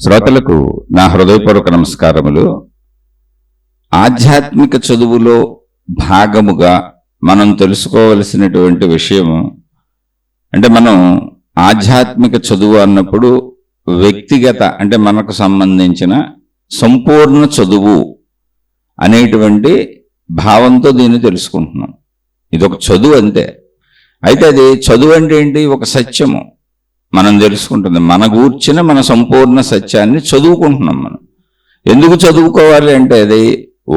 శ్రోతలకు నా హృదయపూర్వక నమస్కారములు. ఆధ్యాత్మిక చదువులో భాగముగా మనం తెలుసుకోవలసినటువంటి విషయము అంటే, మనం ఆధ్యాత్మిక చదువు అన్నప్పుడు వ్యక్తిగత అంటే మనకు సంబంధించిన సంపూర్ణ చదువు అనేటువంటి భావంతో దీన్ని తెలుసుకుంటున్నాం. ఇదొక చదువు అంతే. అయితే అది చదువు అంటే ఏంటి? ఒక సత్యము మనం తెలుసుకుంటుంది. మన గూర్చిన మన సంపూర్ణ సత్యాన్ని చదువుకుంటున్నాం. మనం ఎందుకు చదువుకోవాలి అంటే, అది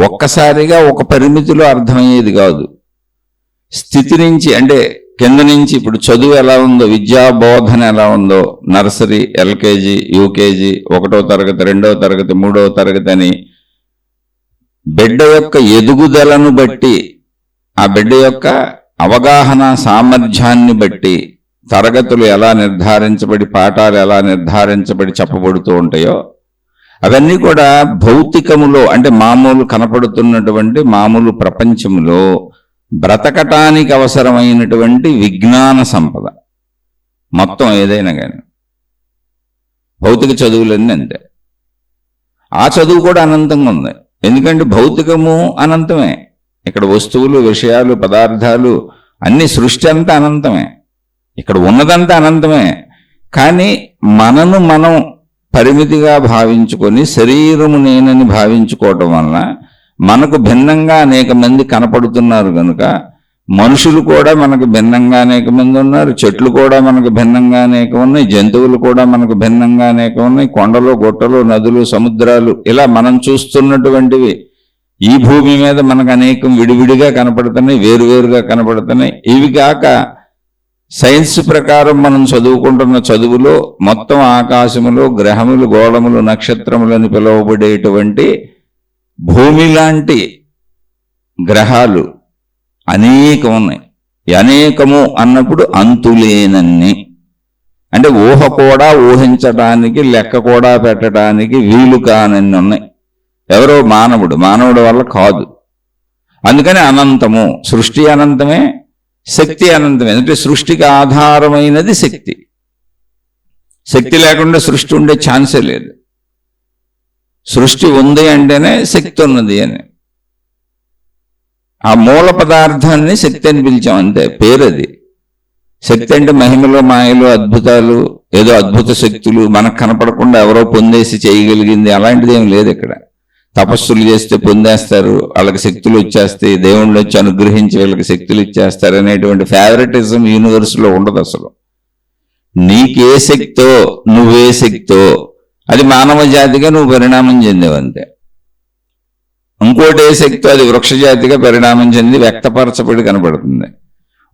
ఒక్కసారిగా ఒక పరిమితిలో అర్థమయ్యేది కాదు. స్థితి నుంచి అంటే కింద నుంచి ఇప్పుడు చదువు ఎలా ఉందో, విద్యా బోధన ఎలా ఉందో, నర్సరీ, ఎల్కేజీ, యూకేజీ, 1వ తరగతి, 2వ తరగతి, 3వ తరగతి అని బిడ్డ యొక్క ఎదుగుదలను బట్టి, ఆ బిడ్డ యొక్క అవగాహన సామర్థ్యాన్ని బట్టి తరగతులు ఎలా నిర్ధారించబడి, పాఠాలు ఎలా నిర్ధారించబడి చెప్పబడుతూ ఉంటాయో, అవన్నీ కూడా భౌతికములో అంటే మామూలు కనపడుతున్నటువంటి మామూలు ప్రపంచములో బ్రతకటానికి అవసరమైనటువంటి విజ్ఞాన సంపద మొత్తం ఏదైనా కానీ భౌతిక చదువులన్నీ అంతే. ఆ చదువు కూడా అనంతంగా ఉంది. ఎందుకంటే భౌతికము అనంతమే. ఇక్కడ వస్తువులు, విషయాలు, పదార్థాలు అన్ని సృష్టి అంతా అనంతమే. ఇక్కడ ఉన్నదంతా అనంతమే. కానీ మనను మనం పరిమితిగా భావించుకొని శరీరము నేనని భావించుకోవటం వలన మనకు భిన్నంగా అనేక మంది కనపడుతున్నారు కనుక, మనుషులు కూడా మనకు భిన్నంగా అనేక మంది ఉన్నారు, చెట్లు కూడా మనకు భిన్నంగా అనేక ఉన్నాయి, జంతువులు కూడా మనకు భిన్నంగా అనేక ఉన్నాయి, కొండలు, గుట్టలు, నదులు, సముద్రాలు, ఇలా మనం చూస్తున్నటువంటివి ఈ భూమి మీద మనకు అనేకం విడివిడిగా కనపడుతున్నాయి, వేరువేరుగా కనపడుతున్నాయి. ఇవి కాక సైన్స్ ప్రకారం మనం చదువుకుంటున్న చదువులో మొత్తం ఆకాశములో గ్రహములు, గోళములు, నక్షత్రములని పిలువబడేటువంటి భూమి లాంటి గ్రహాలు అనేకం ఉన్నాయి. అనేకము అన్నప్పుడు అంతులేనన్ని, అంటే ఊహ కూడా ఊహించడానికి, లెక్క కూడా పెట్టడానికి వీలు కానన్ని ఉన్నాయి. ఎవరో మానవుడు వల్ల కాదు. అందుకని అనంతము. సృష్టి అనంతమే, శక్తి అనంతమే. అంటే సృష్టికి ఆధారమైనది శక్తి. శక్తి లేకుండా సృష్టి ఉండే ఛాన్సే లేదు. సృష్టి ఉంది అంటేనే శక్తి ఉన్నది అని. ఆ మూల పదార్థాన్ని శక్తి అని పిలిచాం అంతే, పేరది. శక్తి అంటే మహిమలు, మాయలు, అద్భుతాలు, ఏదో అద్భుత శక్తులు మనకు కనపడకుండా ఎవరో పొందేసి చేయగలిగింది అలాంటిది ఏం లేదు. ఇక్కడ తపస్సులు చేస్తే పొందేస్తారు, వాళ్ళకి శక్తులు వచ్చేస్తాయి, దేవుళ్ళు వచ్చి అనుగ్రహించి వీళ్ళకి శక్తులు ఇచ్చేస్తారు అనేటువంటి ఫేవరెటిజం యూనివర్స్లో ఉండదు అసలు. నీకే శక్తో, నువ్వే శక్తో, అది మానవ జాతిగా నువ్వు పరిణామం చెందేవంతే. ఇంకోటి ఏ శక్తో అది వృక్ష జాతిగా పరిణామం చెంది వ్యక్తపరచబడి కనబడుతుంది.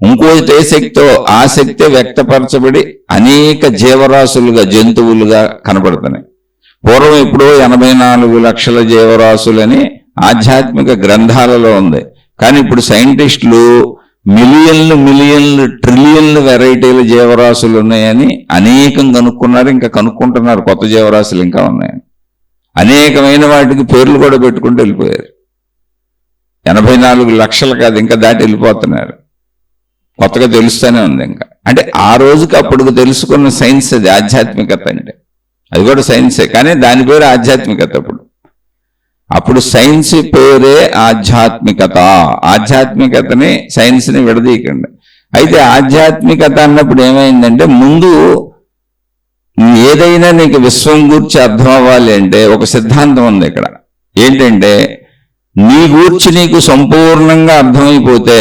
ఇంకోటి ఏ శక్తో ఆ శక్తే వ్యక్తపరచబడి అనేక జీవరాశులుగా, జంతువులుగా కనబడుతున్నాయి. పూర్వం ఎప్పుడో 84 లక్షల జీవరాశులని ఆధ్యాత్మిక గ్రంథాలలో ఉంది. కానీ ఇప్పుడు సైంటిస్టులు మిలియన్లు ట్రిలియన్లు వెరైటీల జీవరాశులు ఉన్నాయని అనేకం కనుక్కున్నారు. ఇంకా కనుక్కుంటున్నారు, కొత్త జీవరాశులు ఇంకా ఉన్నాయని. అనేకమైన వాటికి పేర్లు కూడా పెట్టుకుంటూ వెళ్ళిపోయారు. 84 లక్షలు కాదు, ఇంకా దాటి వెళ్ళిపోతున్నారు. కొత్తగా తెలుస్తూనే ఉంది ఇంకా. అంటే ఆ రోజుకి అప్పుడు తెలుసుకున్న సైన్స్ అది ఆధ్యాత్మికత. అంటే అది కూడా సైన్సే, కానీ దాని పేరు ఆధ్యాత్మికత. అప్పుడు సైన్స్ పేరే ఆధ్యాత్మికత. ఆధ్యాత్మికతని, సైన్స్ని విడదీయకండి. అయితే ఆధ్యాత్మికత అన్నప్పుడు ఏమైందంటే, ముందు ఏదైనా నీకు విశ్వం గూర్చి అర్థం అవ్వాలి అంటే ఒక సిద్ధాంతం ఉంది ఇక్కడ. ఏంటంటే, నీ గూర్చి నీకు సంపూర్ణంగా అర్థమైపోతే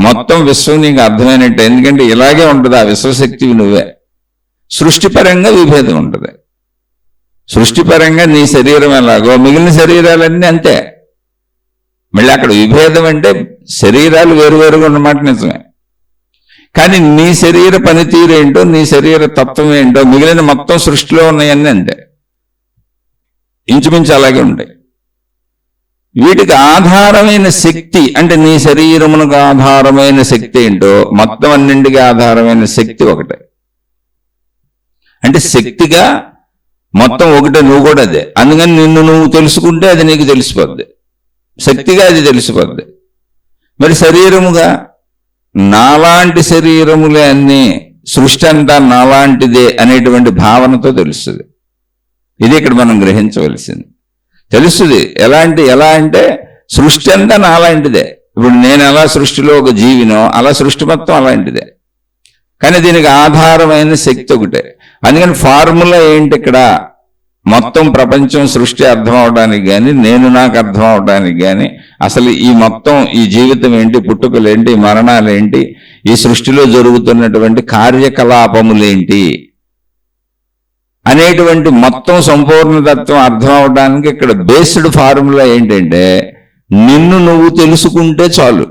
మొత్తం విశ్వం నీకు అర్థమైనట్టే. ఎందుకంటే ఇలాగే ఉంటుంది, ఆ విశ్వశక్తివి నువ్వే. సృష్టిపరంగా విభేదం ఉంటుంది. సృష్టిపరంగా నీ శరీరం ఎలాగో మిగిలిన శరీరాలన్నీ అంతే. మళ్ళీ అక్కడ విభేదం అంటే శరీరాలు వేరువేరుగా ఉన్నమాట నిజమే. కానీ నీ శరీర పనితీరు ఏంటో, నీ శరీర తత్వం ఏంటో మిగిలిన మొత్తం సృష్టిలో ఉన్నాయన్నీ అంతే, ఇంచుమించు అలాగే ఉంటాయి. వీటికి ఆధారమైన శక్తి అంటే నీ శరీరమునకు ఆధారమైన శక్తి ఏంటో మొత్తం అన్నింటికి ఆధారమైన శక్తి ఒకటే. అంటే శక్తిగా మొత్తం ఒకటే, నువ్వు కూడా అదే. అందుకని నిన్ను నువ్వు తెలుసుకుంటే అది నీకు తెలిసిపోద్ది, శక్తిగా అది తెలిసిపోద్ది. మరి శరీరముగా నాలాంటి శరీరములే అన్నీ, సృష్టి అంతా నాలాంటిదే అనేటువంటి భావనతో తెలుస్తుంది. ఇది ఇక్కడ మనం గ్రహించవలసింది. తెలుస్తుంది ఎలా అంటే సృష్టి అంతా నాలాంటిదే. ఇప్పుడు నేను ఎలా సృష్టిలో ఒక జీవినో అలా సృష్టి మొత్తం అలాంటిదే. కానీ దీనికి ఆధారమైన శక్తి ఒకటే. అందుకని ఫార్ములా ఏంటి ఇక్కడ? మొత్తం ప్రపంచం సృష్టి అర్థం అవడానికి కానీ, నేను నాకు అర్థం అవడానికి కానీ, అసలు ఈ మొత్తం ఈ జీవితం ఏంటి, పుట్టుకలేంటి, మరణాలేంటి, ఈ సృష్టిలో జరుగుతున్నటువంటి కార్యకలాపములేంటి అనేటువంటి మొత్తం సంపూర్ణతత్వం అర్థం అవడానికి ఇక్కడ బేస్డ్ ఫార్ములా ఏంటంటే, నిన్ను నువ్వు తెలుసుకుంటే చాలు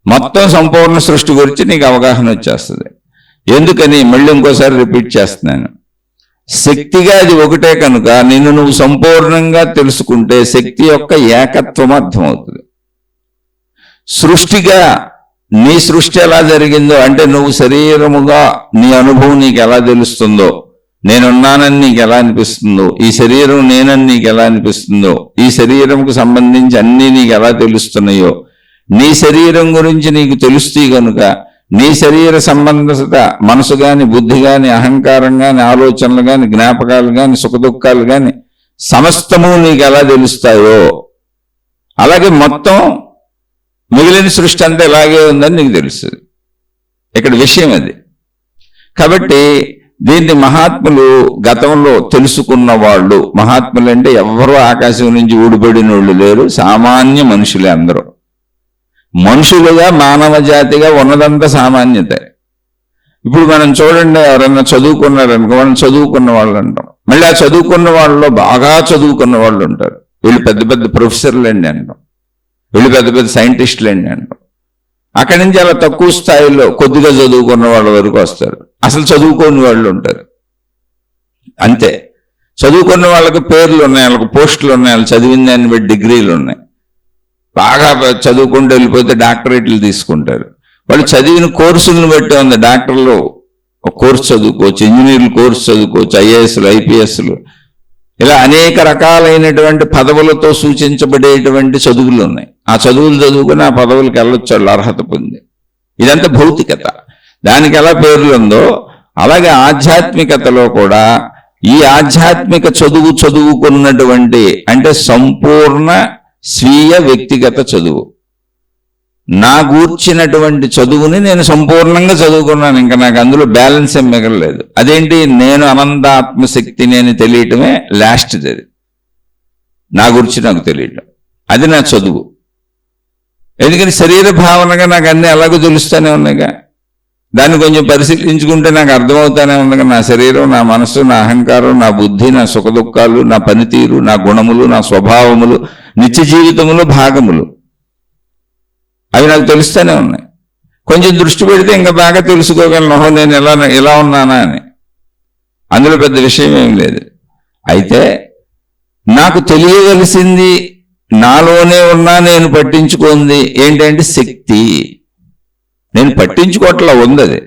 మొత్తం సంపూర్ణ సృష్టి గురించి నీకు అవగాహన వచ్చేస్తుంది. ఎందుకని మళ్ళీ ఇంకోసారి రిపీట్ చేస్తున్నాను, శక్తిగా అది ఒకటే కనుక నిన్ను నువ్వు సంపూర్ణంగా తెలుసుకుంటే శక్తి యొక్క ఏకత్వం అర్థమవుతుంది. సృష్టిగా నీ సృష్టి ఎలా జరిగిందో అంటే నువ్వు శరీరముగా నీ అనుభవం నీకు ఎలా తెలుస్తుందో, నేనున్నానని నీకు ఎలా అనిపిస్తుందో, ఈ శరీరం నేనని నీకు ఎలా అనిపిస్తుందో, ఈ శరీరంకు సంబంధించి అన్నీ నీకు ఎలా తెలుస్తున్నాయో, నీ శరీరం గురించి నీకు తెలుస్తాయి కనుక నీ శరీర సంబంధిత మనసు గాని, బుద్ధి గాని, అహంకారం గాని, ఆలోచనలు గాని, జ్ఞాపకాలు గాని, సుఖదుఖాలు గాని సమస్తము నీకు ఎలా తెలుస్తాయో అలాగే మొత్తం మిగిలిన సృష్టి అంతా ఇలాగే ఉందని నీకు తెలుస్తుంది. ఇక్కడ విషయం అది. కాబట్టి దీన్ని మహాత్ములు గతంలో తెలుసుకున్న వాళ్ళు, మహాత్ములు అంటే ఎవరో ఆకాశం నుంచి ఊడిపడిన వాళ్ళు లేరు, సామాన్య మనుషులే అందరూ. మనుషులుగా మానవ జాతిగా ఉన్నదంతా సామాన్యత. ఇప్పుడు మనం చూడండి, ఎవరన్నా చదువుకున్నారనుకో మనం చదువుకున్న వాళ్ళు అంటాం. మళ్ళీ ఆ చదువుకున్న వాళ్ళలో బాగా చదువుకున్న వాళ్ళు ఉంటారు, వీళ్ళు పెద్ద పెద్ద ప్రొఫెసర్లు అండి అంటాం, వీళ్ళు పెద్ద పెద్ద సైంటిస్టులు అండి అంటాం. అక్కడి నుంచి అలా తక్కువ స్థాయిలో కొద్దిగా చదువుకున్న వాళ్ళ వరకు వస్తారు, అసలు చదువుకోని వాళ్ళు ఉంటారు. అంతే, చదువుకున్న వాళ్ళకి పేర్లు ఉన్నాయి, వాళ్ళకి పోస్టులు ఉన్నాయి, వాళ్ళు చదివిన దాన్ని బట్టి డిగ్రీలు ఉన్నాయి. బాగా చదువుకుంటూ వెళ్ళిపోతే డాక్టరేట్లు తీసుకుంటారు. వాళ్ళు చదివిన కోర్సులను బట్టి ఉంది. డాక్టర్లు ఒక కోర్సు చదువుకోవచ్చు, ఇంజనీర్లు కోర్సు చదువుకోవచ్చు, ఐఏఎస్లు, ఐపీఎస్లు, ఇలా అనేక రకాలైనటువంటి పదవులతో సూచించబడేటువంటి చదువులు ఉన్నాయి. ఆ చదువులు చదువుకుని ఆ పదవులకు వెళ్ళొచ్చు వాళ్ళు అర్హత పొంది. ఇదంతా భౌతికత. దానికి ఎలా పేర్లు ఉందో అలాగే ఆధ్యాత్మికతలో కూడా ఈ ఆధ్యాత్మిక చదువుకున్నటువంటి అంటే సంపూర్ణ స్వీయ వ్యక్తిగత చదువు, నా గూర్చినటువంటి చదువుని నేను సంపూర్ణంగా చదువుకున్నాను, ఇంకా నాకు అందులో బ్యాలెన్స్ ఏం మిగలలేదు. అదేంటి, నేను అనంత ఆత్మశక్తి నేను తెలియటమే లాస్ట్ది. అది నా గురించి నాకు తెలియటం, అది నా చదువు. ఎందుకని శరీర భావనగా నాకు అన్ని ఎలాగో తెలుస్తూనే ఉన్నాయిగా, దాన్ని కొంచెం పరిశీలించుకుంటే నాకు అర్థమవుతానే ఉందిగా, నా శరీరం, నా మనసు, నా అహంకారం, నా బుద్ధి, నా సుఖదుఖాలు, నా పనితీరు, నా గుణములు, నా స్వభావములు, నిత్య జీవితములు భాగములు, అవి నాకు తెలుస్తూనే ఉన్నాయి. కొంచెం దృష్టి పెడితే ఇంకా బాగా తెలుసుకోగలను, నేను ఎలా ఉన్నానా అని. అందులో పెద్ద విషయం ఏం లేదు. అయితే నాకు తెలియవలసింది నాలోనే ఉన్నా నేను పట్టించుకుంది ఏంటంటే శక్తి. నేను పట్టించుకోవట్లా ఉంది. అది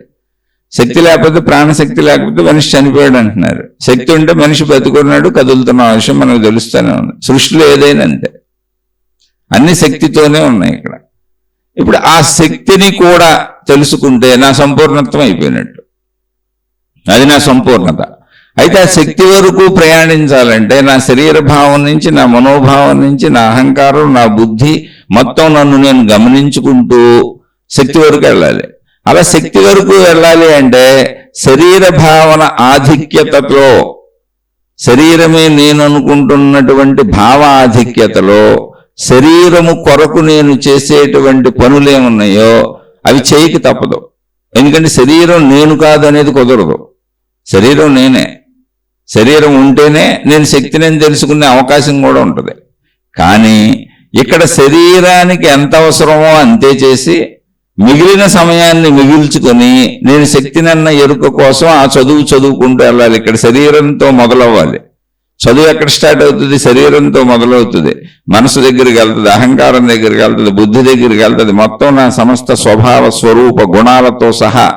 శక్తి లేకపోతే, ప్రాణశక్తి లేకపోతే మనిషి చనిపోయాడు అంటున్నారు. శక్తి ఉంటే మనిషి బతుకున్నాడు, కదులుతున్న విషయం మనకు తెలుస్తూనే ఉంది. సృష్టిలో ఏదైనా అంతే, అన్ని శక్తితోనే ఉన్నాయి ఇక్కడ. ఇప్పుడు ఆ శక్తిని కూడా తెలుసుకుంటే నా సంపూర్ణత్వం అయిపోయినట్టు, అది నా సంపూర్ణత. అయితే ఆ శక్తి వరకు ప్రయాణించాలంటే నా శరీర భావం నుంచి, నా మనోభావం నుంచి, నా అహంకారం, నా బుద్ధి మొత్తం నన్ను నేను గమనించుకుంటూ శక్తి వరకు వెళ్ళాలి. అలా శక్తి వరకు వెళ్ళాలి అంటే శరీర భావన ఆధిక్యతలో, శరీరమే నేను అనుకుంటున్నటువంటి భావ ఆధిక్యతలో శరీరము కొరకు నేను చేసేటువంటి పనులేమున్నాయో అవి చేయక తప్పదు. ఎందుకంటే శరీరం నేను కాదు అనేది కుదరదు. శరీరం నేనే. శరీరం ఉంటేనే నేను శక్తిని తెలుసుకునే అవకాశం కూడా ఉంటుంది. కానీ ఇక్కడ శరీరానికి ఎంత అవసరమో అంతే చేసి మిగిలిన సమయాన్ని మిగిల్చుకొని నేను శక్తినన్న ఎరుక కోసం ఆ చదువుకుంటూ వెళ్ళాలి. ఇక్కడ శరీరంతో మొదలవ్వాలి. చదువు ఎక్కడ స్టార్ట్ అవుతుంది? శరీరంతో మొదలవుతుంది, మనసు దగ్గరికి వెళ్తుంది, అహంకారం దగ్గరికి వెళ్తుంది, బుద్ధి దగ్గరికి వెళ్తుంది. మొత్తం నా సమస్త స్వభావ స్వరూప గుణాలతో సహా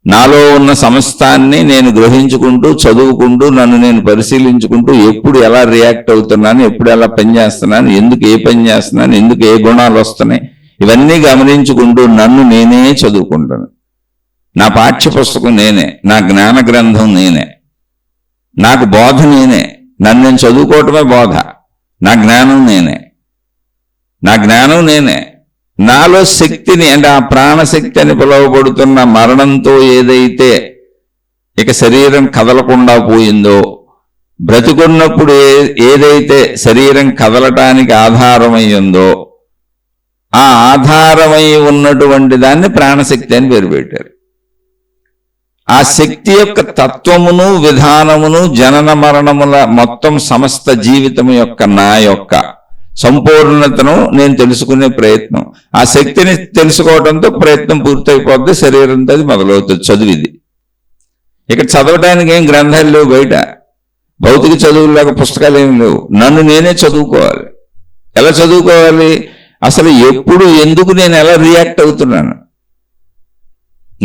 నాలో ఉన్న సమస్తాన్ని నేను గ్రహించుకుంటూ చదువుకుంటూ నన్ను నేను పరిశీలించుకుంటూ ఎప్పుడు ఎలా రియాక్ట్ అవుతున్నాను, ఎప్పుడు ఎలా పని చేస్తున్నాను, ఎందుకు ఏ పని చేస్తున్నాను, ఎందుకు ఏ గుణాలు వస్తున్నాయి, ఇవన్నీ గమనించుకుంటూ నన్ను నేనే చదువుకుంటాను. నా పాఠ్య పుస్తకం నేనే, నా జ్ఞాన గ్రంథం నేనే, నాకు బోధ నేనే, నన్ను నేను చదువుకోవటమే బోధ, నా జ్ఞానం నేనే. నాలో శక్తిని, అంటే ఆ ప్రాణశక్తి అని పిలువబడుతున్న మరణంతో ఏదైతే ఇక శరీరం కదలకుండా పోయిందో, బ్రతికున్నప్పుడు ఏదైతే శరీరం కదలటానికి ఆధారమయ్యిందో ఆ ఆధారమై ఉన్నటువంటి దాన్ని ప్రాణశక్తి అని పేరు పెట్టారు. ఆ శక్తి యొక్క తత్వమును, విధానమును, జనన మరణముల మొత్తం సమస్త జీవితం యొక్క నా యొక్క సంపూర్ణతను నేను తెలుసుకునే ప్రయత్నం, ఆ శక్తిని తెలుసుకోవడంతో ప్రయత్నం పూర్తయిపోద్ది, శరీరంతో అది మొదలవుతుంది. చదువుది ఇక్కడ చదవటానికి ఏం గ్రంథాలు లేవు, బయట భౌతిక చదువులాగా పుస్తకాలు ఏమి లేవు. నన్ను నేనే చదువుకోవాలి. ఎలా చదువుకోవాలి? అసలు ఎప్పుడు, ఎందుకు నేను ఎలా రియాక్ట్ అవుతున్నాను,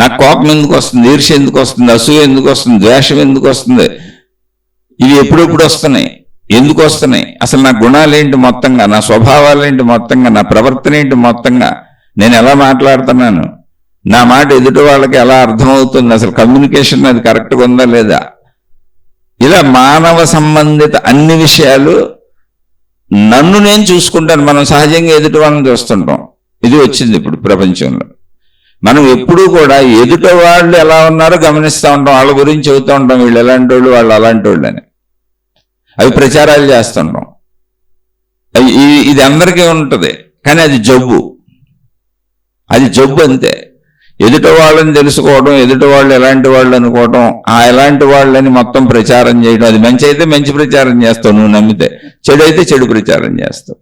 నాకు కోపం ఎందుకు వస్తుంది, ఈర్ష్య ఎందుకు వస్తుంది, అసూయ ఎందుకు వస్తుంది, ద్వేషం ఎందుకు వస్తుంది, ఇవి ఎప్పుడెప్పుడు వస్తున్నాయి, ఎందుకు వస్తున్నాయి, అసలు నా గుణాలేంటి మొత్తంగా, నా స్వభావాలేంటి మొత్తంగా, నా ప్రవర్తన ఏంటి మొత్తంగా, నేను ఎలా మాట్లాడుతున్నాను, నా మాట ఎదుటి వాళ్ళకి ఎలా అర్థమవుతుంది, అసలు కమ్యూనికేషన్ అది కరెక్ట్గా ఉందా లేదా, ఇలా మానవ సంబంధిత అన్ని విషయాలు నన్ను నేను చూసుకుంటాను. మనం సహజంగా ఎదుటి వాళ్ళని చూస్తుంటాం, ఇది వచ్చింది ఇప్పుడు ప్రపంచంలో. మనం ఎప్పుడూ కూడా ఎదుట వాళ్ళు ఎలా ఉన్నారో గమనిస్తూ ఉంటాం, వాళ్ళ గురించి చెబుతూ ఉంటాం, వీళ్ళు ఎలాంటి వాళ్ళు, వాళ్ళు అలాంటి వాళ్ళు అని. అవి ప్రచారాలు చేస్తుంటాం. ఇది అందరికీ ఉంటుంది, కానీ అది జబ్బు అంతే. ఎదుట వాళ్ళని తెలుసుకోవడం, ఎదుట వాళ్ళు ఎలాంటి వాళ్ళు అనుకోవడం, ఆ ఎలాంటి వాళ్ళని మొత్తం ప్రచారం చేయడం, అది మంచి అయితే మంచి ప్రచారం చేస్తావు నువ్వు నమ్మితే, చెడు అయితే చెడు ప్రచారం చేస్తావు.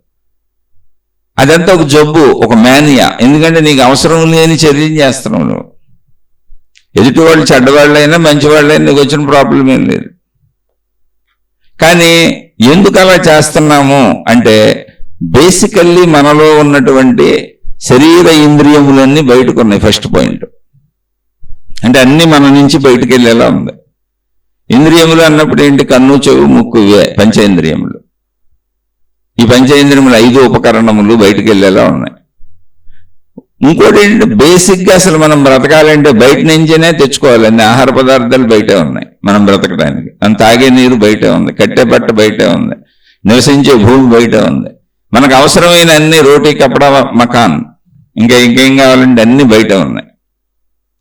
అదంతా ఒక జబ్బు, ఒక మేనియా. ఎందుకంటే నీకు అవసరం లేని చర్యలు చేస్తున్నావు నువ్వు. ఎదుటి వాళ్ళు చెడ్డవాళ్ళైనా మంచివాళ్ళైనా నీకు వచ్చిన ప్రాబ్లం ఏం లేదు. కానీ ఎందుకు అలా చేస్తున్నాము అంటే, బేసికల్లీ మనలో ఉన్నటువంటి శరీర ఇంద్రియములన్నీ బయటకు ఉన్నాయి. ఫస్ట్ పాయింట్ అంటే అన్ని మన నుంచి బయటకు వెళ్ళేలా ఉంది. ఇంద్రియములు అన్నప్పుడు ఏంటి? కన్ను, చెవు, ముక్కు, ఇవే పంచేంద్రియములు. ఈ పంచేంద్రియములు 5 ఉపకరణములు బయటకు వెళ్ళేలా ఉన్నాయి. ఇంకోటి ఏంటంటే, బేసిక్గా అసలు మనం బ్రతకాలంటే బయట నుంచేనే తెచ్చుకోవాలి. అన్ని ఆహార పదార్థాలు బయటే ఉన్నాయి మనం బ్రతకడానికి. మనం తాగే నీరు బయటే ఉంది, కట్టే బట్ట బయటే ఉంది, నివసించే భూమి బయటే ఉంది. మనకు అవసరమైన అన్ని రోటీ, కపడా, మకాన్, ఇంకేం కావాలంటే అన్ని బయట ఉన్నాయి.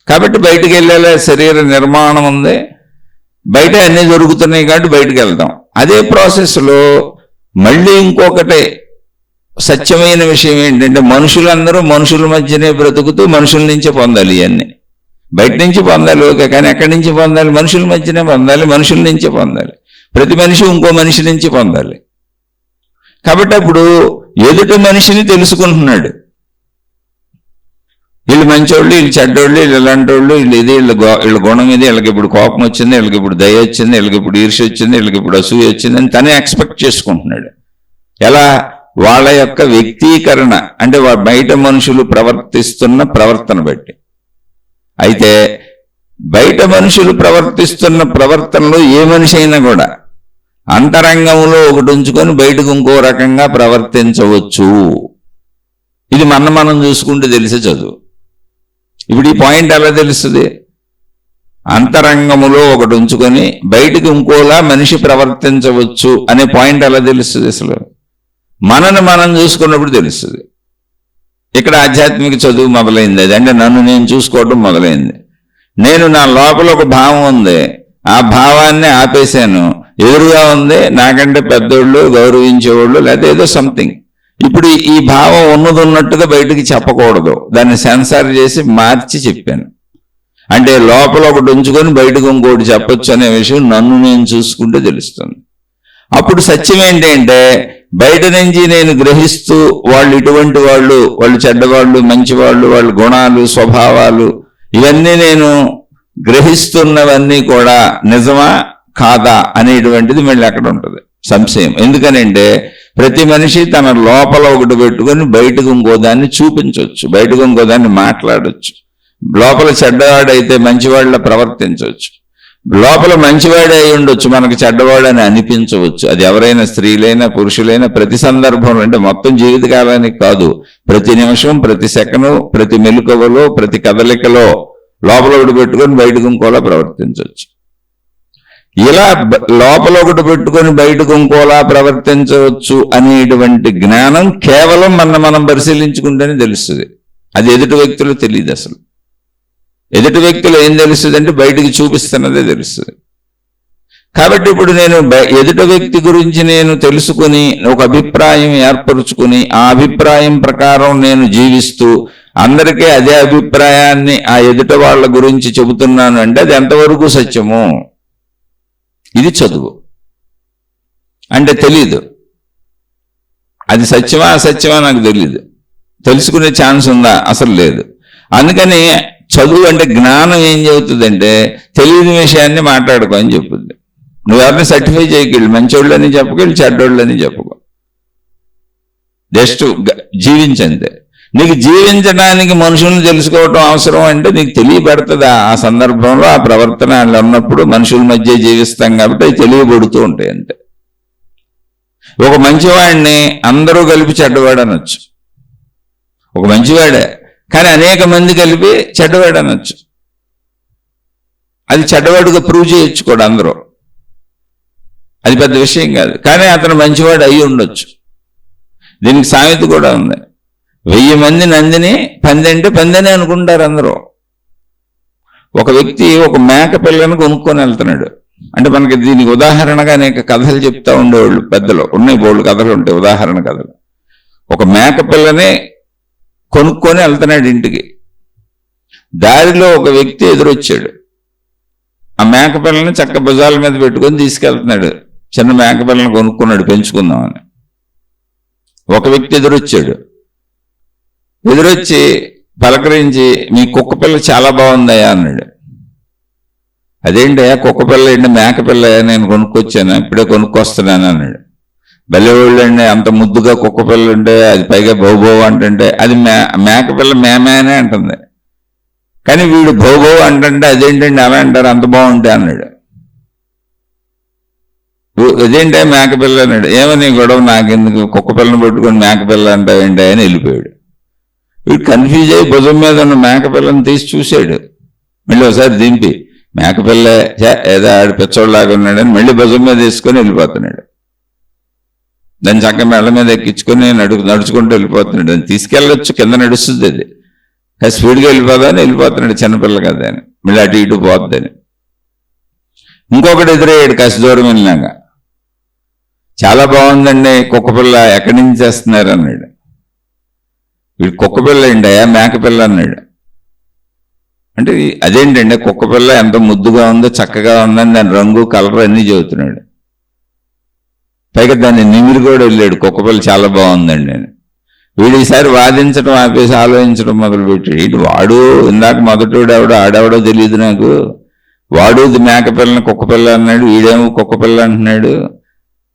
కాబట్టి బయటకు వెళ్ళేలా శరీర నిర్మాణం ఉంది, బయట అన్నీ జరుగుతున్నాయి కాబట్టి బయటకు వెళ్తాం. అదే ప్రాసెస్లో మళ్ళీ ఇంకొకటి సత్యమైన విషయం ఏంటంటే, మనుషులందరూ మనుషుల మధ్యనే బ్రతుకుతూ మనుషుల నుంచే పొందాలి. ఇవన్నీ బయట నుంచి పొందాలి ఓకే, కానీ ఎక్కడి నుంచి పొందాలి? మనుషుల మధ్యనే పొందాలి, మనుషుల నుంచే పొందాలి. ప్రతి మనిషి ఇంకో మనిషి నుంచి పొందాలి. కాబట్టి అప్పుడు ఎదుటి మనిషిని తెలుసుకుంటున్నాడు. వీళ్ళు మంచోళ్ళు, వీళ్ళు చెడ్డోళ్ళు, వీళ్ళు ఇలాంటి వాళ్ళు, వీళ్ళు ఇది, వీళ్ళ గుణం ఇది, వీళ్ళకి ఇప్పుడు కోపం వచ్చింది, వీళ్ళకి ఇప్పుడు దయ వచ్చింది, వీళ్ళకి ఇప్పుడు ఈర్ష్య వచ్చింది, వీళ్ళకి ఇప్పుడు అసూయ వచ్చింది అని తనే ఎక్స్పెక్ట్ చేసుకుంటున్నాడు. ఎలా? వాళ్ళ యొక్క వ్యక్తీకరణ, అంటే బయట మనుషులు ప్రవర్తిస్తున్న ప్రవర్తన బట్టి. అయితే బయట మనుషులు ప్రవర్తిస్తున్న ప్రవర్తనలో ఏ మనిషి అయినా కూడా అంతరంగంలో ఒకటి ఉంచుకొని బయటకు ఇంకో రకంగా ప్రవర్తించవచ్చు. ఇది మనం చూసుకుంటే తెలిసే చదువు. ఇప్పుడు ఈ పాయింట్ ఎలా తెలుస్తుంది? అంతరంగములో ఒకటి ఉంచుకొని బయటకు ఇంకోలా మనిషి ప్రవర్తించవచ్చు అనే పాయింట్ ఎలా తెలుస్తుంది? అసలు మనని మనం చూసుకున్నప్పుడు తెలుస్తుంది. ఇక్కడ ఆధ్యాత్మిక చదువు మొదలైంది. అది అంటే నన్ను నేను చూసుకోవడం మొదలైంది. నేను నా లోపల ఒక భావం ఉంది, ఆ భావాన్ని ఆపేశాను. ఎదురుగా ఉంది నాకంటే పెద్దోళ్ళు, గౌరవించేవాళ్ళు, లేదా ఏదో సంథింగ్. ఇప్పుడు ఈ భావం ఉన్నట్టుగా బయటికి చెప్పకూడదు, దాన్ని సెన్సార్ చేసి మార్చి చెప్పాను. అంటే లోపల ఒకటి ఉంచుకొని బయటకు ఇంకోటి చెప్పొచ్చు అనే విషయం నన్ను నేను చూసుకుంటే తెలుస్తుంది. అప్పుడు సత్యం ఏంటంటే, బయట నుంచి నేను గ్రహిస్తూ వాళ్ళు ఇటువంటి వాళ్ళు, వాళ్ళు చెడ్డవాళ్ళు, మంచివాళ్ళు, వాళ్ళ గుణాలు, స్వభావాలు, ఇవన్నీ నేను గ్రహిస్తున్నవన్నీ కూడా నిజమా కాదా అనేటువంటిది మళ్ళీ అక్కడ ఉంటుంది సంశయం. ఎందుకనంటే ప్రతి మనిషి తన లోపల ఒకటి పెట్టుకొని బయటకు ఇంకో దాన్ని చూపించవచ్చు, బయటకు ఇంకో దాన్ని మాట్లాడవచ్చు. లోపల చెడ్డవాడైతే మంచివాళ్ళ ప్రవర్తించవచ్చు, లోపల మంచివాడే అయి ఉండొచ్చు, మనకు చెడ్డవాడని అనిపించవచ్చు. అది ఎవరైనా, స్త్రీలైనా పురుషులైనా, ప్రతి సందర్భంలో, అంటే మొత్తం జీవితకాలానికి కాదు, ప్రతి నిమిషం, ప్రతి సెకను, ప్రతి మెలకువలో, ప్రతి కదలికలో లోపల ఒకటి పెట్టుకొని బయటకు ఇంకోలా ప్రవర్తించవచ్చు. ఇలా లోపల ఒకటి పెట్టుకొని బయటకు ఇంకోలా ప్రవర్తించవచ్చు అనేటువంటి జ్ఞానం కేవలం మనం పరిశీలించుకుంటేనే తెలుస్తుంది. అది ఎదుటి వ్యక్తులు తెలియదు. అసలు ఎదుటి వ్యక్తులు ఏం తెలుస్తుంది అంటే బయటికి చూపిస్తున్నదే తెలుస్తుంది. కాబట్టి ఇప్పుడు నేను ఎదుటి వ్యక్తి గురించి నేను తెలుసుకుని ఒక అభిప్రాయం ఏర్పరుచుకుని ఆ అభిప్రాయం ప్రకారం నేను జీవిస్తూ అందరికీ అదే అభిప్రాయాన్ని ఆ ఎదుట వాళ్ళ గురించి చెబుతున్నాను అంటే అది ఎంతవరకు సత్యము? ఇది చదువు అంటే తెలీదు. అది సత్యమా అసత్యమా నాకు తెలీదు. తెలుసుకునే ఛాన్స్ ఉందా? అసలు లేదు. అందుకని చదువు అంటే జ్ఞానం ఏం చెబుతుందంటే తెలియని విషయాన్ని మాట్లాడుకో అని చెప్పుద్ది. నువ్వెవరిని సర్టిఫై చేయకెళ్ళి మంచోళ్ళని చెప్పుకెళ్ళి చెడ్డోళ్ళని చెప్పుకో. జస్ట్ జీవించంతే. నీకు జీవించడానికి మనుషులను తెలుసుకోవటం అవసరం అంటే నీకు తెలియబడుతుంది. ఆ సందర్భంలో ఆ ప్రవర్తన ఉన్నప్పుడు మనుషుల మధ్య జీవిస్తాం కాబట్టి అవి తెలియబడుతూ ఉంటాయి అంతే. ఒక మంచివాడిని అందరూ కలిపి చెడ్డవాడు అనొచ్చు. ఒక మంచివాడే కానీ అనేక మంది కలిపి చెడ్డవాడు అనొచ్చు. అది చెడ్డవాడుగా ప్రూవ్ చేయొచ్చు కూడా అందరూ. అది పెద్ద విషయం కాదు. కానీ అతను మంచివాడు అయి ఉండొచ్చు. దీనికి సామెత కూడా ఉంది. 1000 మంది నందిని పంది అంటే పందిని అనుకుంటారు అందరూ. ఒక వ్యక్తి ఒక మేక పిల్లను కొనుక్కొని వెళ్తున్నాడు. అంటే మనకి దీనికి ఉదాహరణగా అనేక కథలు చెప్తా ఉండేవాళ్ళు పెద్దలు. ఉన్నాయి బోళ్ళు కథలు ఉంటాయి ఉదాహరణ కథలు. ఒక మేక పిల్లని కొనుక్కొని వెళ్తున్నాడు ఇంటికి. దారిలో ఒక వ్యక్తి ఎదురొచ్చాడు. ఆ మేక పిల్లని చక్క భుజాల మీద పెట్టుకొని తీసుకెళ్తున్నాడు. చిన్న మేక పిల్లని కొనుక్కున్నాడు పెంచుకుందామని. ఒక వ్యక్తి ఎదురొచ్చాడు. ఎదురొచ్చి పలకరించి మీ కుక్క పిల్ల చాలా బాగుందయ్యా అన్నాడు. అదేంటయ్యా కుక్క పిల్ల ఏంటి? మేక పిల్ల నేను కొనుక్కొచ్చాను, ఇప్పుడే కొనుక్కొస్తున్నాను అన్నాడు. బెల్లవాళ్ళు అండి అంత ముద్దుగా కుక్క పిల్ల ఉంటే అది పైగా బౌబో అంటుంటే అది మేక పిల్ల మేమేనే అంటుంది. కానీ వీడు బౌబో అంటుంటే అదేంటండి అలా అంటారు అంత బాగుంటే అన్నాడు. అదేంటే మేక పిల్ల అన్నాడు. ఏమని గొడవ నాకెందుకు, కుక్క పిల్లని పట్టుకొని మేక పిల్ల అంటావేంటి అని వెళ్ళిపోయాడు. వీడు కన్ఫ్యూజ్ అయ్యి భుజం మీద ఉన్న మేక పిల్లని తీసి చూశాడు. మళ్ళీ ఒకసారి దింపి మేకపిల్ల ఏదో ఆడు పిచ్చోళ్ళలాగా ఉన్నాడని మళ్ళీ భుజం మీద తీసుకొని వెళ్ళిపోతున్నాడు. దాన్ని చక్క మెళ్ళ మీద ఎక్కించుకొని నడుచుకుంటూ వెళ్ళిపోతున్నాడు. దాన్ని తీసుకెళ్ళొచ్చు, కింద నడుస్తుంది అది. కానీ స్పీడ్గా వెళ్ళిపోదని వెళ్ళిపోతున్నాడు. చిన్నపిల్ల కదా అని మళ్ళీ అటు ఇటు పోద్దని. ఇంకొకటి ఎదురయ్యాడు కాస్త దూరం వెళ్ళినాక. చాలా బాగుందండి కుక్కపిల్ల, ఎక్కడి నుంచి చేస్తున్నారు అన్నాడు. వీడు కుక్కపిల్ల అండి అయ్యా మేకపిల్ల అన్నాడు. అంటే అదేంటండి కుక్కపిల్ల ఎంత ముద్దుగా ఉందో చక్కగా ఉందని దాని రంగు కలర్ అన్నీ చెబుతున్నాడు. పైగా దాన్ని నిమిరి కూడా వెళ్ళాడు కుక్కపిల్ల చాలా బాగుందండి అని. వీడు ఈసారి వాదించడం ఆపేసి ఆలోచించడం మొదలుపెట్టాడు. ఇటు వాడు ఇందాక మొదటోడు ఆడెవడో తెలియదు నాకు, వాడు మేకపిల్లని కుక్కపిల్ల అన్నాడు, వీడేమో కుక్కపిల్ల అంటున్నాడు.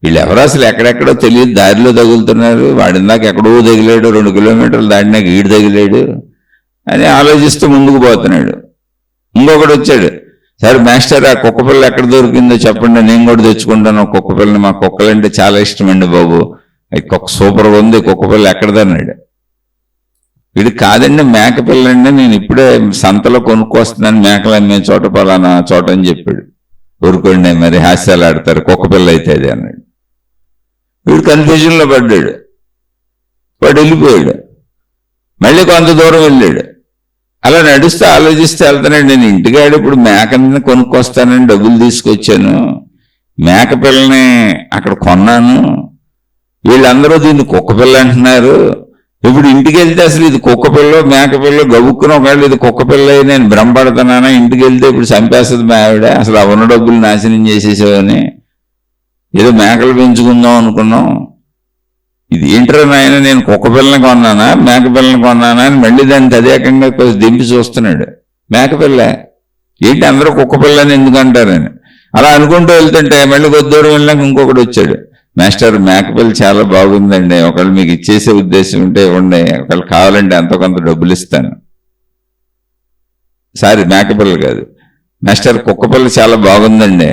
వీళ్ళు ఎవరు అసలు ఎక్కడెక్కడో తెలియదు, దారిలో తగులుతున్నారు. వాడు ఇందాక ఎక్కడో తగిలాడు, 2 కిలోమీటర్లు దాటినాక ఈడు తగిలాడు అని ఆలోచిస్తూ ముందుకు పోతున్నాడు. ఇంకొకటి వచ్చాడు. సరే మాస్టర్ ఆ కుక్కపిల్ల ఎక్కడ దొరికిందో చెప్పండి, నేను కూడా తెచ్చుకుంటాను కుక్కపిల్లని, మా కుక్కలంటే చాలా ఇష్టం అండి బాబు, కుక్క సూపర్గా ఉంది, కుక్కపిల్ల ఎక్కడదన్నాడు. వీడు కాదండి మేకపిల్ల అండి, నేను ఇప్పుడే సంతలో కొనుక్కొస్తున్నాను, మేకలు అమ్మే చోట పలానా చోట అని చెప్పాడు. ఊరుకోండి మరి హాస్యాలు ఆడతారు, కుక్కపిల్ల అయితే అది అన్నాడు. వీడు కన్ఫ్యూజన్లో పడ్డాడు. వాడు వెళ్ళిపోయాడు. మళ్ళీ కొంత దూరం వెళ్ళాడు. అలా నడుస్తూ ఆలోచిస్తే వెళ్తున్నాడు. నేను ఇంటికాడు ఇప్పుడు మేకని కొనుక్కొస్తానని డబ్బులు తీసుకొచ్చాను, మేకపిల్లని అక్కడ కొన్నాను, వీళ్ళందరూ దీన్ని కుక్కపిల్ల అంటున్నారు. ఇప్పుడు ఇంటికి వెళ్తే అసలు ఇది కుక్కపిల్ల మేకపిల్ల గబుక్కున ఒకవేళ ఇది కుక్కపిల్ల నేను భ్రమపడుతున్నానా, ఇంటికి వెళ్తే ఇప్పుడు చంపేస్తుంది మా ఆవిడ, అసలు ఆ ఉన్న డబ్బులు నాశనం చేసేసావని, ఏదో మేకలు పెంచుకుందాం అనుకున్నాం, ఇది ఏంటో నాయన నేను కుక్కపిల్లని కొన్నానా మేకపిల్లని కొన్నానా అని మళ్ళీ దాన్ని తదేకంగా కొంచెం దింపి చూస్తున్నాడు. మేకపిల్ల ఏంటి అందరూ కుక్కపిల్లని ఎందుకు అంటారని అలా అనుకుంటూ వెళ్తుంటే మళ్ళీ కొద్ది దూరం వెళ్ళాక ఇంకొకటి వచ్చాడు. మాస్టర్ మేకపిల్ల చాలా బాగుందండి, ఒకళ్ళు మీకు ఇచ్చేసే ఉద్దేశం ఉంటే ఇవ్వండి, ఒకళ్ళు కావాలంటే ఎంతో కొంత డబ్బులు ఇస్తాను. సారీ మేకపిల్ల కాదు మాస్టర్, కుక్కపిల్ల చాలా బాగుందండి,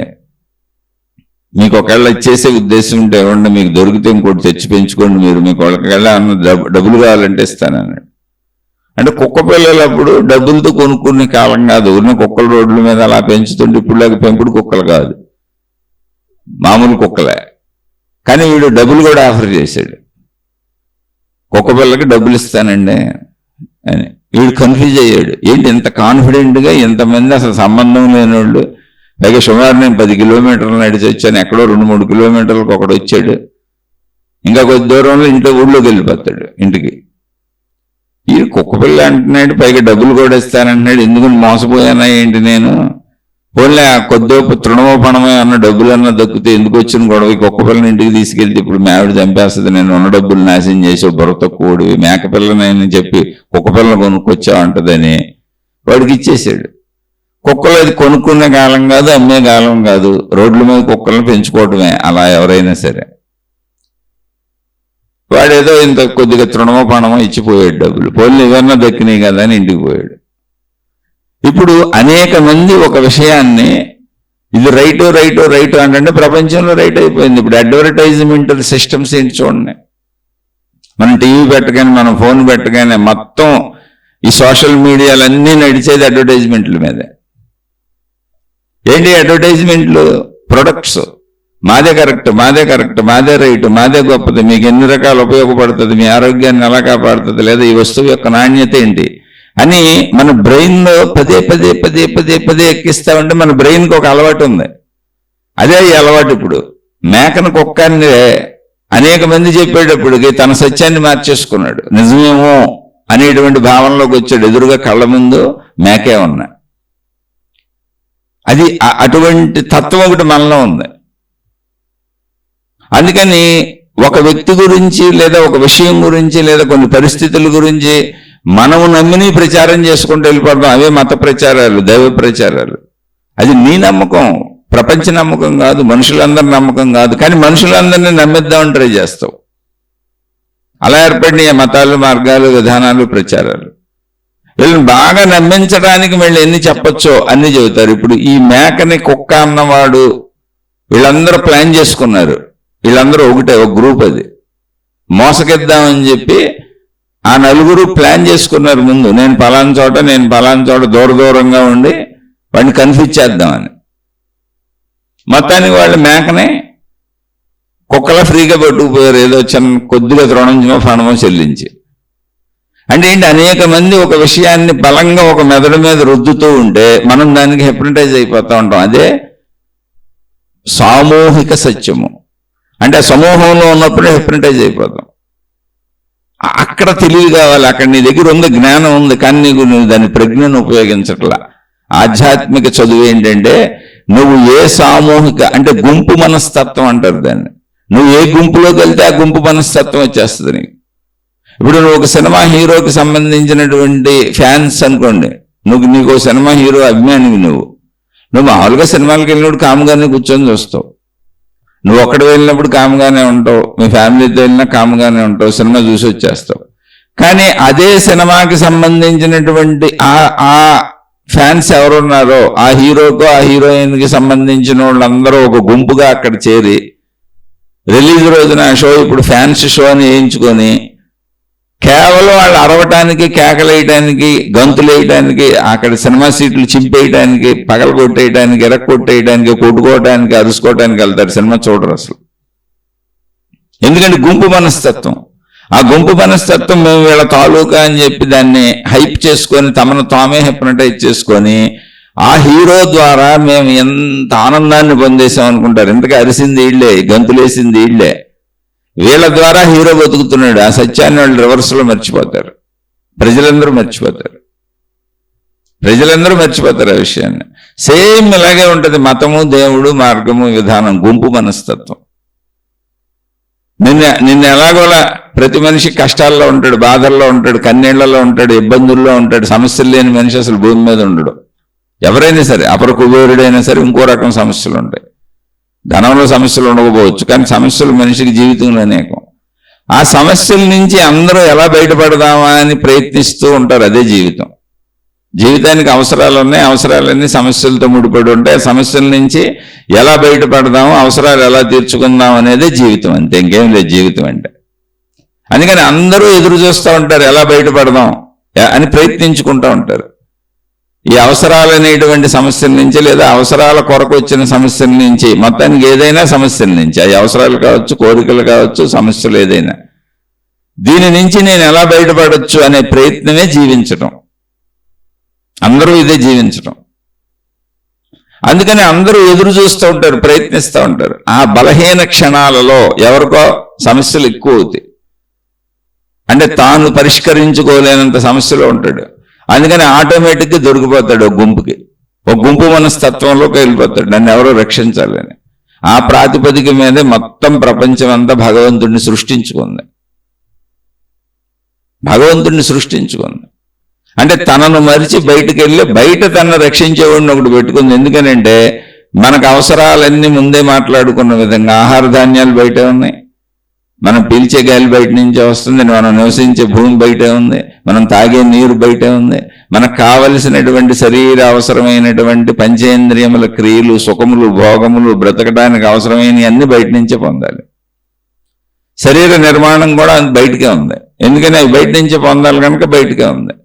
మీకు ఒకవేళ ఇచ్చేసే ఉద్దేశం ఉంటే ఇవ్వండి, మీకు దొరికితే ఇంకోటి తెచ్చి పెంచుకోండి, మీరు మీకు ఒకవేళ డబ్బులు కావాలంటే ఇస్తాను అన్నాడు. అంటే కుక్క పిల్లలప్పుడు డబ్బులతో కొనుక్కునే కాలం కాదు. ఉన్న కుక్కల రోడ్ల మీద అలా పెంచుతుంటే ఇప్పుడు పెంపుడు కుక్కలు కాదు, మామూలు కుక్కలే. కానీ వీడు డబ్బులు కూడా ఆఫర్ చేశాడు, కుక్క పిల్లకి డబ్బులు ఇస్తానండి అని. వీడు కన్ఫ్యూజ్ అయ్యాడు, ఏంటి ఇంత కాన్ఫిడెంట్గా ఇంతమంది అసలు సంబంధం లేని వాళ్ళు, పైగా సుమారు నేను 10 కిలోమీటర్లు నడిచి వచ్చాను, ఎక్కడో 2-3 కిలోమీటర్లకు ఒకడు వచ్చాడు, ఇంకా కొద్ది దూరంలో ఇంట్లో ఊళ్ళోకి వెళ్ళిపోతాడు ఇంటికి. ఈ కుక్క పిల్ల అంటున్నాడు, పైగా డబ్బులు కూడా ఇస్తానంటున్నాడు, ఎందుకు మోసపోయానా ఏంటి నేను, పోన్లే కొద్దో తృణమోపణమే అన్న డబ్బులన్నా దక్కితే ఎందుకు వచ్చిన గొడవ, కుక్క పిల్లని ఇంటికి తీసుకెళ్తే ఇప్పుడు మేవిడ చంపేస్తుంది, నేను ఉన్న డబ్బులు నాశనం చేసి బుర్ర తక్కువడివి, మేకపిల్లని చెప్పి కుక్క పిల్లని కొనుక్కొచ్చావంటదని వాడికి ఇచ్చేసాడు. కుక్కలు అది కొనుక్కునే కాలం కాదు, అమ్మే కాలం కాదు, రోడ్ల మీద కుక్కలను పెంచుకోవటమే అలా ఎవరైనా సరే. వాడేదో ఇంత కొద్దిగా తృణమోపణమో ఇచ్చిపోయాడు డబ్బులు, పోన్లు ఎవరన్నా దక్కినాయి కదా అని ఇంటికి పోయాడు. ఇప్పుడు అనేక మంది ఒక విషయాన్ని ఇది రైటు రైటు రైటు అంటే ప్రపంచంలో రైట్ అయిపోయింది. ఇప్పుడు అడ్వర్టైజ్మెంట్ సిస్టమ్స్ ఏంటి చూడండి, మనం టీవీ పెట్టగానే మనం ఫోన్ పెట్టగానే మొత్తం ఈ సోషల్ మీడియాలన్నీ నడిచేది అడ్వర్టైజ్మెంట్ల మీదే. ఏంటి అడ్వర్టైజ్మెంట్లు? ప్రొడక్ట్స్, మాదే కరెక్ట్, మాదే కరెక్ట్, మాదే రైటు, మాదే గొప్పది, మీకు ఎన్ని రకాలు ఉపయోగపడుతుంది, మీ ఆరోగ్యాన్ని ఎలా కాపాడుతుంది, లేదా ఈ వస్తువు యొక్క నాణ్యత ఏంటి అని మన బ్రెయిన్లో పదే పదే పదే పదే పదే ఎక్కిస్తామంటే మన బ్రెయిన్కి ఒక అలవాటు ఉంది. అదే ఈ అలవాటు ఇప్పుడు మేకను కుక్కని అనేక మంది చెప్పేటప్పటికి తన సత్యాన్ని మార్చేసుకున్నాడు, నిజమేమో అనేటువంటి భావనలోకి వచ్చాడు. ఎదురుగా కళ్ళ ముందు మేకే ఉన్నా, అది అటువంటి తత్వం ఒకటి మనలో ఉంది. అందుకని ఒక వ్యక్తి గురించి లేదా ఒక విషయం గురించి లేదా కొన్ని పరిస్థితుల గురించి మనము నమ్మిని ప్రచారం చేసుకుంటూ వెళ్ళిపోవడం, అవే మత ప్రచారాలు, దైవ ప్రచారాలు. అది నీ నమ్మకం, ప్రపంచ నమ్మకం కాదు, మనుషులందరి నమ్మకం కాదు. కానీ మనుషులందరినీ నమ్మిద్దామని ట్రై చేస్తావు. అలా ఏర్పడిన మతాలు, మార్గాలు, విధానాలు, ప్రచారాలు. వీళ్ళని బాగా నమ్మించడానికి వీళ్ళు ఎన్ని చెప్పొచ్చో అన్ని చెబుతారు. ఇప్పుడు ఈ మేకని కుక్క అన్నవాడు వీళ్ళందరూ ప్లాన్ చేసుకున్నారు, వీళ్ళందరూ ఒకటే, ఒక గ్రూప్, అది మోసగిద్దామని చెప్పి ఆ నలుగురు ప్లాన్ చేసుకున్నారు ముందు. నేను పలానా చోట దూరంగా ఉండి వాడిని కన్ఫ్యూజ్ చేద్దామని. మొత్తానికి వాళ్ళు మేకనే కుక్కలా ఫ్రీగా పట్టుకుపోయారు, ఏదో చిన్న కొద్దిగా తృణంజమో ఫణమో చెల్లించి. అంటే ఏంటి, అనేక మంది ఒక విషయాన్ని బలంగా ఒక మెదడు మీద రుద్దుతూ ఉంటే మనం దానికి హిప్నటైజ్ అయిపోతూ ఉంటాం. అదే సామూహిక సత్యము. అంటే సమూహంలో ఉన్నప్పుడే హిప్నటైజ్ అయిపోతాం. అక్కడ తెలివి కావాలి, అక్కడ నీ దగ్గర ఉంది, జ్ఞానం ఉంది, కానీ నువ్వు దాని ప్రజ్ఞను ఉపయోగించట్లా. ఆధ్యాత్మిక చదువు ఏంటంటే నువ్వు ఏ సామూహిక అంటే గుంపు మనస్తత్వం అంటారు దాన్ని. నువ్వు ఏ గుంపులోకి వెళ్తే ఆ గుంపు మనస్తత్వం వచ్చేస్తుంది నీకు. ఇప్పుడు నువ్వు ఒక సినిమా హీరోకి సంబంధించినటువంటి ఫ్యాన్స్ అనుకోండి, నీకు సినిమా హీరో అభిమానివి, నువ్వు మామూలుగా సినిమాలకు వెళ్ళినప్పుడు కాముగానే కూర్చొని చూస్తావు. నువ్వు ఒక్కడికి వెళ్ళినప్పుడు కాముగానే ఉంటావు, మీ ఫ్యామిలీతో వెళ్ళినా కాముగానే ఉంటావు, సినిమా చూసి వచ్చేస్తావు. కానీ అదే సినిమాకి సంబంధించినటువంటి ఆ ఫ్యాన్స్ ఎవరున్నారో ఆ హీరోకో ఆ హీరోయిన్కి సంబంధించిన వాళ్ళందరూ ఒక గుంపుగా అక్కడ చేరి రిలీజ్ రోజున షో, ఇప్పుడు ఫ్యాన్స్ షో అని వేయించుకొని కేవలం వాళ్ళు అరవటానికి, కేకలేయటానికి, గంతులేయటానికి, అక్కడ సినిమా సీట్లు చింపేయటానికి, పగలగొట్టేయటానికి, ఎరక్కొట్టేయటానికి, కొట్టుకోవటానికి, అరుసుకోవటానికి వెళ్తారు, సినిమా చూడరు అసలు. ఎందుకంటే గుంపు మనస్తత్వం. ఆ గుంపు మనస్తత్వం మేము వీళ్ళ తాలూకా అని చెప్పి దాన్ని హైప్ చేసుకొని తమను తామే హిప్నటైజ్ చేసుకొని ఆ హీరో ద్వారా మేము ఎంత ఆనందాన్ని పొందేసాం అనుకుంటారు. ఇంతగా అరిసింది వీళ్ళే, గంతులేసింది వీళ్ళే. వీళ్ళ ద్వారా హీరో బతుకుతున్నాడు. ఆ సత్యాన్ని వాళ్ళు రివర్స్లో మర్చిపోతారు, ప్రజలందరూ మర్చిపోతారు ఆ విషయాన్ని. సేమ్ ఇలాగే ఉంటుంది మతము, దేవుడు, మార్గము, విధానం, గుంపు మనస్తత్వం. నిన్న ఎలాగోలా ప్రతి మనిషి కష్టాల్లో ఉంటాడు, బాధల్లో ఉంటాడు, కన్నీళ్లలో ఉంటాడు, ఇబ్బందుల్లో ఉంటాడు. సమస్యలు లేని మనిషి అసలు భూమి మీద ఉండడు. ఎవరైనా సరే, అపర కుబేరుడైనా సరే ఇంకో రకం సమస్యలు ఉంటాయి. ధనంలో సమస్యలు ఉండకపోవచ్చు, కానీ సమస్యలు మనిషికి జీవితంలో అనేకం. ఆ సమస్యల నుంచి అందరూ ఎలా బయటపడదామా అని ప్రయత్నిస్తూ ఉంటారు. అదే జీవితం. జీవితానికి అవసరాలు ఉన్నాయి, అవసరాలన్నీ సమస్యలతో ముడిపడి ఉంటాయి. సమస్యల నుంచి ఎలా బయటపడదాము, అవసరాలు ఎలా తీర్చుకుందాం అనేదే జీవితం, అంతే, ఇంకేం లేదు జీవితం అంటే. అందుకని అందరూ ఎదురు చూస్తూ ఉంటారు, ఎలా బయటపడదాం అని ప్రయత్నించుకుంటూ ఉంటారు. ఈ అవసరాలనేటువంటి సమస్యల నుంచి లేదా అవసరాల కొరకు వచ్చిన సమస్యల నుంచి, మొత్తానికి ఏదైనా సమస్యల నుంచి, అవి అవసరాలు కావచ్చు, కోరికలు కావచ్చు, సమస్యలు ఏదైనా, దీని నుంచి నేను ఎలా బయటపడవచ్చు అనే ప్రయత్నమే జీవించటం. అందరూ ఇదే జీవించటం. అందుకని అందరూ ఎదురు చూస్తూ ఉంటారు, ప్రయత్నిస్తూ ఉంటారు. ఆ బలహీన క్షణాలలో ఎవరికో సమస్యలు ఎక్కువ అవుతాయి, అంటే తాను పరిష్కరించుకోలేనంత సమస్యలో ఉంటాడు. అందుకని ఆటోమేటిక్గా దొరికిపోతాడు ఒక గుంపు మనస్తత్వంలోకి వెళ్ళిపోతాడు, నన్ను ఎవరో రక్షించాలని. ఆ ప్రాతిపదిక మీదే మొత్తం ప్రపంచం అంతా భగవంతుడిని సృష్టించుకుంది. అంటే తనను మరిచి బయటకు వెళ్ళి బయట తనను రక్షించేవాడిని ఒకటి పెట్టుకుంది. ఎందుకనంటే మనకు అవసరాలన్నీ ముందే మాట్లాడుకున్న విధంగా ఆహార ధాన్యాలు బయటే ఉన్నాయి, మనం పీల్చే గాలి బయట నుంచే వస్తుంది, మనం నివసించే భూమి బయటే ఉంది, మనం తాగే నీరు బయటే ఉంది, మనకు కావలసినటువంటి శరీర అవసరమైనటువంటి పంచేంద్రియముల క్రియలు, సుఖములు, భోగములు, బ్రతకడానికి అవసరమైనవి అన్ని బయట నుంచే పొందాలి. శరీర నిర్మాణం కూడా బయటకే ఉంది, ఎందుకని అవి బయట నుంచే పొందాలి కనుక బయటకే ఉంది.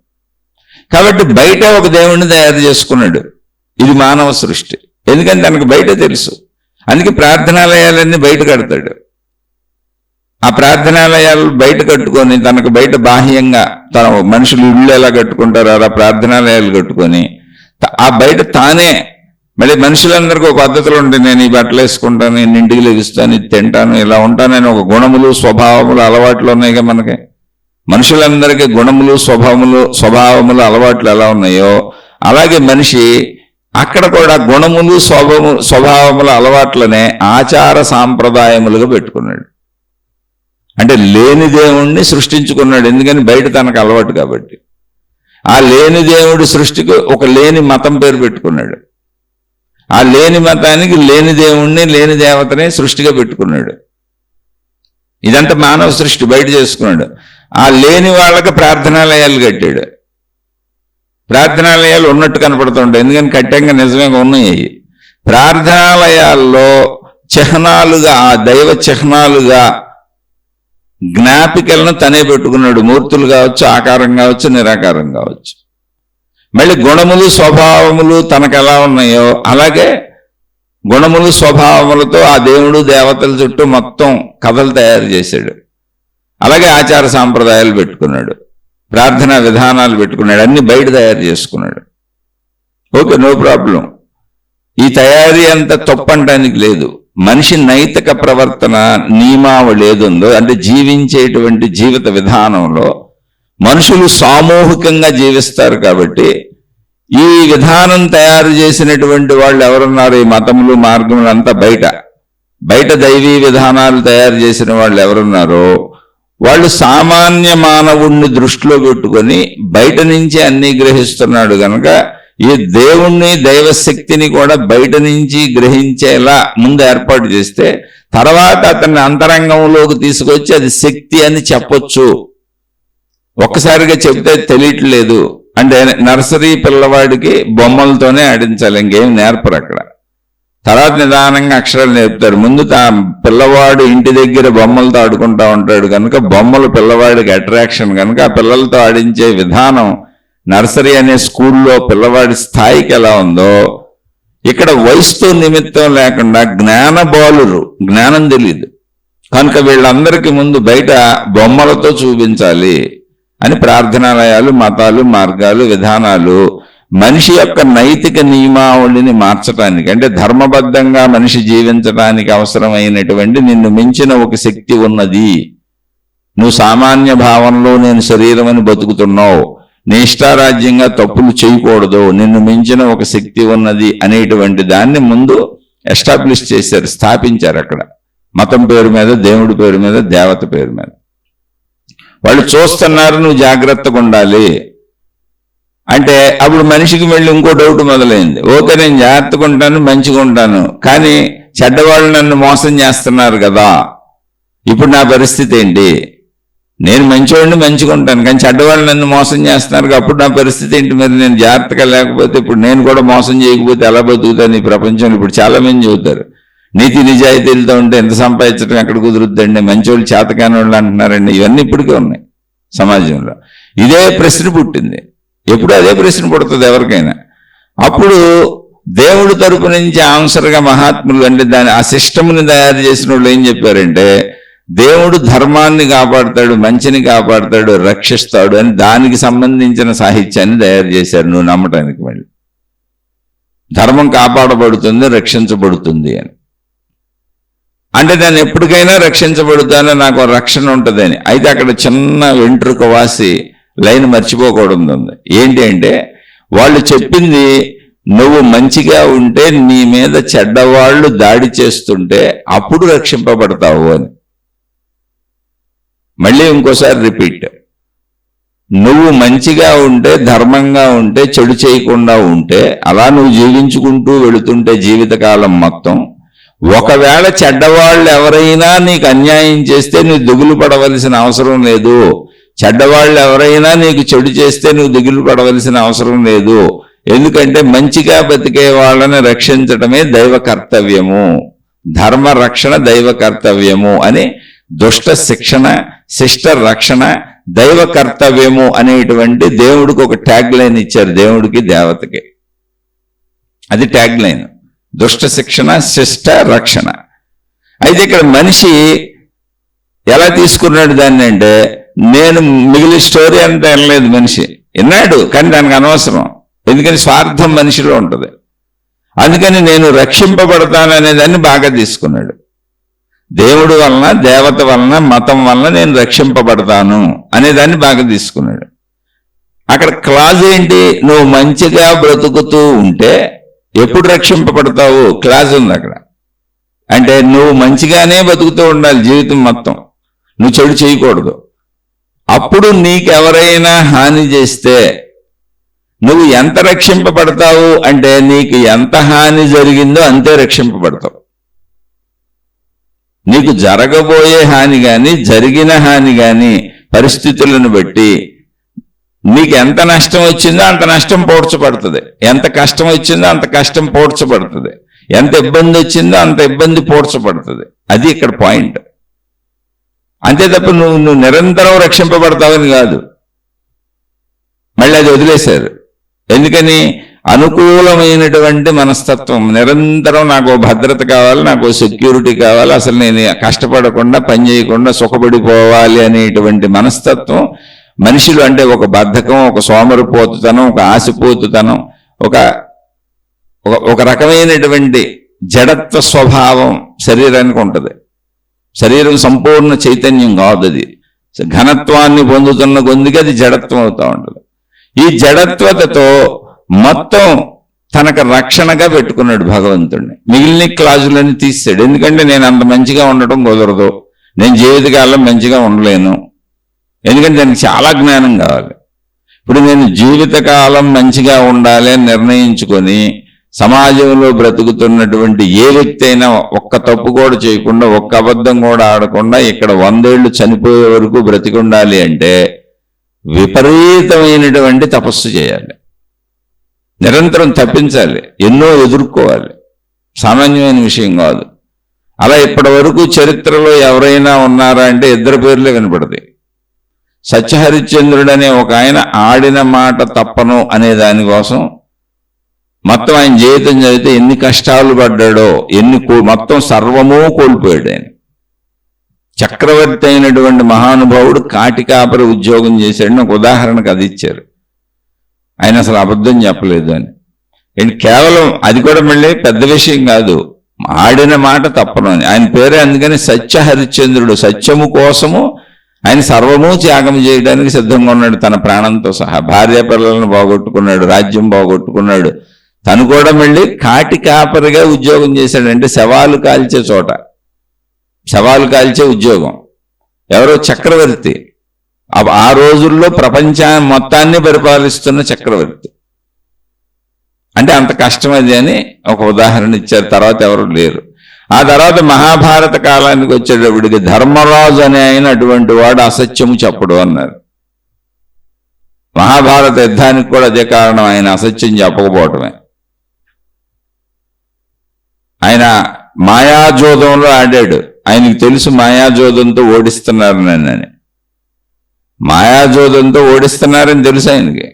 కాబట్టి బయట ఒక దేవుణ్ణి తయారు చేసుకున్నాడు. ఇది మానవ సృష్టి, ఎందుకని తనకు బయట తెలుసు. అందుకే ప్రార్థనాలయాలన్నీ బయట కడతాడు. ఆ ప్రార్థనాలయాలు బయట కట్టుకొని తనకు బయట బాహ్యంగా తన మనుషులు ఇళ్ళు ఎలా కట్టుకుంటారో అలా ప్రార్థనాలయాలు కట్టుకొని ఆ బయట తానే మళ్ళీ మనుషులందరికీ ఒక పద్ధతులు ఉంటాయి. నేను ఈ బట్టలు వేసుకుంటాను, నేను ఇంటికి లెగుస్తాను, ఇది తింటాను, ఇలా ఉంటానని ఒక గుణములు, స్వభావములు, అలవాట్లు ఉన్నాయిగా మనకి. మనుషులందరికీ గుణములు, స్వభావములు, అలవాట్లు ఎలా ఉన్నాయో అలాగే మనిషి అక్కడ కూడా గుణములు, స్వభావముల అలవాట్లనే ఆచార సాంప్రదాయములుగా పెట్టుకున్నాడు. అంటే లేని దేవుణ్ణి సృష్టించుకున్నాడు, ఎందుకని బయట తనకు అలవాటు కాబట్టి. ఆ లేని దేవుడి సృష్టికి ఒక లేని మతం పేరు పెట్టుకున్నాడు. ఆ లేని మతానికి లేని దేవుణ్ణి, లేని దేవతనే సృష్టిగా పెట్టుకున్నాడు. ఇదంతా మానవ సృష్టి బయట చేసుకున్నాడు. ఆ లేని వాళ్ళకి ప్రార్థనాలయాలు కట్టాడు. ప్రార్థనాలయాలు ఉన్నట్టు కనపడుతుంటాయి, ఎందుకని కట్టంగా నిజంగా ఉన్నాయి. ప్రార్థనాలయాల్లో చిహ్నాలుగా, ఆ దైవ చిహ్నాలుగా జ్ఞాపికలను తనే పెట్టుకున్నాడు. మూర్తులు కావచ్చు, ఆకారం కావచ్చు, నిరాకారం కావచ్చు. మళ్ళీ గుణములు, స్వభావములు తనకు ఎలా ఉన్నాయో అలాగే గుణములు, స్వభావములతో ఆ దేవుడు, దేవతల చుట్టూ మొత్తం కథలు తయారు చేశాడు. అలాగే ఆచార సాంప్రదాయాలు పెట్టుకున్నాడు, ప్రార్థనా విధానాలు పెట్టుకున్నాడు, అన్ని బయట తయారు చేసుకున్నాడు. Okay, no problem. ఈ తయారీ అంత తప్పంటానికి లేదు. మనిషి నైతిక ప్రవర్తన నియమావళి ఏదుందో, అంటే జీవించేటువంటి జీవిత విధానంలో మనుషులు సామూహికంగా జీవిస్తారు కాబట్టి ఈ విధానం తయారు చేసినటువంటి వాళ్ళు ఎవరున్నారు, ఈ మతములు, మార్గములు అంతా బయట దైవీ విధానాలు తయారు చేసిన వాళ్ళు ఎవరున్నారో వాళ్ళు సామాన్య మానవుణ్ణి దృష్టిలో పెట్టుకొని బయట నుంచి అన్ని గ్రహిస్తున్నాడు కనుక ఈ దేవుణ్ణి, దైవశక్తిని కూడా బయట నుంచి గ్రహించేలా ముందు ఏర్పాటు చేస్తే తర్వాత అతన్ని అంతరంగంలోకి తీసుకొచ్చి అది శక్తి అని చెప్పొచ్చు. ఒక్కసారిగా చెప్తే తెలియట్లేదు అంటే నర్సరీ పిల్లవాడికి బొమ్మలతోనే ఆడించాలి, ఇంకేం నేర్పరు అక్కడ. తర్వాత నిదానంగా అక్షరాలు నేర్పుతారు. ముందు పిల్లవాడు ఇంటి దగ్గర బొమ్మలతో ఆడుకుంటా ఉంటాడు కనుక బొమ్మలు పిల్లవాడికి అట్రాక్షన్ కనుక ఆ పిల్లలతో ఆడించే విధానం నర్సరీ అనే స్కూల్లో పిల్లవాడి స్థాయికి ఎలా ఉందో ఇక్కడ వయసుతో నిమిత్తం లేకుండా జ్ఞానబాలురు, జ్ఞానం తెలియదు కనుక వీళ్ళందరికీ ముందు బయట బొమ్మలతో చూపించాలి అని ప్రార్థనాలయాలు, మతాలు, మార్గాలు, విధానాలు మనిషి యొక్క నైతిక నియమావళిని మార్చడానికి, అంటే ధర్మబద్ధంగా మనిషి జీవించడానికి అవసరమైనటువంటి నిన్ను మించిన ఒక శక్తి ఉన్నది, నువ్వు సామాన్య భావనలో నేను శరీరం అని బతుకుతున్నావు, నీ ఇష్టారాజ్యంగా తప్పులు చేయకూడదు, నిన్ను మించిన ఒక శక్తి ఉన్నది అనేటువంటి దాన్ని ముందు ఎస్టాబ్లిష్ చేశారు, స్థాపించారు. అక్కడ మతం పేరు మీద, దేవుడి పేరు మీద, దేవత పేరు మీద వాళ్ళు చూస్తున్నారు, నువ్వు జాగ్రత్తగా ఉండాలి అంటే అప్పుడు మనిషికి మళ్ళీ ఇంకో డౌట్ మొదలైంది. ఓకే, నేను జాగ్రత్తగా ఉంటాను, మంచిగా ఉంటాను, కానీ చెడ్డవాళ్ళు నన్ను మోసం చేస్తున్నారు కదా, ఇప్పుడు నా పరిస్థితి ఏంటి? నేను మంచివాడిని, మంచిగా ఉంటాను, కానీ చెడ్డవాళ్ళు నన్ను మోసం చేస్తున్నారు, అప్పుడు నా పరిస్థితి ఏంటి? మరి నేను జాగ్రత్తగా లేకపోతే ఇప్పుడు నేను కూడా మోసం చేయకపోతే ఎలా బతుకుతాను ఈ ప్రపంచంలో? ఇప్పుడు చాలా మంది చెబుతారు నీతి నిజాయితీలతో ఉంటే ఎంత సంపాదించడం ఎక్కడ కుదురుద్దండి, మంచివాళ్ళు చేతకాని వాళ్ళు అంటున్నారండి. ఇవన్నీ ఇప్పటికే ఉన్నాయి సమాజంలో. ఇదే ప్రశ్న పుట్టింది, ఎప్పుడు అదే ప్రశ్న పుడుతుంది ఎవరికైనా. అప్పుడు దేవుడి తరపు నుంచి ఆన్సర్గా మహాత్ములు అంటే దాని ఆ సిస్టమ్ని తయారు చేసిన వాళ్ళు ఏం చెప్పారంటే, దేవుడు ధర్మాన్ని కాపాడతాడు, మంచిని కాపాడతాడు, రక్షిస్తాడు అని దానికి సంబంధించిన సాహిత్యాన్ని తయారు చేశారు. నువ్వు నమ్మటానికి మళ్ళీ ధర్మం కాపాడబడుతుంది, రక్షించబడుతుంది అని అంటే దాన్ని ఎప్పటికైనా రక్షించబడుతానో నాకు రక్షణ ఉంటుందని. అయితే అక్కడ చిన్న వెంట్రుక వాసి లైన్ మర్చిపోకూడదు ఉంది. ఏంటి అంటే, వాళ్ళు చెప్పింది నువ్వు మంచిగా ఉంటే నీ మీద చెడ్డవాళ్ళు దాడి చేస్తుంటే అప్పుడు రక్షింపబడతావు అని. మళ్ళీ ఇంకోసారి రిపీట్, నువ్వు మంచిగా ఉంటే, ధర్మంగా ఉంటే, చెడు చేయకుండా ఉంటే, అలా నువ్వు జీవించుకుంటూ వెళుతుంటే జీవితకాలం మొత్తం, ఒకవేళ చెడ్డవాళ్ళు ఎవరైనా నీకు అన్యాయం చేస్తే నువ్వు దిగులు పడవలసిన అవసరం లేదు. చెడ్డవాళ్ళు ఎవరైనా నీకు చెడు చేస్తే నువ్వు దిగులు పడవలసిన అవసరం లేదు. ఎందుకంటే మంచిగా బతికే వాళ్ళని రక్షించటమే దైవ కర్తవ్యము, ధర్మ రక్షణ దైవ కర్తవ్యము అని దుష్ట శిక్షణ, శిష్ట రక్షణ దైవ కర్తవ్యము అనేటువంటి దేవుడికి ఒక ట్యాగ్ లైన్ ఇచ్చారు, దేవుడికి దేవతకి. అది ట్యాగ్ లైన్, దుష్ట శిక్షణ, శిష్ట రక్షణ. అయితే ఇక్కడ మనిషి ఎలా తీసుకున్నాడు దాన్ని అంటే, నేను మిగిలిన స్టోరీ అంతా వినలేదు. మనిషి విన్నాడు కానీ దానికి అనవసరం, ఎందుకని స్వార్థం మనిషిలో ఉంటుంది. అందుకని నేను రక్షింపబడతాను అనేదాన్ని బాగా తీసుకున్నాడు. దేవుడు వలన, దేవత వలన, మతం వలన నేను రక్షింపబడతాను అనేదాన్ని బాగా తీసుకున్నాడు. అక్కడ క్లాజ్ ఏంటి, నువ్వు మంచిగా బ్రతుకుతూ ఉంటే ఎప్పుడు రక్షింపబడతావు క్లాజ్ ఉంది అక్కడ. అంటే నువ్వు మంచిగానే బతుకుతూ ఉండాలి జీవితం మొత్తం, నువ్వు చెడు చేయకూడదు. అప్పుడు నీకెవరైనా హాని చేస్తే నువ్వు ఎంత రక్షింపబడతావు అంటే, నీకు ఎంత హాని జరిగిందో అంతే రక్షింపబడతావు. నీకు జరగబోయే హాని కానీ, జరిగిన హాని కానీ పరిస్థితులను బట్టి నీకు ఎంత నష్టం వచ్చిందో అంత నష్టం పోడ్చబడుతుంది, ఎంత కష్టం వచ్చిందో అంత కష్టం పోడ్చబడుతుంది, ఎంత ఇబ్బంది వచ్చిందో అంత ఇబ్బంది పోడ్చబడుతుంది. అది ఇక్కడ పాయింట్. అంతే తప్ప నువ్వు నిరంతరం రక్షింపబడతావని కాదు. మళ్ళీ అది వదిలేశారు. ఎందుకని, అనుకూలమైనటువంటి మనస్తత్వం, నిరంతరం నాకు భద్రత కావాలి, నాకు సెక్యూరిటీ కావాలి, అసలు నేను కష్టపడకుండా పని చేయకుండా సుఖపడిపోవాలి అనేటువంటి మనస్తత్వం మనిషిలో. అంటే ఒక బద్ధకం, ఒక సోమరిపోతుతనం, ఒక ఆశపోతుతనం, ఒక రకమైనటువంటి జడత్వ స్వభావం శరీరానికి ఉంటుంది. శరీరం సంపూర్ణ చైతన్యం కాదు, అది ఘనత్వాన్ని పొందుతున్న కొద్దిగా అది జడత్వం అవుతూ ఉంటుంది. ఈ జడత్వతతో మొత్తం తనకు రక్షణగా పెట్టుకున్నాడు భగవంతుడిని. మిగిలిన క్లాజులన్నీ తీసాడు. ఎందుకంటే నేను అంత మంచిగా ఉండటం కుదరదు, నేను జీవితకాలం మంచిగా ఉండలేను, ఎందుకంటే దానికి చాలా జ్ఞానం కావాలి. ఇప్పుడు నేను జీవితకాలం మంచిగా ఉండాలి అని నిర్ణయించుకొని సమాజంలో బ్రతుకుతున్నటువంటి ఏ వ్యక్తి అయినా ఒక్క తప్పు కూడా చేయకుండా, ఒక్క అబద్ధం కూడా ఆడకుండా ఇక్కడ 100 ఏళ్ళు చనిపోయే వరకు బ్రతికి ఉండాలి అంటే విపరీతమైనటువంటి తపస్సు చేయాలి, నిరంతరం తప్పించాలి, ఎన్నో ఎదుర్కోవాలి. సామాన్యమైన విషయం కాదు. అలా ఇప్పటి వరకు చరిత్రలో ఎవరైనా ఉన్నారా అంటే 2 పేర్లే కనపడతాయి. సత్యహరిశ్చంద్రుడు అనే ఒక ఆయన ఆడిన మాట తప్పను అనే దానికోసం మొత్తం ఆయన జీవితం చదివితే ఎన్ని కష్టాలు పడ్డాడో, మొత్తం సర్వమూ కోల్పోయాడు ఆయన. చక్రవర్తి అయినటువంటి మహానుభావుడు కాటికాపరి ఉద్యోగం చేశాడని ఒక ఉదాహరణకు అది ఇచ్చారు. ఆయన అసలు అబద్ధం చెప్పలేదు అని. కేవలం అది కూడా మళ్ళీ పెద్ద విషయం కాదు, ఆడిన మాట తప్పను అని. ఆయన పేరే అందుకని సత్యహరిశ్చంద్రుడు. సత్యము కోసము ఆయన సర్వము త్యాగం చేయడానికి సిద్ధంగా ఉన్నాడు, తన ప్రాణంతో సహా. భార్య పిల్లలను పోగొట్టుకున్నాడు, రాజ్యం పోగొట్టుకున్నాడు. తను కూడా మళ్ళీ కాటి కాపరిగా ఉద్యోగం చేశాడు. అంటే శవాలు కాల్చే చోట, శవాలు కాల్చే ఉద్యోగం. ఎవరో చక్రవర్తి, ఆ రోజుల్లో ప్రపంచాన్ని మొత్తాన్ని పరిపాలిస్తున్న చక్రవర్తి. అంటే అంత కష్టం అది అని ఒక ఉదాహరణ ఇచ్చారు. తర్వాత ఎవరు లేరు. ఆ తర్వాత మహాభారత కాలానికి వచ్చేటప్పటికి ధర్మరాజు అనే ఆయన అటువంటి వాడు అసత్యము చెప్పడు అన్నారు. మహాభారత యుద్ధానికి కూడా అదే కారణం, ఆయన అసత్యం చెప్పకపోవటమే. ఆయన మాయాజోదంలో ఆడాడు. ఆయనకి తెలుసు మాయాజోదంతో ఓడిస్తున్నారు నన్నని, మాయాజోదంతో ఓడిస్తున్నారని తెలుసు ఆయనకి.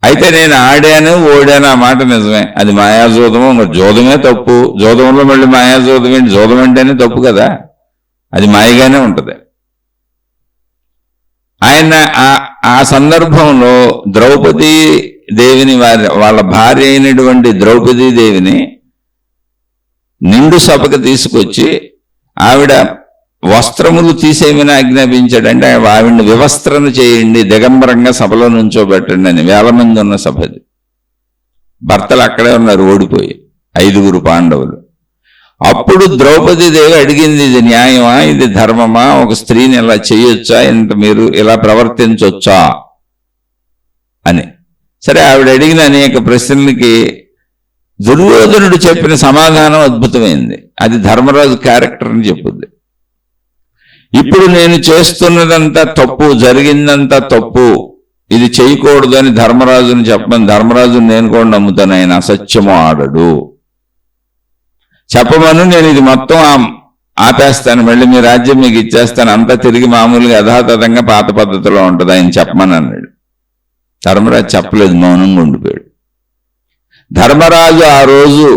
అయితే నేను ఆడాను ఓడాను ఆ మాట నిజమే, అది మాయాజోదము. జోదమే తప్పు, జోదంలో మళ్ళీ మాయాజోదం ఏంటి? జోదం అంటేనే తప్పు కదా, అది మాయగానే ఉంటుంది. ఆయన ఆ సందర్భంలో ద్రౌపదీ దేవిని వాళ్ళ భార్య అయినటువంటి ద్రౌపదీ దేవిని నిండు సభకు తీసుకొచ్చి ఆవిడ వస్త్రములు తీసేయమని ఆజ్ఞాపించాడు. అంటే ఆవిడ్ని వివస్త్రను చేయండి, దిగంబరంగా సభలో నుంచోబెట్టండి అని. 1000 మంది ఉన్న సభది. భర్తలు అక్కడే ఉన్నారు ఓడిపోయి, 5 పాండవులు. అప్పుడు ద్రౌపదీ దేవి అడిగింది, ఇది న్యాయమా, ఇది ధర్మమా, ఒక స్త్రీని ఇలా చేయొచ్చా, ఇంత మీరు ఇలా ప్రవర్తించొచ్చా అని. సరే, ఆవిడ అడిగిన అనేక ప్రశ్నలకి దుర్యోధనుడు చెప్పిన సమాధానం అద్భుతమైంది. అది ధర్మరాజు క్యారెక్టర్ అని చెప్పుద్ది. ఇప్పుడు నేను చేస్తున్నదంతా తప్పు, జరిగిందంతా తప్పు, ఇది చేయకూడదు అని ధర్మరాజుని చెప్పమని. ధర్మరాజుని నేను కూడా నమ్ముతాను, ఆయన అసత్యము ఆడడు. చెప్పమను, నేను ఇది మొత్తం ఆపేస్తాను, మళ్ళీ మీ రాజ్యం మీకు ఇచ్చేస్తాను, అంతా తిరిగి మామూలుగా యథాతథంగా పాత పద్ధతిలో ఉంటుంది, ఆయన చెప్పమని అన్నాడు. ధర్మరాజు చెప్పలేదు, మౌనంగా ఉండిపోయాడు. ధర్మరాజు ఆ రోజు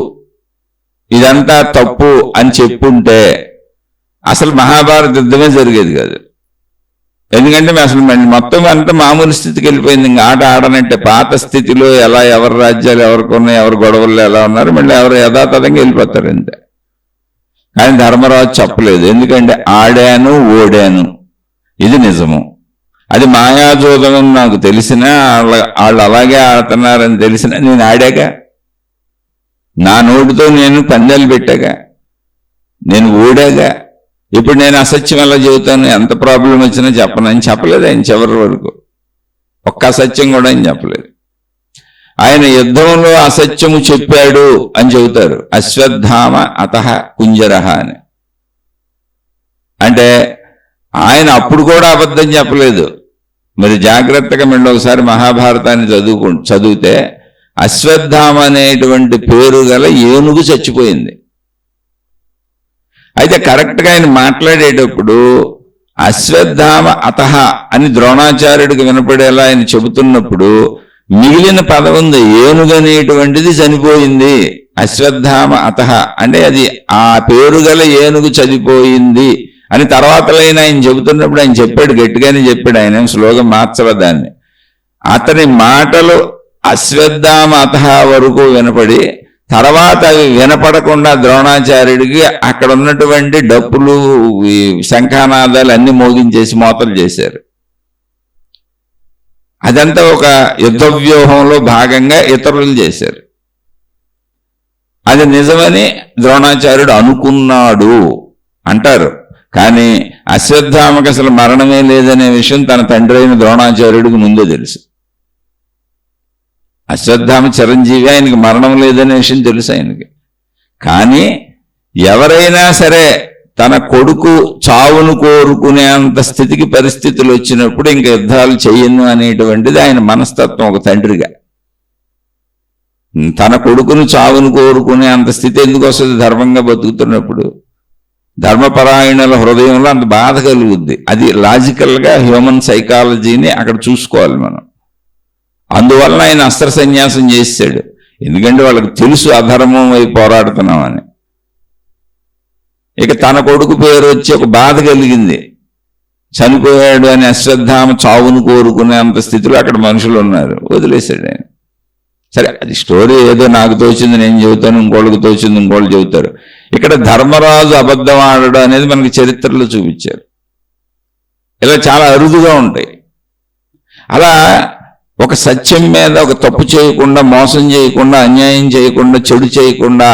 ఇదంతా తప్పు అని చెప్పుంటే అసలు మహాభారత యుద్ధమే జరిగేది కాదు. ఎందుకంటే అసలు మొత్తం అంతా మామూలు స్థితికి వెళ్ళిపోయింది. ఇంకా ఆట ఆడనంటే పాత స్థితిలో ఎలా ఎవరి రాజ్యాలు ఎవరికి ఉన్నాయి, ఎవరి గొడవల్లో ఎలా ఉన్నారు, మళ్ళీ ఎవరు యథాతథంగా వెళ్ళిపోతారు అంతే. కానీ ధర్మరాజు చెప్పలేదు, ఎందుకంటే ఆడాను ఓడాను, ఇది నిజము. అది మాయాజోదం నాకు తెలిసినా, వాళ్ళు అలాగే ఆడుతున్నారని తెలిసినా నేను ఆడాగా, నా నోటితో నేను పందాలు పెట్టాగా, నేను ఓడాగా. ఇప్పుడు నేను అసత్యం ఎలా చెబుతాను, ఎంత ప్రాబ్లం వచ్చినా చెప్పను అని చెప్పలేదు ఆయన చివరి వరకు. ఒక్క అసత్యం కూడా ఆయన చెప్పలేదు. ఆయన యుద్ధంలో అసత్యము చెప్పాడు అని చెబుతారు, అశ్వత్థామ అతః కుంజరః అని. అంటే ఆయన అప్పుడు కూడా అబద్ధం చెప్పలేదు. మరి జాగ్రత్తగా మళ్ళీ ఒకసారి మహాభారతాన్ని చదివితే అశ్వత్థామ అనేటువంటి పేరు గల ఏనుగు చచ్చిపోయింది. అయితే కరెక్ట్గా ఆయన మాట్లాడేటప్పుడు అశ్వత్థామ అతః అని ద్రోణాచార్యుడికి వినపడేలా ఆయన చెబుతున్నప్పుడు మిగిలిన పదం ఉంది, ఏనుగు అనేటువంటిది చనిపోయింది. అశ్వత్థామ అతః అంటే అది ఆ పేరు గల ఏనుగు చనిపోయింది అని తర్వాత లైన్ ఆయన చెబుతున్నప్పుడు ఆయన చెప్పాడు, గట్టిగానే చెప్పాడు, ఆయన స్లోగా మార్చల దాన్ని. అతని మాటలు అశ్వత్థామ అతః వరకు వినపడి తర్వాత అవి వినపడకుండా ద్రోణాచార్యుడికి అక్కడ ఉన్నటువంటి డప్పులు శంఖానాదాలు అన్ని మోగించేసి మోతలు చేశారు. అదంతా ఒక యుద్ధ వ్యూహంలో భాగంగా ఇతరులు చేశారు. అది నిజమని ద్రోణాచార్యుడు అనుకున్నాడు అంటారు. కానీ అశ్వత్థామకు అసలు మరణమే లేదనే విషయం తన తండ్రి అయిన ద్రోణాచార్యుడికి ముందే తెలుసు. అశ్వత్థామ చిరంజీవి, ఆయనకి మరణం లేదనే విషయం తెలుసు ఆయనకి. కానీ ఎవరైనా సరే తన కొడుకు చావును కోరుకునే అంత స్థితికి పరిస్థితులు వచ్చినప్పుడు ఇంక యుద్ధాలు చెయ్యను అనేటువంటిది ఆయన మనస్తత్వం ఒక తండ్రిగా. తన కొడుకును చావును కోరుకునే అంత స్థితి ఎందుకు వస్తుంది? ధర్మంగా బతుకుతున్నప్పుడు ధర్మపరాయణుల హృదయంలో అంత బాధ కలుగుద్ది. అది లాజికల్గా హ్యూమన్ సైకాలజీని అక్కడ చూసుకోవాలి మనం. అందువలన ఆయన అస్త్ర సన్యాసం చేశాడు. ఎందుకంటే వాళ్ళకి తెలుసు అధర్మం వైపు పోరాడుతున్నామని. ఇక తన కొడుకు పేరు వచ్చి ఒక బాధ కలిగింది, చనిపోయాడు అని. అశ్వత్థామ చావును కోరుకునే అంత స్థితిలో అక్కడ మనుషులు ఉన్నారు, వదిలేశాడు ఆయన. సరే, అది స్టోరీ ఏదో నాకు తోచింది నేను చెబుతాను, ఇంకోళ్ళకి తోచింది ఇంకోళ్ళు చెబుతారు. ఇక్కడ ధర్మరాజు అబద్ధం ఆడడం అనేది మనకి చరిత్రలో చూపించారు. ఇలా చాలా అరుదుగా ఉంటాయి. అలా ఒక సత్యం మీద ఒక తప్పు చేయకుండా, మోసం చేయకుండా, అన్యాయం చేయకుండా, చెడు చేయకుండా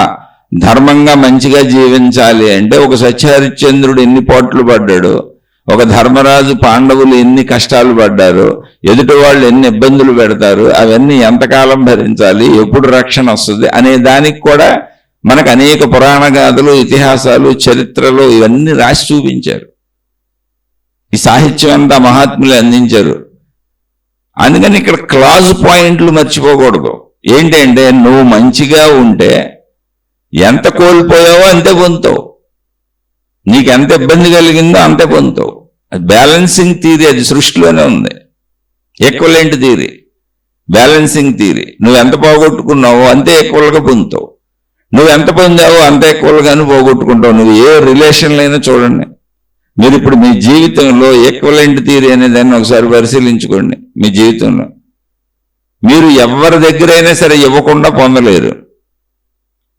ధర్మంగా మంచిగా జీవించాలి అంటే ఒక సత్యహరిశ్చంద్రుడు ఎన్ని పోట్లు పడ్డాడు, ఒక ధర్మరాజు పాండవులు ఎన్ని కష్టాలు పడ్డారు, ఎదుటి వాళ్ళు ఎన్ని ఇబ్బందులు పెడతారు, అవన్నీ ఎంతకాలం భరించాలి, ఎప్పుడు రక్షణ వస్తుంది అనే దానికి కూడా మనకు అనేక పురాణ గాథలు, ఇతిహాసాలు, చరిత్రలు ఇవన్నీ రాసి చూపించారు. ఈ సాహిత్యం అంతా మహాత్ములు అందించారు. అందుకని ఇక్కడ క్లాజ్ పాయింట్లు మర్చిపోకూడదు. ఏంటంటే నువ్వు మంచిగా ఉంటే ఎంత కోల్పోయావో అంతే పొందుతావు, నీకు ఎంత ఇబ్బంది కలిగిందో అంతే పొందుతావు. అది బ్యాలెన్సింగ్ థియరీ, అది సృష్టిలోనే ఉంది, ఈక్వలెంట్ థియరీ. Balancing theory. నువ్వు ఎంత పోగొట్టుకున్నావో అంతే ఈక్వల్గా పొందుతావు, నువ్వు ఎంత పొందావో అంత ఈక్వల్గానే పోగొట్టుకుంటావు. నువ్వు ఏ రిలేషన్లో అయినా చూడండి, మీరు ఇప్పుడు మీ జీవితంలో ఈక్వలెంట్ థియరీ అనే దాన్ని ఒకసారి పరిశీలించుకోండి. మీ జీవితంలో మీరు ఎవరి దగ్గరైనా సరే ఇవ్వకుండా పొందలేరు.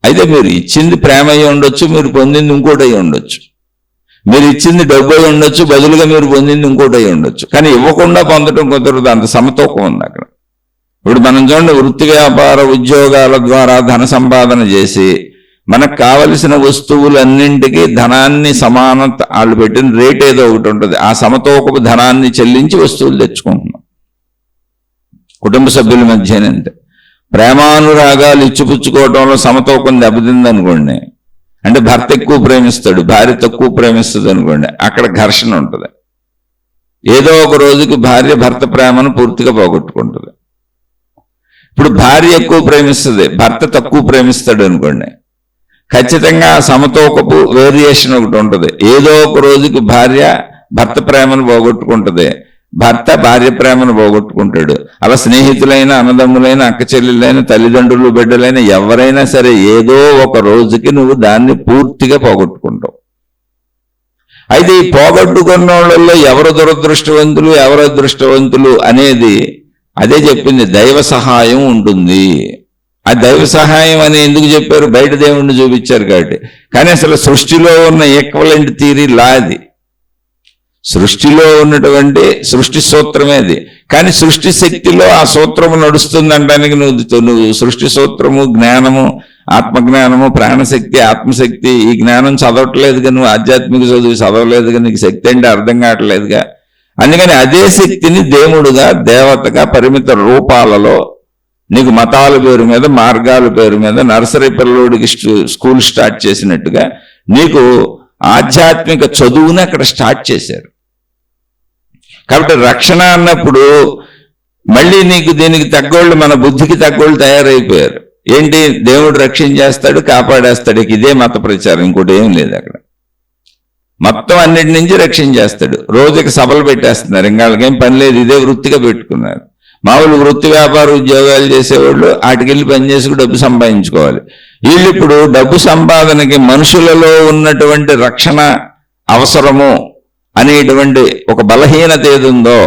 అయితే మీరు ఇచ్చింది ప్రేమ అయి ఉండొచ్చు, మీరు పొందింది ఇంకోటి అయి ఉండొచ్చు. మీరు ఇచ్చింది డబ్బు అయి ఉండొచ్చు, బదులుగా మీరు పొందింది ఇంకోటి అయి ఉండొచ్చు. కానీ ఇవ్వకుండా పొందడం కుదరదు, అంత సమతూకం ఉంది అక్కడ. ఇప్పుడు మనం చూడండి, వృత్తి వ్యాపార ఉద్యోగాల ద్వారా ధన సంపాదన చేసి మనకు కావలసిన వస్తువులన్నింటికి ధనాన్ని సమానత, వాళ్ళు పెట్టిన రేట్ ఏదో ఒకటి ఉంటుంది, ఆ సమతూకపు ధనాన్ని చెల్లించి వస్తువులు తెచ్చుకుంటున్నాం. కుటుంబ సభ్యుల మధ్యనంతే. ప్రేమానురాగాలు ఇచ్చిపుచ్చుకోవడంలో సమతూకం దెబ్బతిందనుకోండి, అంటే భర్త ఎక్కువ ప్రేమిస్తాడు, భార్య తక్కువ ప్రేమిస్తుంది అనుకోండి, అక్కడ ఘర్షణ ఉంటుంది. ఏదో ఒక రోజుకి భార్య భర్త ప్రేమను పూర్తిగా పోగొట్టుకుంటుంది. ఇప్పుడు భార్య ఎక్కువ ప్రేమిస్తుంది, భర్త తక్కువ ప్రేమిస్తాడు అనుకోండి, ఖచ్చితంగా సమతూకపు వేరియేషన్ ఒకటి ఉంటుంది. ఏదో ఒక రోజుకి భార్య భర్త ప్రేమను పోగొట్టుకుంటుంది, భర్త భార్య ప్రేమను పోగొట్టుకుంటాడు. అలా స్నేహితులైన, అన్నదమ్ములైన, అక్క చెల్లెలైన, తల్లిదండ్రులు, బిడ్డలైన ఎవరైనా సరే ఏదో ఒక రోజుకి నువ్వు దాన్ని పూర్తిగా పోగొట్టుకుంటావు. అయితే ఈ పోగొట్టుకున్న వాళ్ళల్లో ఎవరు దురదృష్టవంతులు, ఎవరు అదృష్టవంతులు అనేది అదే చెప్పింది, దైవ సహాయం ఉంటుంది. ఆ దైవ సహాయం అని ఎందుకు చెప్పారు? బయట దేవుణ్ణి చూపించారు కాబట్టి. కానీ అసలు సృష్టిలో ఉన్న ఈక్వలెంట్ థియరీ లా అది. సృష్టిలో ఉన్నటువంటి సృష్టి సూత్రమే అది. కానీ సృష్టి శక్తిలో ఆ సూత్రము నడుస్తుంది అనడానికి నువ్వు సృష్టి సూత్రము, జ్ఞానము, ఆత్మజ్ఞానము, ప్రాణశక్తి, ఆత్మశక్తి, ఈ జ్ఞానం చదవట్లేదుగా, నువ్వు ఆధ్యాత్మిక చదువు చదవలేదుగా, నీకు శక్తి అంటే అర్థం కావట్లేదుగా. అందుకని అదే శక్తిని దేవుడుగా, దేవతగా పరిమిత రూపాలలో నీకు మతాల పేరు మీద, మార్గాల పేరు మీద, నర్సరీ పిల్లోడికి స్కూల్ స్టార్ట్ చేసినట్టుగా నీకు ఆధ్యాత్మిక చదువుని అక్కడ స్టార్ట్ చేశారు. కాబట్టి రక్షణ అన్నప్పుడు మళ్ళీ నీకు దీనికి తగ్గోళ్ళు, మన బుద్ధికి తగ్గోళ్ళు తయారైపోయారు. ఏంటి? దేవుడు రక్షించేస్తాడు, కాపాడేస్తాడు. ఇదే మత ప్రచారం, ఇంకోటి ఏం లేదు అక్కడ. మొత్తం అన్నిటి నుంచి రక్షించేస్తాడు. రోజుకి సభలు పెట్టేస్తున్నారు, ఇంకా వాళ్ళకేం పని లేదు, ఇదే వృత్తిగా పెట్టుకున్నారు. మామూలు వృత్తి వ్యాపార ఉద్యోగాలు చేసేవాళ్ళు వాటికెళ్ళి పనిచేసి డబ్బు సంపాదించుకోవాలి. వీళ్ళు ఇప్పుడు డబ్బు సంపాదనకి మనుషులలో ఉన్నటువంటి రక్షణ అవసరము అనేటువంటి ఒక బలహీనత ఏదుందో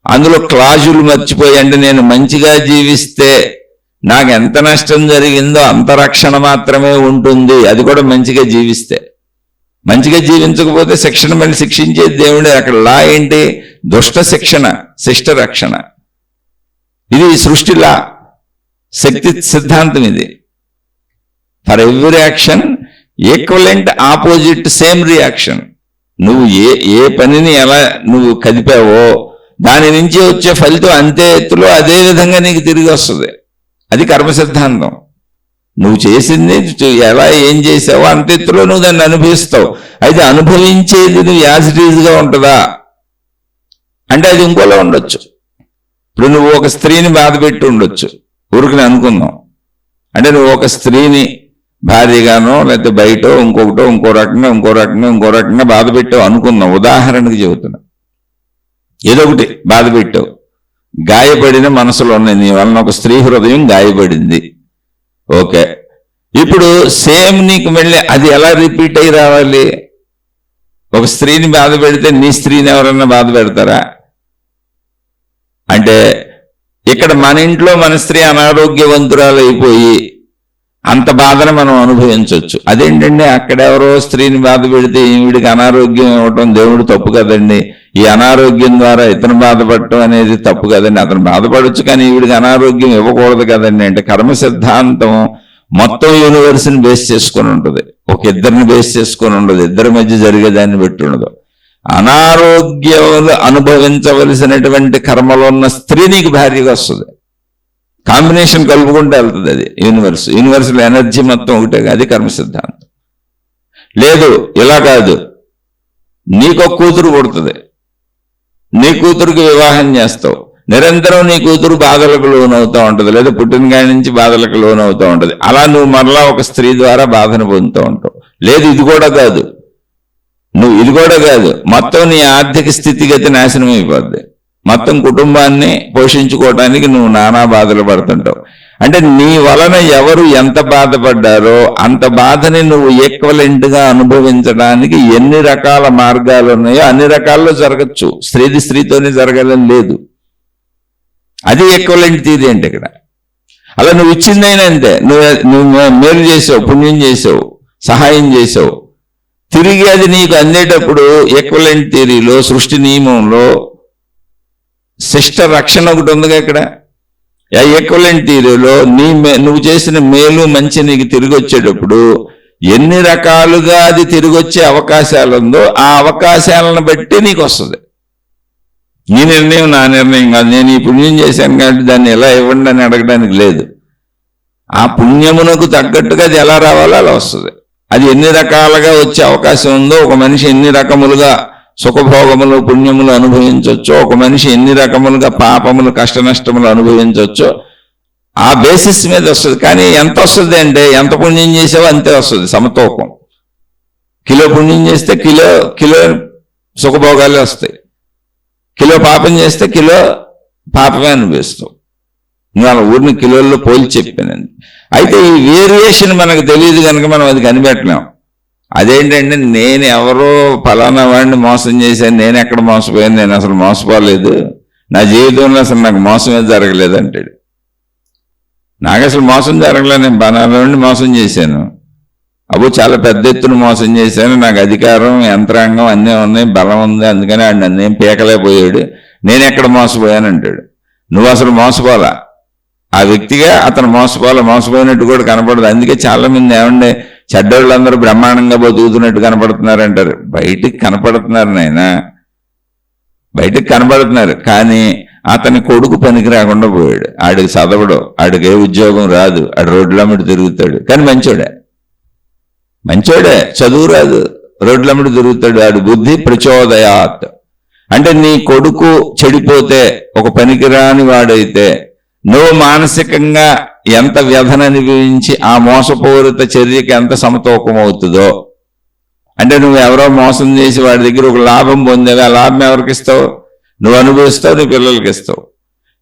అందులో క్లాజులు మర్చిపోయి, అంటే నేను మంచిగా జీవిస్తే నాకు ఎంత నష్టం జరిగిందో అంత రక్షణ మాత్రమే ఉంటుంది, అది కూడా మంచిగా జీవిస్తే. మంచిగా జీవించకపోతే శిక్షణ మళ్ళీ శిక్షించేది దేవుడే. అక్కడ లా ఏంటి? దుష్ట శిక్షణ, శిష్ట రక్షణ. ఇది సృష్టి లా, శక్తి సిద్ధాంతం ఇది. For every action equivalent opposite same reaction. నువ్వు ఏ పనిని ఎలా నువ్వు కదిపావో దాని నుంచి వచ్చే ఫలితం అంతే ఎత్తులో అదే విధంగా నీకు తిరిగి వస్తుంది. అది కర్మ సిద్ధాంతం. నువ్వు చేసింది ఎలా ఏం చేసావో అంత ఎత్తులో నువ్వు దాన్ని అనుభవిస్తావు. అయితే అనుభవించేది నువ్వు యాజ్ ఇట్ ఈజ్గా ఉంటుందా అంటే అది ఇంకోలా ఉండొచ్చు. ఇప్పుడు నువ్వు ఒక స్త్రీని బాధ పెట్టి ఉండొచ్చు, ఊరికి అనుకుందాం. అంటే నువ్వు ఒక స్త్రీని భార్యగానో లేకపోతే బయట ఇంకొకటో ఇంకో రకంగా బాధ పెట్టావు అనుకుందాం. ఉదాహరణకి చెబుతున్నా, ఏదో ఒకటి బాధ పెట్టావు, గాయపడిన మనసులో ఉన్నాయి, నీ వలన ఒక స్త్రీ హృదయం గాయపడింది. ఓకే, ఇప్పుడు సేమ్ నీకు మళ్ళీ అది ఎలా రిపీట్ అయ్యి రావాలి? ఒక స్త్రీని బాధ పెడితే నీ స్త్రీని ఎవరన్నా బాధ పెడతారా? అంటే ఇక్కడ మన ఇంట్లో మన స్త్రీ అనారోగ్యవంతురాలు అయిపోయి అంత బాధను మనం అనుభవించవచ్చు. అదేంటండి, అక్కడెవరో స్త్రీని బాధ పెడితే ఈవిడికి అనారోగ్యం ఇవ్వటం దేవుడు తప్పు కదండి. ఈ అనారోగ్యం ద్వారా ఇతను బాధపడటం అనేది తప్పు కదండి. అతను బాధపడవచ్చు కానీ ఈవిడికి అనారోగ్యం ఇవ్వకూడదు కదండి. అంటే కర్మ సిద్ధాంతం మొత్తం యూనివర్స్ని బేస్ చేసుకొని ఉంటుంది, ఒక ఇద్దరిని బేస్ చేసుకొని ఉండదు, ఇద్దరి మధ్య జరిగేదాన్ని బట్టి ఉండదు. అనారోగ్యాలు అనుభవించవలసినటువంటి కర్మలో ఉన్న స్త్రీ నీకు భార్యగా వస్తుంది. కాంబినేషన్ కలుపుకుంటూ వెళ్తుంది అది యూనివర్సల్ ఎనర్జీ మొత్తం ఒకటే. అది కర్మ సిద్ధాంతం. లేదు, ఇలా కాదు, నీకు కూతురు పుడుతుంది, నీ కూతురుకి వివాహం చేస్తావు, నిరంతరం నీ కూతురు బాధలకు లోనవుతూ ఉంటుంది, లేదా పుట్టిన కాడి నుంచి బాధలకు లోనవుతూ ఉంటుంది. అలా నువ్వు మరలా ఒక స్త్రీ ద్వారా బాధను పొందుతూ ఉంటావు. లేదు, ఇది కూడా కాదు, మొత్తం నీ ఆర్థిక స్థితిగతి నాశనం అయిపోద్ది. మొత్తం కుటుంబాన్ని పోషించుకోవడానికి నువ్వు నానా బాధలు పడుతుంటావు. అంటే నీ వలన ఎవరు ఎంత బాధపడ్డారో అంత బాధని నువ్వు ఈక్వలెంట్ గా అనుభవించడానికి ఎన్ని రకాల మార్గాలు ఉన్నాయో అన్ని రకాల్లో జరగచ్చు. స్త్రీది స్త్రీతోనే జరగాలని లేదు. అది ఈక్వలెంట్ థియరీ అంటే ఇక్కడ. అలా నువ్వు ఇచ్చిందైనా అంతే. నువ్వు మేలు చేసావు, పుణ్యం చేసావు, సహాయం చేసావు, తిరిగి అది నీకు అందేటప్పుడు ఈక్వలెంట్ థియరీలో, సృష్టి నియమంలో శిష్ట రక్షణ ఒకటి ఉందిగా ఇక్కడ. ఈక్వలెంట్ థియరీలో నువ్వు చేసిన మేలు మంచి నీకు తిరిగి వచ్చేటప్పుడు ఎన్ని రకాలుగా అది తిరిగి వచ్చే అవకాశాలు ఉందో ఆ అవకాశాలను బట్టి నీకు వస్తుంది. నీ నిర్ణయం నా నిర్ణయం కాదు. నేను ఈ పుణ్యం చేశాను కాబట్టి దాన్ని ఎలా ఇవ్వండి అని అడగడానికి లేదు. ఆ పుణ్యమునకు తగ్గట్టుగా అది ఎలా రావాలో అలా వస్తుంది. అది ఎన్ని రకాలుగా వచ్చే అవకాశం ఉందో, ఒక మనిషి ఎన్ని రకములుగా సుఖభోగములు పుణ్యములు అనుభవించవచ్చో, ఒక మనిషి ఎన్ని రకములుగా పాపములు కష్ట నష్టములు అనుభవించవచ్చో ఆ బేసిస్ మీద వస్తుంది. కానీ ఎంత వస్తుంది అంటే ఎంత పుణ్యం చేసావో అంతే వస్తుంది. సమతూకం. కిలో పుణ్యం చేస్తే కిలో సుఖభోగాలే వస్తాయి. కిలో పాపం చేస్తే కిలో పాపమే అనుభవిస్తావు. నువ్వు అలా ఊరిని కిలోల్లో పోల్చి చెప్పానండి. అయితే ఈ వేరియేషన్ మనకు తెలియదు కనుక మనం అది కనిపెట్టలేం. అదేంటంటే నేను ఎవరో ఫలానా వాడిని మోసం చేశాను, నేను ఎక్కడ మోసపోయాను, నేను అసలు మోసపోలేదు, నా జీవితంలో అసలు నాకు మోసమే జరగలేదు అంటాడు. నాకు అసలు మోసం జరగలేదు, నేను ఫలానా వాడిని మోసం చేశాను, చాలా పెద్ద ఎత్తున మోసం చేశాను, నాకు అధికారం యంత్రాంగం అన్నీ ఉన్నాయి, బలం ఉంది, అందుకని ఆడు నన్నేం పీకలేకపోయాడు, నేను ఎక్కడ మోసపోయాను అంటాడు. నువ్వు అసలు మోసపోలా. ఆ వ్యక్తిగా అతను మోసపోయినట్టు కూడా కనపడదు. అందుకే చాలా మంది ఏమండే చెడ్డోళ్ళందరూ బ్రహ్మాండంగా బతుకుతున్నట్టు కనపడుతున్నారు అంటారు. బయటికి కనపడుతున్నారు నాయన, బయటికి కనపడుతున్నారు. కానీ అతని కొడుకు పనికి రాకుండా పోయాడు. ఆడికి చదవడు, ఆడికి ఏ ఉద్యోగం రాదు, ఆడు రోడ్లమ్మడి తిరుగుతాడు. కానీ మంచోడే, చదువు రాదు, రోడ్లమ్మడి తిరుగుతాడు. ఆడు బుద్ధి ప్రచోదయాత్. అంటే నీ కొడుకు చెడిపోతే, ఒక పనికిరాని వాడైతే నువ్వు మానసికంగా ఎంత వ్యధన అనుభవించి ఆ మోసపూరిత చర్యకి ఎంత సమతూకం అవుతుందో. అంటే నువ్వు ఎవరో మోసం చేసి వాడి దగ్గర ఒక లాభం పొందేవి, ఆ లాభం ఎవరికి ఇస్తావు? నువ్వు అనుభవిస్తావు, నీ పిల్లలకి ఇస్తావు.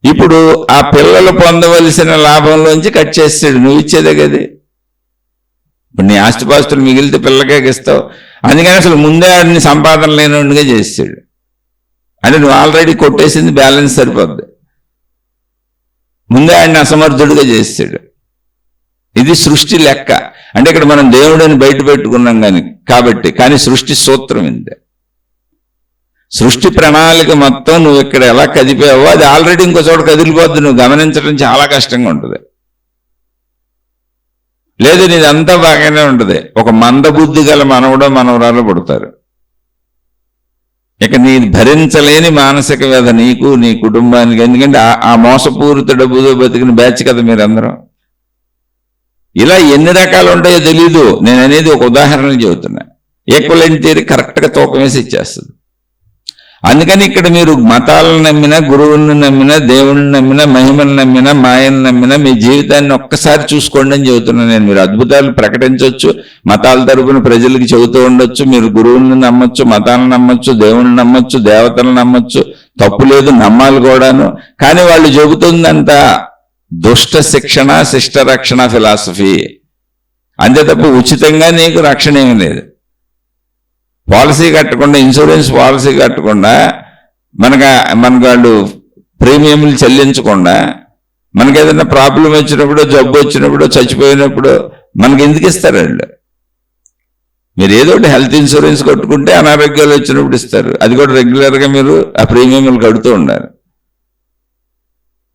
ఇప్పుడు ఆ పిల్లలు పొందవలసిన లాభంలోంచి కట్ చేస్తాడు, నువ్వు ఇచ్చేదే కదా. ఇప్పుడు నీ ఆస్తిపాస్తులు మిగిలితే పిల్లకే ఇస్తావు. అందుకని అసలు ముందే ఆడిని సంపాదన లేనిగా చేస్తాడు. అంటే నువ్వు ఆల్రెడీ కొట్టేసింది, బ్యాలెన్స్ సరిపోద్ది. ముందే ఆయన్ని అసమర్థుడిగా చేస్తాడు. ఇది సృష్టి లెక్క. అంటే ఇక్కడ మనం దేవుడిని బయట పెట్టుకున్నాం కానీ సృష్టి సూత్రం ఇంతే. సృష్టి ప్రణాళిక మొత్తం నువ్వు ఇక్కడ ఎలా కదిపావో అది ఆల్రెడీ ఇంకో చోట కదిలిపోద్ది. నువ్వు గమనించడం చాలా కష్టంగా ఉంటుంది. లేదు నీదంతా బాగానే ఉంటుంది. ఒక మందబుద్ధి గల మనవడో మనవరాలు పుడతారు. ఇక నీ భరించలేని మానసిక వ్యధ నీకు, నీ కుటుంబానికి. ఎందుకంటే ఆ మోసపూరిత డబ్బుతో బతికిన బ్యాచ్ కదా మీరందరం. ఇలా ఎన్ని రకాలు ఉంటాయో తెలీదు. నేను అనేది ఒక ఉదాహరణ చెబుతున్నా. ఈక్వలెంట్ థియరీ కరెక్ట్గా తూకం వేసి ఇచ్చేస్తుంది. అందుకని ఇక్కడ మీరు మతాలను నమ్మినా, గురువులను నమ్మినా, దేవుడిని నమ్మినా, మహిమను నమ్మినా, మాయను నమ్మినా మీ జీవితాన్ని ఒక్కసారి చూసుకోండి అని చెబుతున్నాను నేను. మీరు అద్భుతాలు ప్రకటించవచ్చు, మతాల తరపున ప్రజలకు చెబుతూ ఉండొచ్చు, మీరు గురువులను నమ్మొచ్చు, మతాలను నమ్మొచ్చు, దేవుని నమ్మొచ్చు, దేవతలను నమ్మొచ్చు, తప్పు లేదు, నమ్మాలి కూడాను. కానీ వాళ్ళు చెబుతుందంత దుష్ట శిక్షణ, శిష్ట రక్షణ ఫిలాసఫీ అంతే తప్ప ఉచితంగా నీకు రక్షణ ఏమీ లేదు. పాలసీ కట్టకుండా, ఇన్సూరెన్స్ పాలసీ కట్టకుండా, మనకు వాళ్ళు ప్రీమియంలు చెల్లించకుండా, మనకి ఏదైనా ప్రాబ్లం వచ్చినప్పుడు, జబ్బు వచ్చినప్పుడు, చచ్చిపోయినప్పుడు మనకి ఎందుకు ఇస్తారు వాళ్ళు? మీరు ఏదో ఒకటి హెల్త్ ఇన్సూరెన్స్ కట్టుకుంటే అనారోగ్యాలు వచ్చినప్పుడు ఇస్తారు. అది కూడా రెగ్యులర్గా మీరు ఆ ప్రీమియంలు కడుతూ ఉండాలి.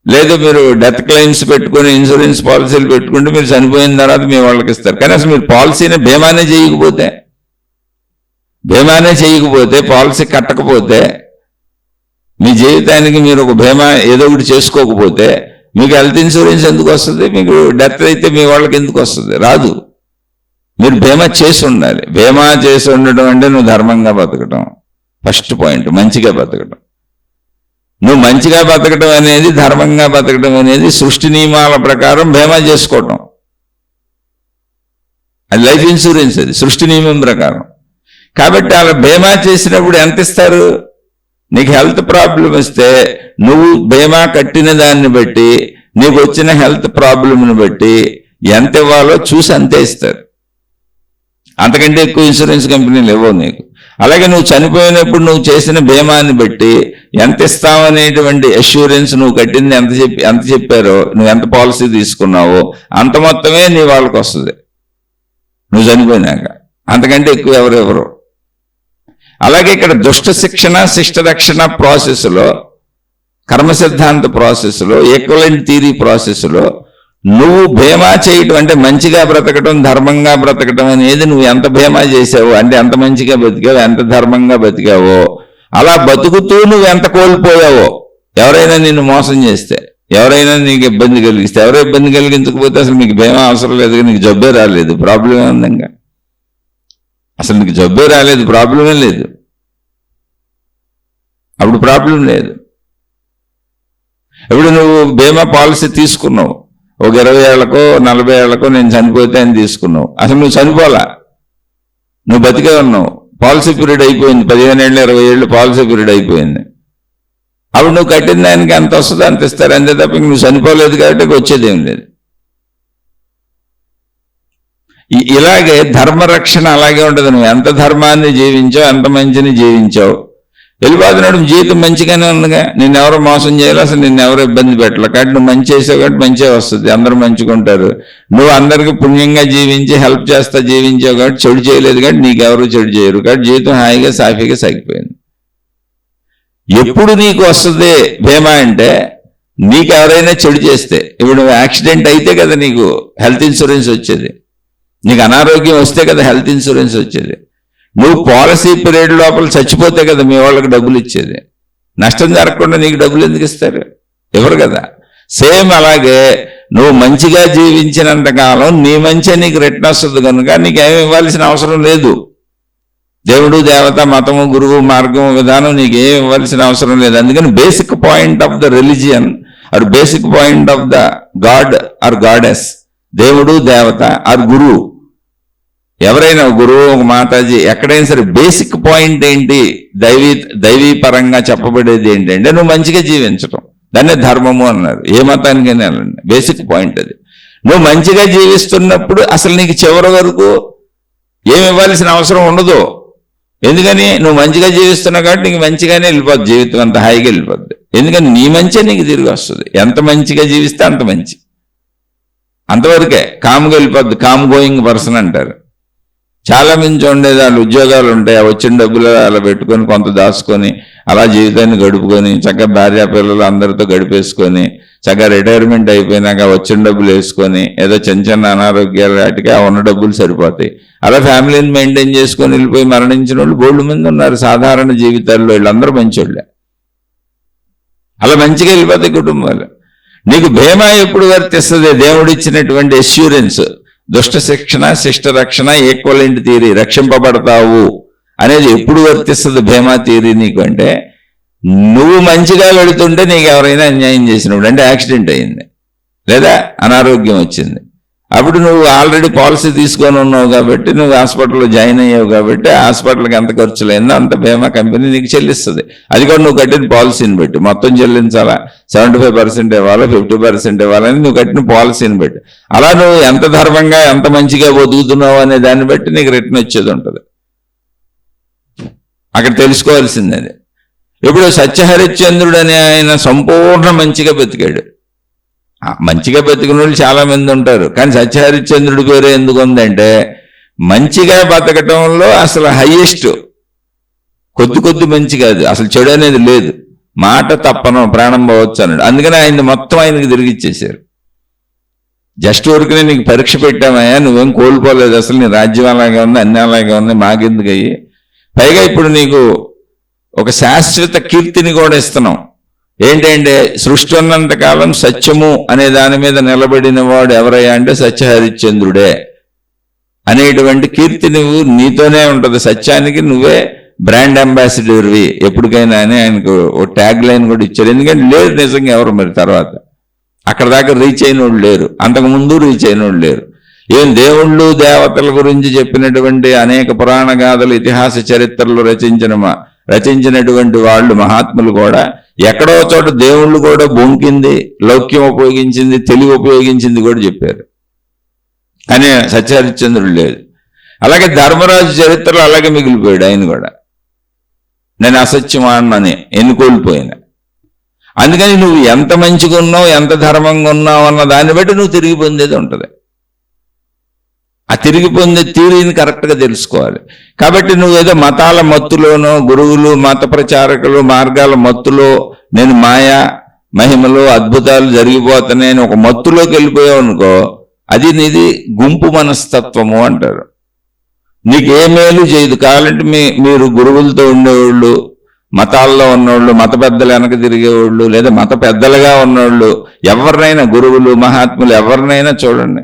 లేదు మీరు డెత్ క్లెయిమ్స్ పెట్టుకుని ఇన్సూరెన్స్ పాలసీలు పెట్టుకుంటే మీరు చనిపోయిన తర్వాత మీ వాళ్ళకి ఇస్తారు. కానీ అసలు మీరు పాలసీని బీమానే చేయకపోతే, పాలసీ కట్టకపోతే, మీ జీవితానికి మీరు ఒక బీమా ఏదో ఒకటి చేసుకోకపోతే మీకు హెల్త్ ఇన్సూరెన్స్ ఎందుకు వస్తుంది? మీకు డెత్ అయితే మీ వాళ్ళకి ఎందుకు వస్తుంది? రాదు. మీరు బీమా చేసి ఉండాలి. బీమా చేసి ఉండడం అంటే నువ్వు ధర్మంగా బతకడం. ఫస్ట్ పాయింట్, మంచిగా బతకడం. నువ్వు మంచిగా బతకడం అనేది, ధర్మంగా బతకడం అనేది సృష్టి నియమాల ప్రకారం బీమా చేసుకోవటం. అది లైఫ్ ఇన్సూరెన్స్, అది సృష్టి నియమం ప్రకారం. కాబట్టి అలా బీమా చేసినప్పుడు ఎంత ఇస్తారు? నీకు హెల్త్ ప్రాబ్లం వస్తే నువ్వు బీమా కట్టిన దాన్ని బట్టి నీకు వచ్చిన హెల్త్ ప్రాబ్లంని బట్టి ఎంత ఇవ్వాలో చూసి అంతే ఇస్తారు. అంతకంటే ఎక్కువ ఇన్సూరెన్స్ కంపెనీలు ఇవ్వవు నీకు. అలాగే నువ్వు చనిపోయినప్పుడు నువ్వు చేసిన బీమాని బట్టి ఎంత ఇస్తావనేటువంటి అష్యూరెన్స్ నువ్వు కట్టింది ఎంత చెప్పారో, నువ్వు ఎంత పాలసీ తీసుకున్నావో అంత మొత్తమే నీ వాళ్ళకి వస్తుంది నువ్వు చనిపోయినాక. అంతకంటే ఎక్కువ ఎవరెవరు. అలాగే ఇక్కడ దుష్ట శిక్షణ శిష్ట రక్షణ ప్రాసెస్లో, కర్మ సిద్ధాంత ప్రాసెస్లో, ఈక్వలెంట్ థియరీ ప్రాసెస్లో నువ్వు బీమా చేయటం అంటే మంచిగా బ్రతకటం, ధర్మంగా బ్రతకటం అనేది నువ్వు ఎంత బీమా చేసావు అంటే ఎంత మంచిగా బతికావు, ఎంత ధర్మంగా బతికావో, అలా బతుకుతూ నువ్వు ఎంత కోల్పోయావో. ఎవరైనా నిన్ను మోసం చేస్తే, ఎవరైనా నీకు ఇబ్బంది కలిగిస్తే, ఎవరో ఇబ్బంది కలిగించకపోతే అసలు నీకు బీమా అవసరం లేదు, నీకు జబ్బే రాలేదు, ప్రాబ్లమే ఉందంగా. అసలు నీకు జబ్బే రాలేదు, ప్రాబ్లమే లేదు, అప్పుడు ప్రాబ్లం లేదు. ఇప్పుడు నువ్వు బీమా పాలసీ తీసుకున్నావు, ఒక 20 ఏళ్లకో 40 ఏళ్లకో నేను చనిపోతే అని తీసుకున్నావు. అసలు నువ్వు చనిపోలా, నువ్వు బతికే ఉన్నావు. పాలసీ పీరియడ్ అయిపోయింది, 15 ఏళ్ళు 20 ఏళ్ళు పాలసీ పీరియడ్ అయిపోయింది. అప్పుడు నువ్వు కట్టిన దానికి ఎంత వస్తుందో అంత ఇస్తారు, అంతే తప్ప నువ్వు చనిపోలేదు కాబట్టి వచ్చేది ఏం లేదు. ఇలాగే ధర్మరక్షణ అలాగే ఉంటుంది. నువ్వు ఎంత ధర్మాన్ని జీవించావు, ఎంత మంచిని జీవించావు, వెళ్ళిపోతున్నాడు. జీవితం మంచిగానే ఉందిగా, నిన్నెవరో మోసం చేయాలి, అసలు నిన్నెవరో ఇబ్బంది పెట్టాలి కాబట్టి నువ్వు మంచి చేసావు కాబట్టి మంచిగా వస్తుంది, అందరూ మంచుకుంటారు. నువ్వు అందరికీ పుణ్యంగా జీవించి హెల్ప్ చేస్తా జీవించావు కాబట్టి చెడు చేయలేదు కాబట్టి నీకెవరు చెడు చేయరు కాబట్టి జీవితం హాయిగా సాఫీగా సాగిపోయింది. ఎప్పుడు నీకు వస్తుంది బీమా అంటే నీకు ఎవరైనా చెడు చేస్తే. ఇప్పుడు నువ్వు యాక్సిడెంట్ అయితే కదా నీకు హెల్త్ ఇన్సూరెన్స్ వచ్చేది, నీకు అనారోగ్యం వస్తే కదా హెల్త్ ఇన్సూరెన్స్ వచ్చేది. నువ్వు పాలసీ పీరియడ్ లోపల చచ్చిపోతే కదా మీ వాళ్ళకి డబ్బులు ఇచ్చేది. నష్టం జరగకుండా నీకు డబ్బులు ఎందుకు ఇస్తారు? ఎవరు కదా. సేమ్ అలాగే నువ్వు మంచిగా జీవించినంత కాలం నీ మంచి నీకు రిటర్న్ వస్తుంది కనుక నీకేమి ఇవ్వాల్సిన అవసరం లేదు. దేవుడు, దేవత, మతము, గురువు, మార్గం, విధానం నీకేమి ఇవ్వాల్సిన అవసరం లేదు. అందుకని basic point of the religion or basic point of the god or goddess, దేవుడు, దేవత ఆర్ గురువు, ఎవరైనా గురువు, ఒక మాతాజీ, ఎక్కడైనా సరే బేసిక్ పాయింట్ ఏంటి, దైవీ పరంగా చెప్పబడేది ఏంటంటే నువ్వు మంచిగా జీవించటం. దాన్నే ధర్మము అన్నారు. ఏ మతానికైనా వెళ్ళండి, బేసిక్ పాయింట్ అది. నువ్వు మంచిగా జీవిస్తున్నప్పుడు అసలు నీకు చివరి వరకు ఏమి ఇవ్వాల్సిన అవసరం ఉండదు. ఎందుకని నువ్వు మంచిగా జీవిస్తున్నావు కాబట్టి నీకు మంచిగానే వెళ్ళిపోద్ది, జీవితం అంత హాయిగా వెళ్ళిపోద్ది. ఎందుకని నీ మంచి నీకు తిరిగి వస్తుంది. ఎంత మంచిగా జీవిస్తే అంత మంచి, అంతవరకే. కామ్గా వెళ్ళిపోద్ది, కామ్ గోయింగ్ పర్సన్ అంటారు. చాలా మంది చూడండి, వాళ్ళు ఉద్యోగాలు ఉంటాయి, ఆ వచ్చిన డబ్బులు అలా పెట్టుకొని కొంత దాచుకొని అలా జీవితాన్ని గడుపుకొని చక్కగా భార్య పిల్లలు అందరితో గడిపేసుకొని చక్కగా రిటైర్మెంట్ అయిపోయినాక వచ్చిన డబ్బులు వేసుకొని ఏదో చిన్న చిన్న అనారోగ్యాలు వాటికి ఆ ఉన్న డబ్బులు సరిపోతాయి. అలా ఫ్యామిలీని మెయింటైన్ చేసుకొని వెళ్ళిపోయి మరణించిన వాళ్ళు బోల్డ్ మంది ఉన్నారు సాధారణ జీవితాల్లో. వీళ్ళందరూ మంచోళ్ళే, అలా మంచిగా వెళ్ళిపోతాయి కుటుంబాలు. నీకు బీమా ఎప్పుడు వర్తిస్తుంది? దేవుడిచ్చినటువంటి అష్యూరెన్స్, దుష్ట శిక్షణ శిష్ట రక్షణ, ఈక్వలెంట్ థియరీ, రక్షింపబడతావు అనేది ఎప్పుడు వర్తిస్తుంది బీమా థియరీ నీకు అంటే నువ్వు మంచిగా వెళుతుంటే నీకు ఎవరైనా అన్యాయం చేసినప్పుడు, అంటే యాక్సిడెంట్ అయింది లేదా అనారోగ్యం వచ్చింది, అప్పుడు నువ్వు ఆల్రెడీ పాలసీ తీసుకొని ఉన్నావు కాబట్టి నువ్వు హాస్పిటల్లో జాయిన్ అయ్యావు కాబట్టి హాస్పిటల్కి ఎంత ఖర్చులైందో అంత బీమా కంపెనీ నీకు చెల్లిస్తుంది. అది కూడా నువ్వు కట్టిన పాలసీని బట్టి మొత్తం చెల్లించాలా, 75% ఇవ్వాలా, 50% ఇవ్వాలని నువ్వు కట్టిన పాలసీని బట్టి. అలా నువ్వు ఎంత ధర్మంగా ఎంత మంచిగా బతుకుతున్నావు అనే దాన్ని బట్టి నీకు రిటర్న్ వచ్చేది ఉంటుంది. అక్కడ తెలుసుకోవాల్సింది అది. ఇప్పుడు సత్యహరిశ్చంద్రుడు అనే ఆయన సంపూర్ణ మంచిగా బతికాడు. మంచిగా బతికిన వాళ్ళు చాలా మంది ఉంటారు, కానీ సత్యహరిశ్చంద్రుడి పేరు ఎందుకు ఉందంటే మంచిగా బతకటంలో అసలు హైయెస్ట్. కొద్ది మంచి కాదు, అసలు చెడు అనేది లేదు. మాట తప్పను ప్రాణం పోవచ్చు అన్నాడు. అందుకని ఆయన మొత్తం ఆయనకి తిరిగిచ్చేశారు. జస్ట్ ఊరికనే నీకు పరీక్ష పెట్టామయ్యా, నువ్వేం కోల్పోలేదు, అసలు నీ రాజ్యం అలాగే ఉంది, అన్ని అలాగే ఉంది, మాకెందుకు అయ్యి. పైగా ఇప్పుడు నీకు ఒక శాశ్వత కీర్తిని కూడా ఇస్తున్నాం. ఏంటంటే సృష్టి ఉన్నంతకాలం సత్యము అనే దాని మీద నిలబడిన వాడు ఎవరయ్యా అంటే సత్యహరిశ్చంద్రుడే అనేటువంటి కీర్తి నువ్వు నీతోనే ఉంటుంది. సత్యానికి నువ్వే బ్రాండ్ అంబాసిడర్వి ఎప్పటికైనా అని ఆయనకు ఓ ట్యాగ్ లైన్ కూడా ఇచ్చారు. ఎందుకంటే లేరు నిజంగా ఎవరు మరి తర్వాత అక్కడ దాకా రీచ్ అయిన వాళ్ళు లేరు, అంతకుముందు రీచ్ అయిన వాళ్ళు లేరు. ఏం దేవుళ్ళు దేవతల గురించి చెప్పినటువంటి అనేక పురాణ గాథలు ఇతిహాస చరిత్రలు రచించిన రచించినటువంటి వాళ్ళు మహాత్ములు కూడా ఎక్కడో చోట దేవుళ్ళు కూడా బొంకింది, లౌక్యం ఉపయోగించింది, తెలివి ఉపయోగించింది కూడా చెప్పారు. కానీ సత్యహరిశ్చంద్రుడు లేదు. అలాగే ధర్మరాజు చరిత్రలో అలాగే మిగిలిపోయాడు. ఆయన కూడా నేను అసత్యమానని ఎన్నుకోల్పోయినా. అందుకని నువ్వు ఎంత మంచిగా ఉన్నావు, ఎంత ధర్మంగా ఉన్నావు అన్న దాన్ని బట్టి నువ్వు తిరిగి పొందేది ఉంటుంది. ఆ తిరిగి పొందే తీరుని కరెక్ట్గా తెలుసుకోవాలి. కాబట్టి నువ్వేదో మతాల మత్తులోనో, గురువులు, మత ప్రచారకులు మార్గాల మత్తులో నేను మాయా మహిమలు అద్భుతాలు జరిగిపోతున్నాయని ఒక మత్తులోకి వెళ్ళిపోయావు అనుకో, అది నీది గుంపు మనస్తత్వము అంటారు. నీకు ఏ మేలు చేయదు. కావాలంటే మీరు గురువులతో ఉండేవాళ్ళు, మతాల్లో ఉన్నవాళ్ళు, మత పెద్దలు వెనక తిరిగేవాళ్ళు, లేదా మత పెద్దలుగా ఉన్నవాళ్ళు ఎవరినైనా, గురువులు మహాత్ములు ఎవరినైనా చూడండి,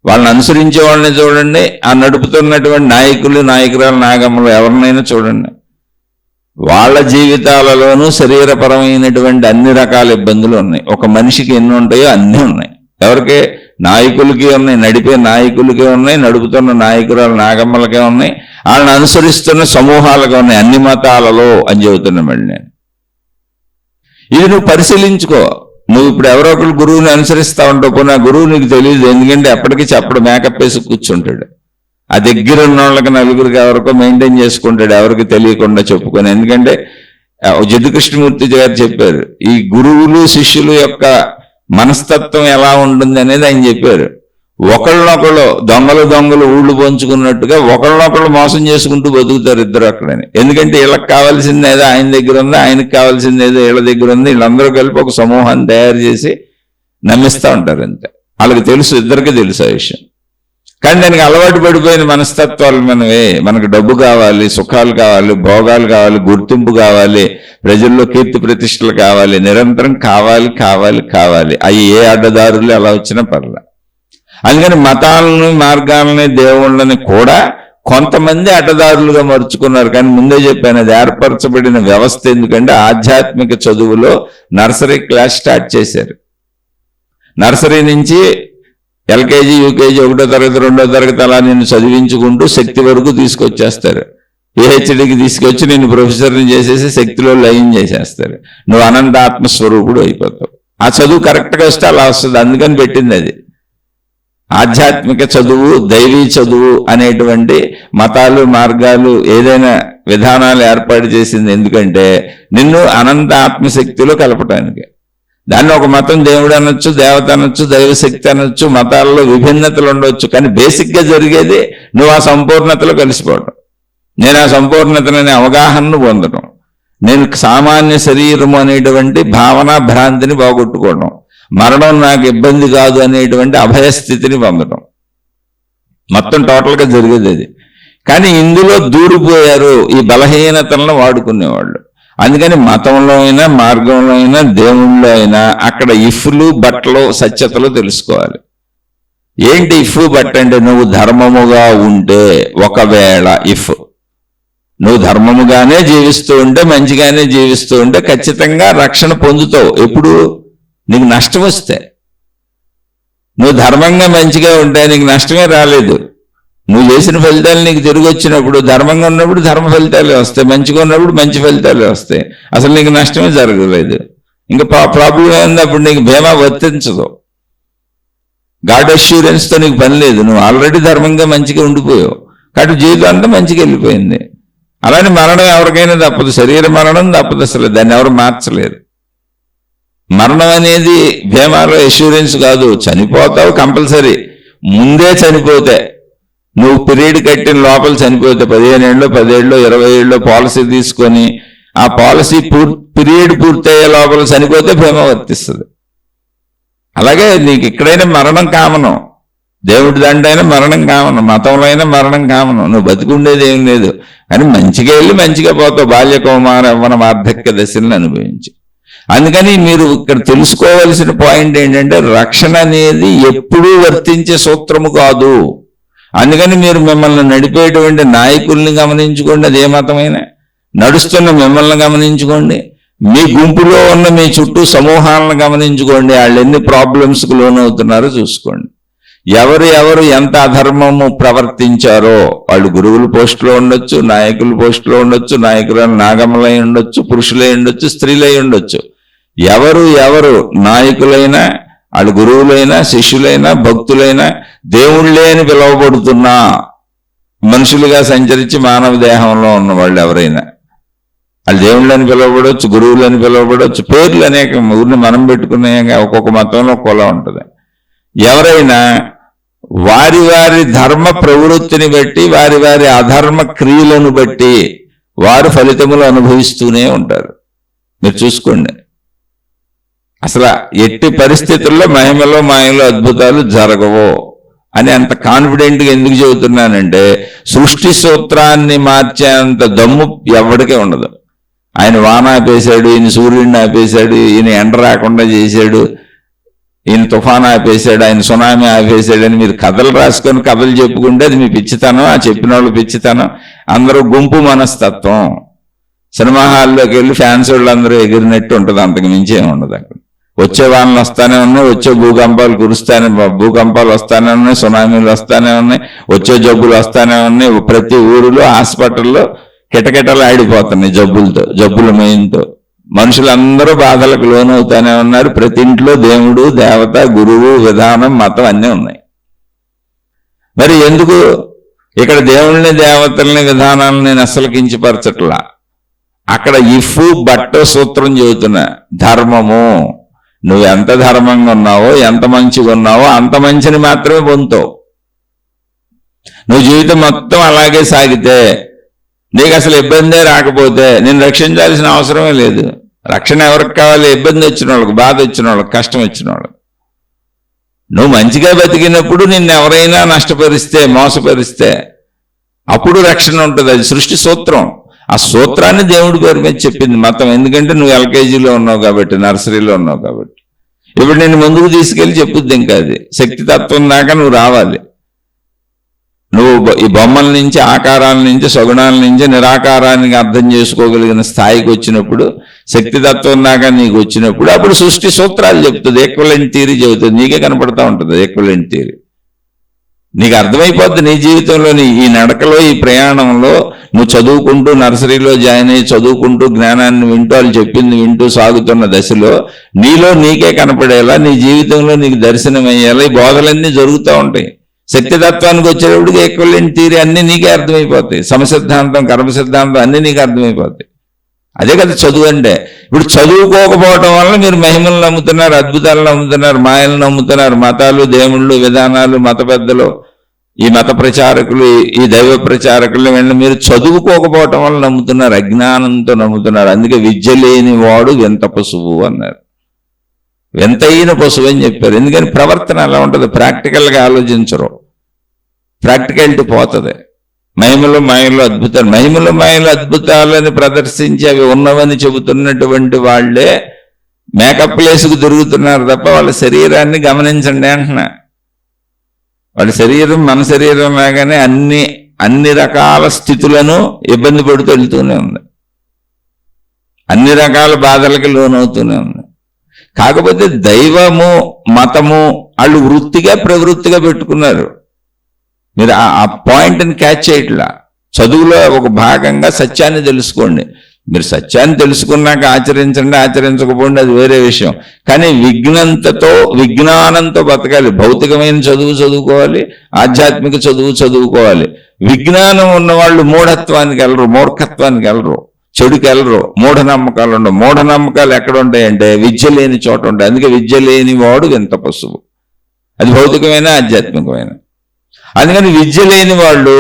వాళ్ళని అనుసరించే వాళ్ళని చూడండి, ఆ నడుపుతున్నటువంటి నాయకులు నాయకురాలు నాగమ్మలు ఎవరినైనా చూడండి, వాళ్ళ జీవితాలలోనూ శరీరపరమైనటువంటి అన్ని రకాల ఇబ్బందులు ఉన్నాయి. ఒక మనిషికి ఎన్ని ఉంటాయో అన్నీ ఉన్నాయి. ఎవరికి? నాయకులకి ఉన్నాయి, నడిపే నాయకులకే ఉన్నాయి, నడుపుతున్న నాయకురాలు నాగమ్మలకే ఉన్నాయి, వాళ్ళని అనుసరిస్తున్న సమూహాలకే ఉన్నాయి, అన్ని మతాలలో అని చెబుతున్నా. మళ్ళీ నేను ఇది నువ్వు పరిశీలించుకో. నువ్వు ఇప్పుడు ఎవరో ఒకరు గురువుని అనుసరిస్తా ఉంటావు, పోనీ ఆ గురువు నీకు తెలియదు. ఎందుకంటే ఎప్పటికీ చెప్పడు, మేకప్ వేసి కూర్చుంటాడు. ఆ దగ్గర ఉన్న వాళ్ళకి నలుగురికి ఎవరికో మెయింటైన్ చేసుకుంటాడు, ఎవరికి తెలియకుండా చెప్పుకొని. ఎందుకంటే జిడ్డు కృష్ణమూర్తి గారు చెప్పారు, ఈ గురువులు శిష్యులు యొక్క మనస్తత్వం ఎలా ఉంటుంది అనేది ఆయన చెప్పారు. ఒకళ్ళనొకళ్ళు దొంగలు ఊళ్ళు పంచుకున్నట్టుగా ఒకళ్ళనొకళ్ళు మోసం చేసుకుంటూ బతుకుతారు ఇద్దరు అక్కడని. ఎందుకంటే వీళ్ళకి కావాల్సింది ఏదో ఆయన దగ్గర ఉంది, ఆయనకి కావాల్సింది ఏదో వీళ్ళ దగ్గర ఉంది. వీళ్ళందరూ కలిపి ఒక సమూహాన్ని తయారు చేసి నమ్మిస్తూ ఉంటారు. అంతే, వాళ్ళకి తెలుసు, ఇద్దరికి తెలుసు ఆ విషయం. కానీ దానికి అలవాటు పడిపోయిన మనస్తత్వాలు మనకు డబ్బు కావాలి, సుఖాలు కావాలి, భోగాలు కావాలి, గుర్తింపు కావాలి, ప్రజల్లో కీర్తి ప్రతిష్టలు కావాలి, నిరంతరం కావాలి కావాలి కావాలి. అవి ఏ అడ్డదారులు ఎలా వచ్చినా పర్లే. అందుకని మతాలను, మార్గాలని, దేవుళ్ళని కూడా కొంతమంది అడ్డదారులుగా మరుచుకున్నారు. కానీ ముందే చెప్పాను, అది ఏర్పరచబడిన వ్యవస్థ. ఎందుకంటే ఆధ్యాత్మిక చదువులో నర్సరీ క్లాస్ స్టార్ట్ చేశారు. నర్సరీ నుంచి ఎల్కేజీ, యూకేజీ, 1వ తరగతి, 2వ తరగతి అలా నిన్ను చదివించుకుంటూ శక్తి వరకు తీసుకొచ్చేస్తారు. పిహెచ్డీకి తీసుకొచ్చి నిన్ను ప్రొఫెసర్ని చేసేసి శక్తిలో లయం చేసేస్తారు. నువ్వు అనంత ఆత్మస్వరూపుడు అయిపోతావు. ఆ చదువు కరెక్ట్గా వస్తే అలా వస్తుంది. అందుకని పెట్టింది అది. ఆధ్యాత్మిక చదువు, దైవీ చదువు అనేటువంటి మతాలు, మార్గాలు, ఏదైనా విధానాలు ఏర్పాటు చేసింది ఎందుకంటే నిన్ను అనంత ఆత్మశక్తిలో కలపటానికి. దాన్ని ఒక మతం దేవుడు అనొచ్చు, దేవత అనొచ్చు, దైవశక్తి అనొచ్చు, మతాల్లో విభిన్నతలు ఉండవచ్చు. కానీ బేసిక్గా జరిగేది నువ్వు ఆ సంపూర్ణతలో కలిసిపోవడం. నేను ఆ సంపూర్ణతని అవగాహనను పొందడం, నేను సామాన్య శరీరము అనేటువంటి భావన భ్రాంతిని బాగొట్టుకోవడం, మరణం నాకు ఇబ్బంది కాదు అనేటువంటి అభయస్థితిని పొందడం, మొత్తం టోటల్గా జరిగేది అది. కానీ ఇందులో దూరిపోయారు ఈ బలహీనతలను వాడుకునేవాళ్ళు. అందుకని మతంలో అయినా, మార్గంలో అయినా, దేవుళ్ళలో అయినా అక్కడ ఇఫ్లు బట్టలు సత్యతలు తెలుసుకోవాలి. ఏంటి ఇఫ్ బట్ అంటే, నువ్వు ధర్మముగా ఉంటే, ఒకవేళ ఇఫ్ నువ్వు ధర్మముగానే జీవిస్తూ ఉంటే, మంచిగానే జీవిస్తూ ఉంటే ఖచ్చితంగా రక్షణ పొందుతావు. ఎప్పుడు? నీకు నష్టం వస్తే. నువ్వు ధర్మంగా మంచిగా ఉంటే నీకు నష్టమే రాలేదు. నువ్వు చేసిన ఫలితాలు నీకు తిరిగి వచ్చినప్పుడు, ధర్మంగా ఉన్నప్పుడు ధర్మ ఫలితాలే వస్తాయి, మంచిగా ఉన్నప్పుడు మంచి ఫలితాలే వస్తాయి. అసలు నీకు నష్టమే జరగలేదు. ఇంకా ప్రాబ్లం ఏంది? అప్పుడు నీకు బీమా వర్తించదు. గాడ్ అష్యూరెన్స్తో నీకు పని లేదు. నువ్వు ఆల్రెడీ ధర్మంగా మంచిగా ఉండిపోయావు కాబట్టి జీవితం అంతా మంచిగా వెళ్ళిపోయింది. అలానే మరణం ఎవరికైనా తప్పదు, శరీర మరణం తప్పదు, అసలు దాన్ని ఎవరు మార్చలేరు. మరణం అనేది బీమాలో అష్యూరెన్స్ కాదు, చనిపోతావు కంపల్సరీ. ముందే చనిపోతే, నువ్వు పీరియడ్ కట్టిన లోపల చనిపోతే, 15 ఏళ్ళు, 10 ఏళ్ళు, 20 ఏళ్ళు పాలసీ తీసుకొని ఆ పాలసీ పీరియడ్ పూర్తయ్యే లోపల చనిపోతే బీమా వర్తిస్తుంది. అలాగే నీకు ఎక్కడైనా మరణం కామనం, దేవుడి దండైనా మరణం కామనం, మతంలో అయినా మరణం కామనం. నువ్వు బతికుండేది ఏం లేదు. కానీ మంచిగా వెళ్ళి మంచిగా పోతావు, బాల్య కౌమార యవ్వన వార్ధక్య దశలను అనుభవించి. అందుకని మీరు ఇక్కడ తెలుసుకోవలసిన పాయింట్ ఏంటంటే, రక్షణ అనేది ఎప్పుడూ వర్తించే సూత్రము కాదు. అందుకని మీరు మిమ్మల్ని నడిపేటువంటి నాయకుల్ని గమనించుకోండి, అది ఏ మతమైనా. నడుస్తున్న మిమ్మల్ని గమనించుకోండి, మీ గుంపులో ఉన్న మీ చుట్టూ సమూహాలను గమనించుకోండి, వాళ్ళు ఎన్ని ప్రాబ్లమ్స్కి లోనవుతున్నారో చూసుకోండి. ఎవరు ఎంత అధర్మము ప్రవర్తించారో వాళ్ళు గురువుల పోస్టులో ఉండొచ్చు, నాయకుల పోస్టులో ఉండొచ్చు, నాయకురాలు నాగమ్మలై ఉండొచ్చు, పురుషులై ఉండొచ్చు, స్త్రీలై ఉండొచ్చు. ఎవరు నాయకులైనా, వాళ్ళు గురువులైనా, శిష్యులైనా, భక్తులైనా, దేవుళ్ళే అని పిలువబడుతున్నా మనుషులుగా సంచరించి మానవ దేహంలో ఉన్న వాళ్ళు ఎవరైనా వాళ్ళు దేవుళ్ళని పిలువబడవచ్చు, గురువులని పిలువబడవచ్చు. పేర్లు అనేక ఊరిని మనం పెట్టుకునే ఒక్కొక్క మతంలో ఒక్కోలా ఉంటుంది. ఎవరైనా వారి వారి ధర్మ ప్రవృత్తిని బట్టి, వారి వారి అధర్మ క్రియలను బట్టి వారు ఫలితములు అనుభవిస్తూనే ఉంటారు. మీరు చూసుకోండి. అసలు ఎట్టి పరిస్థితుల్లో మహిమలో మాయలో అద్భుతాలు జరగవు అని అంత కాన్ఫిడెంట్గా ఎందుకు చెబుతున్నానంటే, సృష్టి సూత్రాన్ని మార్చేంత దమ్ము ఎవరికే ఉండదు. ఆయన వాన ఆపేశాడు, ఈయన సూర్యుడిని ఆపేశాడు, ఈయన ఎండ రాకుండా చేశాడు, ఈయన తుఫాను ఆపేశాడు, ఆయన సునామీ ఆపేశాడని మీరు కథలు రాసుకొని కథలు చెప్పుకుంటే అది మీ పిచ్చితనం, ఆ చెప్పిన వాళ్ళు పిచ్చితనం. అందరూ గుంపు మనస్తత్వం. సినిమా హాల్లోకి వెళ్ళి ఫ్యాన్స్ వాళ్ళు అందరూ ఎగిరినట్టు ఉంటుంది, అంతకు మించి ఏమి ఉండదు. అక్కడ వచ్చే వానలు వస్తానే ఉన్నాయి, వచ్చే భూకంపాలు వస్తానే ఉన్నాయి, సునామీలు వస్తానే ఉన్నాయి, వచ్చే జబ్బులు వస్తానే ఉన్నాయి. ప్రతి ఊరిలో హాస్పిటల్లో కిటకిటలు ఆడిపోతున్నాయి జబ్బుల మెయిన్తో. మనుషులందరూ బాధలకు లోనవుతానే ఉన్నారు. ప్రతి ఇంట్లో దేవుడు, దేవత, గురువు, విధానం, మతం అన్నీ ఉన్నాయి. మరి ఎందుకు ఇక్కడ దేవుళ్ళని, దేవతల్ని, విధానాలను నేను అస్సలు కించపరచట్లా. అక్కడ బట్ట సూత్రం చెబుతున్నా. ధర్మము, నువ్వు ఎంత ధర్మంగా ఉన్నావో, ఎంత మంచిగా ఉన్నావో అంత మంచిని మాత్రమే పొందుతావు. నువ్వు జీవితం మొత్తం అలాగే సాగితే నీకు అసలు ఇబ్బందే రాకపోతే నేను రక్షించాల్సిన అవసరమే లేదు. రక్షణ ఎవరికి కావాలి? ఇబ్బంది వచ్చిన వాళ్ళకి, బాధ వచ్చిన వాళ్ళకి, కష్టం వచ్చిన వాళ్ళకి. నువ్వు మంచిగా బతికినప్పుడు నిన్ను ఎవరైనా నష్టపరిస్తే, మోసపరిస్తే అప్పుడు రక్షణ ఉంటుంది. అది సృష్టి సూత్రం. ఆ సూత్రాన్ని దేవుడి పేరు మీద చెప్పింది మతం. ఎందుకంటే నువ్వు ఎల్కేజీలో ఉన్నావు కాబట్టి, నర్సరీలో ఉన్నావు కాబట్టి. ఇప్పుడు నేను ముందుకు తీసుకెళ్ళి చెప్పుద్ది. ఇంకా అది శక్తితత్వం దాకా నువ్వు రావాలి. నువ్వు ఈ బొమ్మల నుంచి, ఆకారాల నుంచి, సగుణాల నుంచి నిరాకారానికి అర్థం చేసుకోగలిగిన స్థాయికి వచ్చినప్పుడు, శక్తితత్వం దాకా నీకు వచ్చినప్పుడు అప్పుడు సృష్టి సూత్రాలు చెప్తుంది. ఈక్వలెంట్ థియరీ చెబుతుంది. నీకే కనపడతా ఉంటుంది ఈక్వలెంట్ థియరీ. నీకు అర్థమైపోద్ది నీ జీవితంలోని ఈ నడకలో, ఈ ప్రయాణంలో. నువ్వు చదువుకుంటూ, నర్సరీలో జాయిన్ అయ్యి చదువుకుంటూ, జ్ఞానాన్ని వింటూ, వాళ్ళు చెప్పింది వింటూ సాగుతున్న దశలో నీలో నీకే కనపడేలా, నీ జీవితంలో నీకు దర్శనమయ్యేలా ఈ బోధలన్నీ జరుగుతూ ఉంటాయి. శక్తితత్వానికి వచ్చేటప్పటికి ఈక్వలెంట్ థియరీ అన్నీ నీకే అర్థమైపోతాయి. సమసిద్ధాంతం, కర్మ సిద్ధాంతం అన్నీ నీకు అర్థమైపోతాయి. అదే కదా చదువు అంటే. ఇప్పుడు చదువుకోకపోవటం వల్ల మీరు మహిమలను నమ్ముతున్నారు, అద్భుతాలను నమ్ముతున్నారు, మాయలను నమ్ముతున్నారు. మతాలు, దేవుళ్ళు, విధానాలు, మత పెద్దలు, ఈ మత ప్రచారకులు, ఈ దైవ ప్రచారకులు వీళ్ళని మీరు చదువుకోకపోవటం వల్ల నమ్ముతున్నారు, అజ్ఞానంతో నమ్ముతున్నారు. అందుకే విద్య లేని వాడు వింత పశువు అన్నారు. వింతైన పశువు అని చెప్పారు. ఎందుకని ప్రవర్తన అలా ఉంటుంది. ప్రాక్టికల్గా ఆలోచించరు, ప్రాక్టికాలిటీ పోతుంది. మహిమలు మాయలు అద్భుతాలు, మహిమలు మాయలు అద్భుతాలని ప్రదర్శించి అవి ఉన్నవని చెబుతున్నటువంటి వాళ్ళే మేకప్ లేసుకు తిరుగుతున్నారు తప్ప వాళ్ళ శరీరాన్ని గమనించండి అంటున్నా. వాళ్ళ శరీరం మన శరీరం లాగానే అన్ని రకాల స్థితులను ఇబ్బంది పడుతూ వెళ్తూనే ఉంది, అన్ని రకాల బాధలకి లోనవుతూనే ఉంది. కాకపోతే దైవము, మతము వాళ్ళు వృత్తిగా ప్రవృత్తిగా పెట్టుకున్నారు. మీరు ఆ పాయింట్ని క్యాచ్ చేయట్లా. చదువులో ఒక భాగంగా సత్యాన్ని తెలుసుకోండి. మీరు సత్యాన్ని తెలుసుకున్నాక ఆచరించండి, ఆచరించకపోండి, అది వేరే విషయం. కానీ విజ్ఞానంతో బతకాలి. భౌతికమైన చదువు చదువుకోవాలి, ఆధ్యాత్మిక చదువు చదువుకోవాలి. విజ్ఞానం ఉన్నవాళ్ళు మూఢత్వానికి వెళ్ళరు, మూర్ఖత్వానికి వెళ్ళరు, చెడుకి వెళ్ళరు, మూఢనమ్మకాలు ఉండవు. మూఢనమ్మకాలు ఎక్కడ ఉంటాయంటే విద్య లేని చోట ఉంటాయి. అందుకే విద్య లేని వాడు వింత పశువు. అది భౌతికమైన, ఆధ్యాత్మికమైన. అందుకని విద్య లేని వాళ్ళు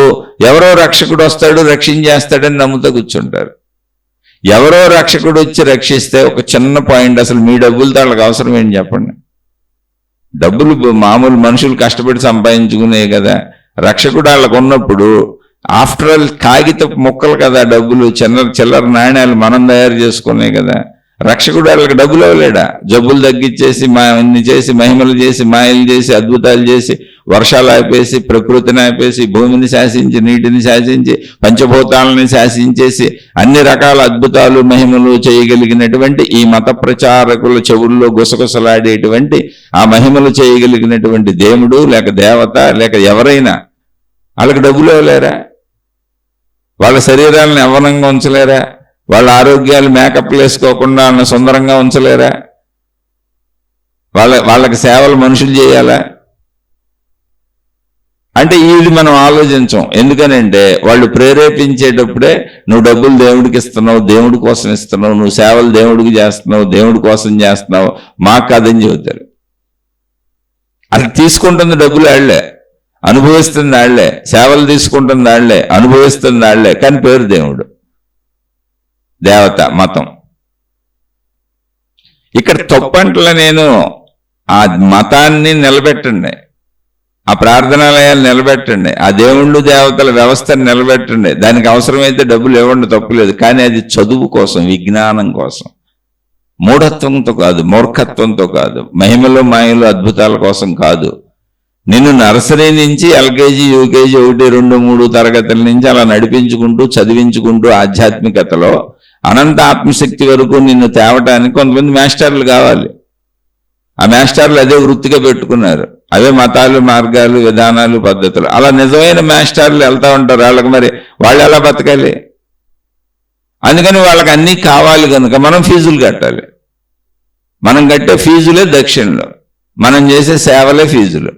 ఎవరో రక్షకుడు వస్తాడు, రక్షించేస్తాడని నమ్ముతూ కూర్చుంటారు. ఎవరో రక్షకుడు వచ్చి రక్షిస్తే, ఒక చిన్న పాయింట్, అసలు మీ డబ్బులతో వాళ్ళకి అవసరం ఏంటి చెప్పండి? డబ్బులు మామూలు మనుషులు కష్టపడి సంపాదించుకునే కదా. రక్షకుడు వాళ్ళకు ఉన్నప్పుడు ఆఫ్టర్ ఆల్ కాగిత ముక్కలు కదా డబ్బులు, చిల్లర నాణ్యాలు మనం తయారు చేసుకునే కదా. రక్షకుడు వాళ్ళకి డబ్బులు ఇవ్వలేడా? జబ్బులు తగ్గించేసి ఇన్ని చేసి మహిమలు చేసి మాయలు చేసి అద్భుతాలు చేసి వర్షాలు ఆపేసి ప్రకృతిని ఆపేసి భూమిని శాసించి నీటిని శాసించి పంచభూతాలని శాసించేసి అన్ని రకాల అద్భుతాలు మహిమలు చేయగలిగినటువంటి ఈ మత ప్రచారకుల చెవుల్లో గుసగుసలాడేటువంటి ఆ మహిమలు చేయగలిగినటువంటి దేవుడు లేక దేవత లేక ఎవరైనా వాళ్ళకి డబ్బులు ఇవ్వలేరా? వాళ్ళ శరీరాలను యవ్వనంగా ఉంచలేరా? వాళ్ళ ఆరోగ్యాలు మేకప్లు వేసుకోకుండా సుందరంగా ఉంచలేరా? వాళ్ళకి సేవలు మనుషులు చేయాలా? అంటే వీళ్ళు మనం ఆలోచించం. ఎందుకనంటే వాళ్ళు ప్రేరేపించేటప్పుడే నువ్వు డబ్బులు దేవుడికి ఇస్తున్నావు, దేవుడి కోసం ఇస్తున్నావు, నువ్వు సేవలు దేవుడికి చేస్తున్నావు, దేవుడి కోసం చేస్తున్నావు, మాకు కాదని చెబుతారు. అది తీసుకుంటుంది డబ్బులు వాళ్లే, అనుభవిస్తుంది వాళ్లే, సేవలు తీసుకుంటుంది వాళ్లే, అనుభవిస్తుంది వాళ్లే, కానీ పేరు దేవుడు, దేవత, మతం. ఇక్కడ తప్పంట్ల నేను ఆ మతాన్ని నిలబెట్టండి, ఆ ప్రార్థనాలయాలు నిలబెట్టండి, ఆ దేవుళ్ళు దేవతల వ్యవస్థను నిలబెట్టండి, దానికి అవసరమైతే డబ్బులు ఇవ్వండి, తప్పులేదు. కానీ అది చదువు కోసం, విజ్ఞానం కోసం, మూఢత్వంతో కాదు, మూర్ఖత్వంతో కాదు, మహిమలు మాయలు అద్భుతాల కోసం కాదు. నిన్ను నర్సరీ నుంచి ఎల్కేజీ యూకేజీ 1, 2, 3 తరగతుల నుంచి అలా నడిపించుకుంటూ చదివించుకుంటూ ఆధ్యాత్మికతలో అనంత ఆత్మశక్తి వరకు నిన్ను తేవటానికి కొంతమంది మాస్టర్లు కావాలి. ఆ మాస్టర్లు అదే వృత్తిగా పెట్టుకున్నారు, అవే మతాలు, మార్గాలు, విధానాలు, పద్ధతులు. అలా నిజమైన మాస్టర్లు వెళ్తా ఉంటారు. వాళ్ళకి మరి వాళ్ళు ఎలా బతకాలి? అందుకని వాళ్ళకి అన్నీ కావాలి కనుక మనం ఫీజులు కట్టాలి. మనం కట్టే ఫీజులే దక్షిణలు, మనం చేసే సేవలే ఫీజులు.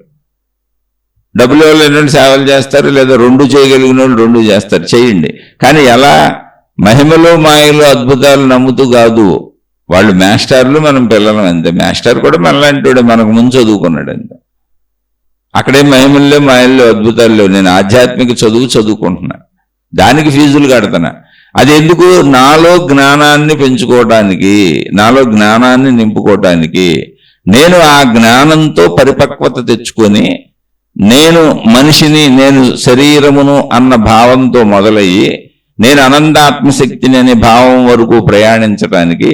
డబ్బులు లేని సేవలు చేస్తారు, లేదా 2 చేయగలిగిన వాళ్ళు 2 చేస్తారు, చేయండి. కానీ ఎలా? మహిమలు మాయలు అద్భుతాలు నమ్ముతూ కాదు. వాళ్ళు మాస్టర్లు, మనం పిల్లలు అంతే. మాస్టర్ కూడా మనలాంటి మనకు ముందు చదువుకున్నాడు అంతే. అక్కడేం మహిమల్లో మాయల్లో అద్భుతాలు లేవు. నేను ఆధ్యాత్మిక చదువుకుంటున్నా, దానికి ఫీజులు కడతాను. అది ఎందుకు? నాలో జ్ఞానాన్ని పెంచుకోవటానికి, నాలో జ్ఞానాన్ని నింపుకోవటానికి. నేను ఆ జ్ఞానంతో పరిపక్వత తెచ్చుకొని నేను మనిషిని, నేను శరీరమును అన్న భావంతో మొదలయ్యి నేను అనంతాత్మశక్తిని అనే భావం వరకు ప్రయాణించడానికి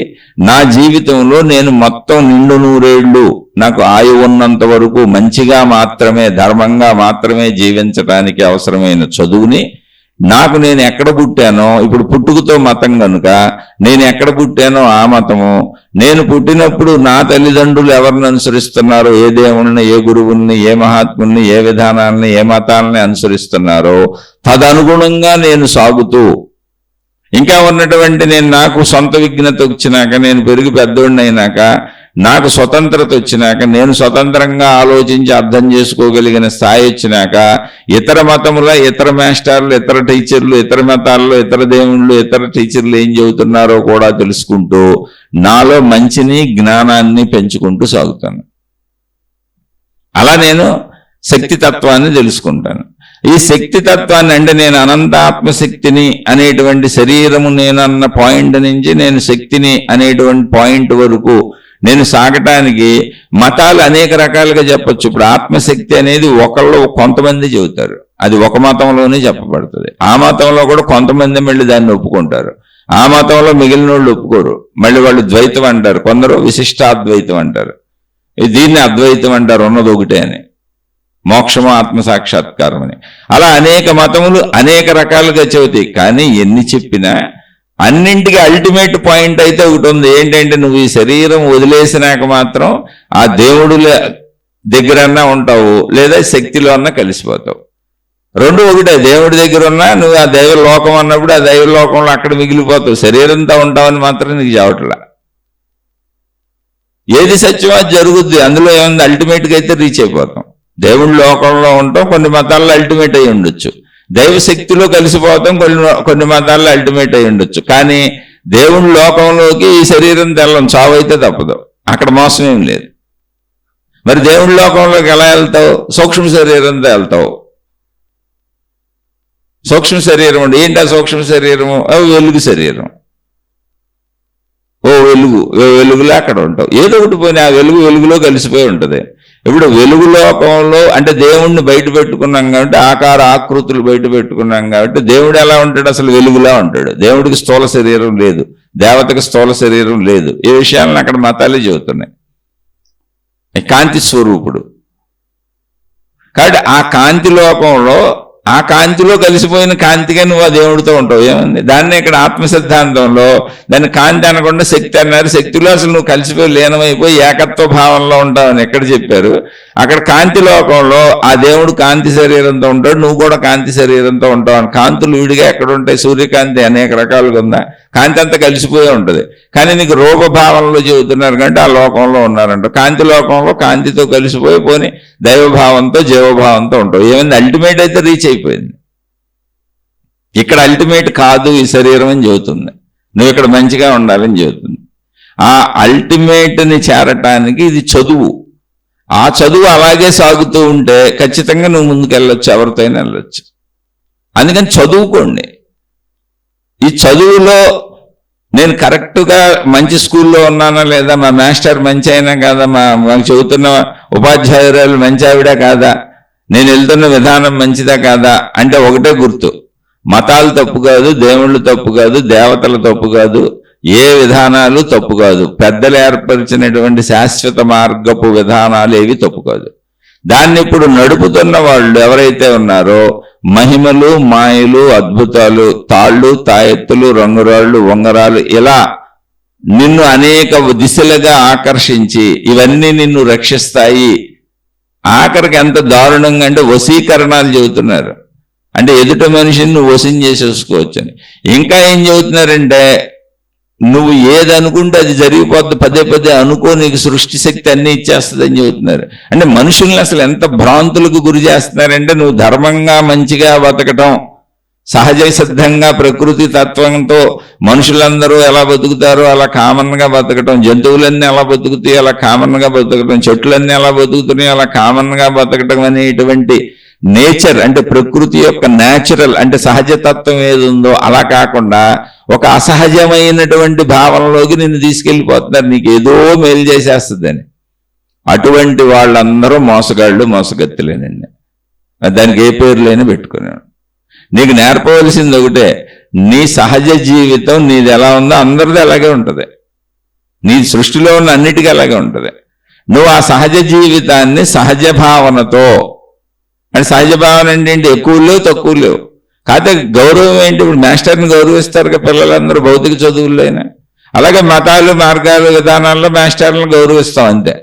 నా జీవితంలో నేను మొత్తం 100 ఏళ్ళు నాకు ఆయువు ఉన్నంత వరకు మంచిగా మాత్రమే, ధర్మంగా మాత్రమే జీవించడానికి అవసరమైన చదువుని నాకు నేను ఎక్కడ పుట్టానో, ఇప్పుడు పుట్టుకతో మతం కనుక నేను ఎక్కడ పుట్టానో ఆ మతము, నేను పుట్టినప్పుడు నా తల్లిదండ్రులు ఎవరిని అనుసరిస్తున్నారో, ఏ దేవుణ్ణి, ఏ గురువుల్ని, ఏ మహాత్ముల్ని, ఏ విధానాలని, ఏ మతాలని అనుసరిస్తున్నారో తదనుగుణంగా నేను సాగుతూ, ఇంకా ఉన్నటువంటి నేను నాకు సొంత విజ్ఞత వచ్చినాక, నేను పెరిగి పెద్దోడిని అయినాక, నాకు స్వతంత్రత వచ్చినాక, నేను స్వతంత్రంగా ఆలోచించి అర్థం చేసుకోగలిగిన స్థాయి వచ్చినాక, ఇతర మతముల ఇతర మాస్టర్లు, ఇతర టీచర్లు, ఇతర మతాల్లో ఇతర దేవుళ్ళు, ఇతర టీచర్లు ఏం చెబుతున్నారో కూడా తెలుసుకుంటూ నాలో మంచిని, జ్ఞానాన్ని పెంచుకుంటూ సాగుతాను. అలా నేను శక్తి తత్వాన్ని తెలుసుకుంటాను. ఈ శక్తి తత్వాన్ని అంటే నేను అనంత ఆత్మశక్తిని అనేటువంటి శరీరము నేనన్న పాయింట్ నుంచి నేను శక్తిని అనేటువంటి పాయింట్ వరకు నేను సాగటానికి మతాలు అనేక రకాలుగా చెప్పచ్చు. ఇప్పుడు ఆత్మశక్తి అనేది కొంతమంది చెబుతారు, అది ఒక మతంలోనే చెప్పబడుతుంది. ఆ మతంలో కూడా కొంతమంది మళ్ళీ దాన్ని ఒప్పుకుంటారు, ఆ మతంలో మిగిలిన వాళ్ళు ఒప్పుకోరు. మళ్ళీ వాళ్ళు ద్వైతం అంటారు, కొందరు విశిష్టాద్వైతం అంటారు, దీన్ని అద్వైతం అంటారు, ఉన్నది ఒకటే అని, మోక్షము ఆత్మ సాక్షాత్కారం అని. అలా అనేక మతములు అనేక రకాలుగా చెబుతాయి. కానీ ఎన్ని చెప్పినా అన్నింటికి అల్టిమేట్ పాయింట్ అయితే ఒకటి ఉంది. ఏంటంటే నువ్వు ఈ శరీరం వదిలేసినాక మాత్రం ఆ దేవుడుల దగ్గరన్నా ఉంటావు, లేదా శక్తిలో అన్నా కలిసిపోతావు. 2 ఒకటే. దేవుడి దగ్గర ఉన్నా నువ్వు ఆ దైవ లోకం అన్నప్పుడు ఆ దైవ లోకంలో అక్కడ మిగిలిపోతావు, శరీరంతో ఉంటావని మాత్రం నీకు చావట్లా. ఏది సత్యమో అది జరుగుద్ది, అందులో ఏముంది, అల్టిమేట్గా అయితే రీచ్ అయిపోతాం. దేవుడి లోకంలో ఉంటాం, కొన్ని మతాల్లో అల్టిమేట్ అయి ఉండొచ్చు. దైవ శక్తిలో కలిసిపోతాం, కొన్ని మతాల్లో అల్టిమేట్ అయి ఉండొచ్చు. కానీ దేవుడి లోకంలోకి ఈ శరీరం తెల్లం, చావు అయితే తప్పదు, అక్కడ మోసం ఏం లేదు. మరి దేవుడి లోకంలోకి ఎలా వెళ్తావు? సూక్ష్మ శరీరంతో వెళ్తావు. సూక్ష్మ శరీరం అంటే ఏంటి? ఆ సూక్ష్మ శరీరము వెలుగు శరీరం. వెలుగులో అక్కడ ఉంటావు. ఏదో ఒకటి పోయినా ఆ వెలుగులో కలిసిపోయి ఉంటుంది. ఇప్పుడు వెలుగు లోకంలో అంటే దేవుణ్ణి బయట పెట్టుకున్నాం కాబట్టి ఆకార ఆకృతులు బయట పెట్టుకున్నాం కాబట్టి దేవుడు ఎలా ఉంటాడు? అసలు వెలుగులా ఉంటాడు. దేవుడికి స్థూల శరీరం లేదు, దేవతకి స్థూల శరీరం లేదు. ఈ విషయాలను అక్కడ మతాలే చెబుతున్నాయి. కాంతి స్వరూపుడు కాబట్టి ఆ కాంతి లోకంలో ఆ కాంతిలో కలిసిపోయిన కాంతిగా నువ్వు ఆ దేవుడితో ఉంటావు. ఏముంది దాన్ని ఇక్కడ ఆత్మ సిద్ధాంతంలో దాన్ని కాంతి అనకుండా శక్తి అన్నారు. శక్తిలో అసలు నువ్వు కలిసిపోయి లీనమైపోయి ఏకత్వ భావంలో ఉంటావని ఎక్కడ చెప్పారు? అక్కడ కాంతి లోకంలో ఆ దేవుడు కాంతి శరీరంతో ఉంటాడు, నువ్వు కూడా కాంతి శరీరంతో ఉంటావు అని. కాంతులు విడిగా ఎక్కడ ఉంటాయి? సూర్యకాంతి అనేక రకాలుగా ఉందా? కాంతి అంతా కలిసిపోయే ఉంటుంది. కానీ నీకు రూపభావంలో చెబుతున్నారు కంటే ఆ లోకంలో ఉన్నారంట. కాంతి లోకంలో కాంతితో కలిసిపోయి పోని దైవభావంతో జీవభావంతో ఉంటావు. ఏమైంది? అల్టిమేట్ అయితే రీచ్ అయిపోయింది. ఇక్కడ అల్టిమేట్ కాదు ఈ శరీరం అని చెబుతుంది. నువ్వు ఇక్కడ మంచిగా ఉండాలని చెబుతుంది. ఆ అల్టిమేట్ని చేరటానికి ఇది చదువు. ఆ చదువు అలాగే సాగుతూ ఉంటే ఖచ్చితంగా నువ్వు ముందుకు వెళ్ళొచ్చు, ఎవరితో అయినా వెళ్ళొచ్చు. అందుకని చదువుకోండి. ఈ చదువులో నేను కరెక్ట్గా మంచి స్కూల్లో ఉన్నానా లేదా, మా మాస్టర్ మంచి అయినా కాదా, మాకు చెబుతున్న ఉపాధ్యాయురాలు మంచి ఆవిడా కాదా, నేను వెళ్తున్న విధానం మంచిదా కాదా అంటే ఒకటే గుర్తు: మతాలు తప్పు కాదు, దేవుళ్ళు తప్పు కాదు, దేవతల తప్పు కాదు, ఏ విధానాలు తప్పు కాదు. పెద్దలు ఏర్పరిచినటువంటి శాశ్వత మార్గపు విధానాలు ఏవి తప్పు కాదు. దాన్ని ఇప్పుడు నడుపుతున్న వాళ్ళు ఎవరైతే ఉన్నారో మహిమలు, మాయలు, అద్భుతాలు, తాళ్ళు, తాయెత్తులు, రంగురాళ్ళు, ఉంగరాలు ఇలా నిన్ను అనేక దిశలుగా ఆకర్షించి ఇవన్నీ నిన్ను రక్షిస్తాయి. ఆఖరికి ఎంత దారుణంగా అంటే వశీకరణాలు చెబుతున్నారు. అంటే ఎదుట మనిషిని నువ్వు వశం చేసేసుకోవచ్చని. ఇంకా ఏం చెబుతున్నారంటే నువ్వు ఏది అనుకుంటే అది జరిగిపోద్ది, పదే పదే అనుకో, నీకు సృష్టి శక్తి అన్ని ఇచ్చేస్తుంది అని చెబుతున్నారు. అంటే మనుషుల్ని అసలు ఎంత భ్రాంతులకు గురి చేస్తున్నారంటే నువ్వు ధర్మంగా మంచిగా బతకటం, సహజ సిద్ధంగా ప్రకృతి తత్వంతో మనుషులందరూ ఎలా బతుకుతారో అలా కామన్గా బతకటం, జంతువులన్నీ ఎలా బతుకుతాయి అలా కామన్గా బతకటం, చెట్లన్నీ ఎలా బతుకుతున్నాయి అలా కామన్గా బతకటం అనేటువంటి నేచర్ అంటే ప్రకృతి యొక్క న్యాచురల్ అంటే సహజతత్వం ఏది ఉందో అలా కాకుండా ఒక అసహజమైనటువంటి భావనలోకి నిన్ను తీసుకెళ్ళిపోతున్నారు, నీకు ఏదో మేలు చేసేస్తుందని. అటువంటి వాళ్ళందరూ మోసగాళ్ళు, మోసగత్తులేనండి. దానికి ఏ పేర్లైనా పెట్టుకున్నాను. నీకు నేర్పవలసింది ఒకటే: నీ సహజ జీవితం నీది ఎలా ఉందో అందరిది అలాగే ఉంటుంది. నీ సృష్టిలో ఉన్న అన్నిటికీ అలాగే ఉంటుంది. నువ్వు ఆ సహజ జీవితాన్ని సహజ భావనతో, అంటే సహజ భావన అంటే ఏంటి? ఎక్కువ లేవు, తక్కువ లేవు. కాకపోతే గౌరవం ఏంటి? ఇప్పుడు మాస్టర్ని గౌరవిస్తారు కదా పిల్లలందరూ భౌతిక చదువుల్లో అయినా. అలాగే మతాలు, మార్గాలు, విధానాల్లో మాస్టర్లను గౌరవిస్తాం అంతే.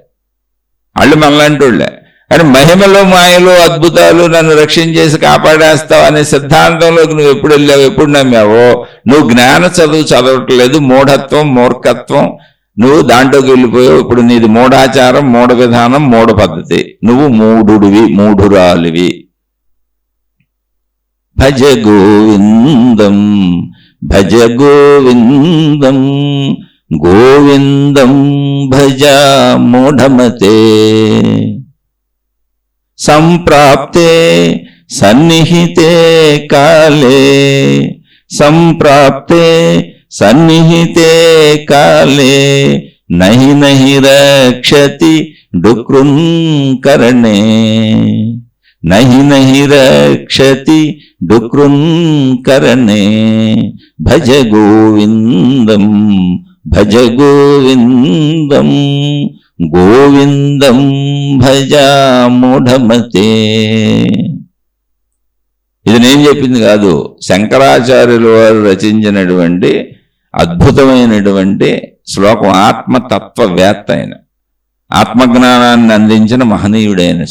వాళ్ళు మనలాంటి వాళ్ళే. కానీ మహిమలు, మాయలు, అద్భుతాలు, నన్ను రక్షించేసి కాపాడేస్తావు అనే సిద్ధాంతంలోకి నువ్వు ఎప్పుడు వెళ్ళావు, ఎప్పుడు నమ్మావో నువ్వు జ్ఞాన చదువు చదవట్లేదు, మూఢత్వం, మూర్ఖత్వం, నువ్వు దాంట్లోకి వెళ్ళిపోయావు. ఇప్పుడు నీది మూఢాచారం, మూఢ విధానం, మూఢ పద్ధతి. నువ్వు మూఢుడివి, మూఢురాలివి. భజ గోవిందం భజ గోవిందం గోవిందం భజ మూఢమతే సంప్రాప్తే సన్నిహితే కాలే సంప్రాప్తే సన్నిహితే కాలే నహి నహి రక్షతి డుకృంకరణే నహి నహి రక్షతి డుకృంకరణే భజ గోవిందం భజ గోవిందం గోవిందం భజ మూఢమతే. ఇది నేను చెప్పింది కాదు, శంకరాచార్యుల వారు రచించినటువంటి అద్భుతమైనటువంటి శ్లోకం. ఆత్మతత్వవేత్త అయిన, ఆత్మజ్ఞానాన్ని అందించిన మహనీయుడైన,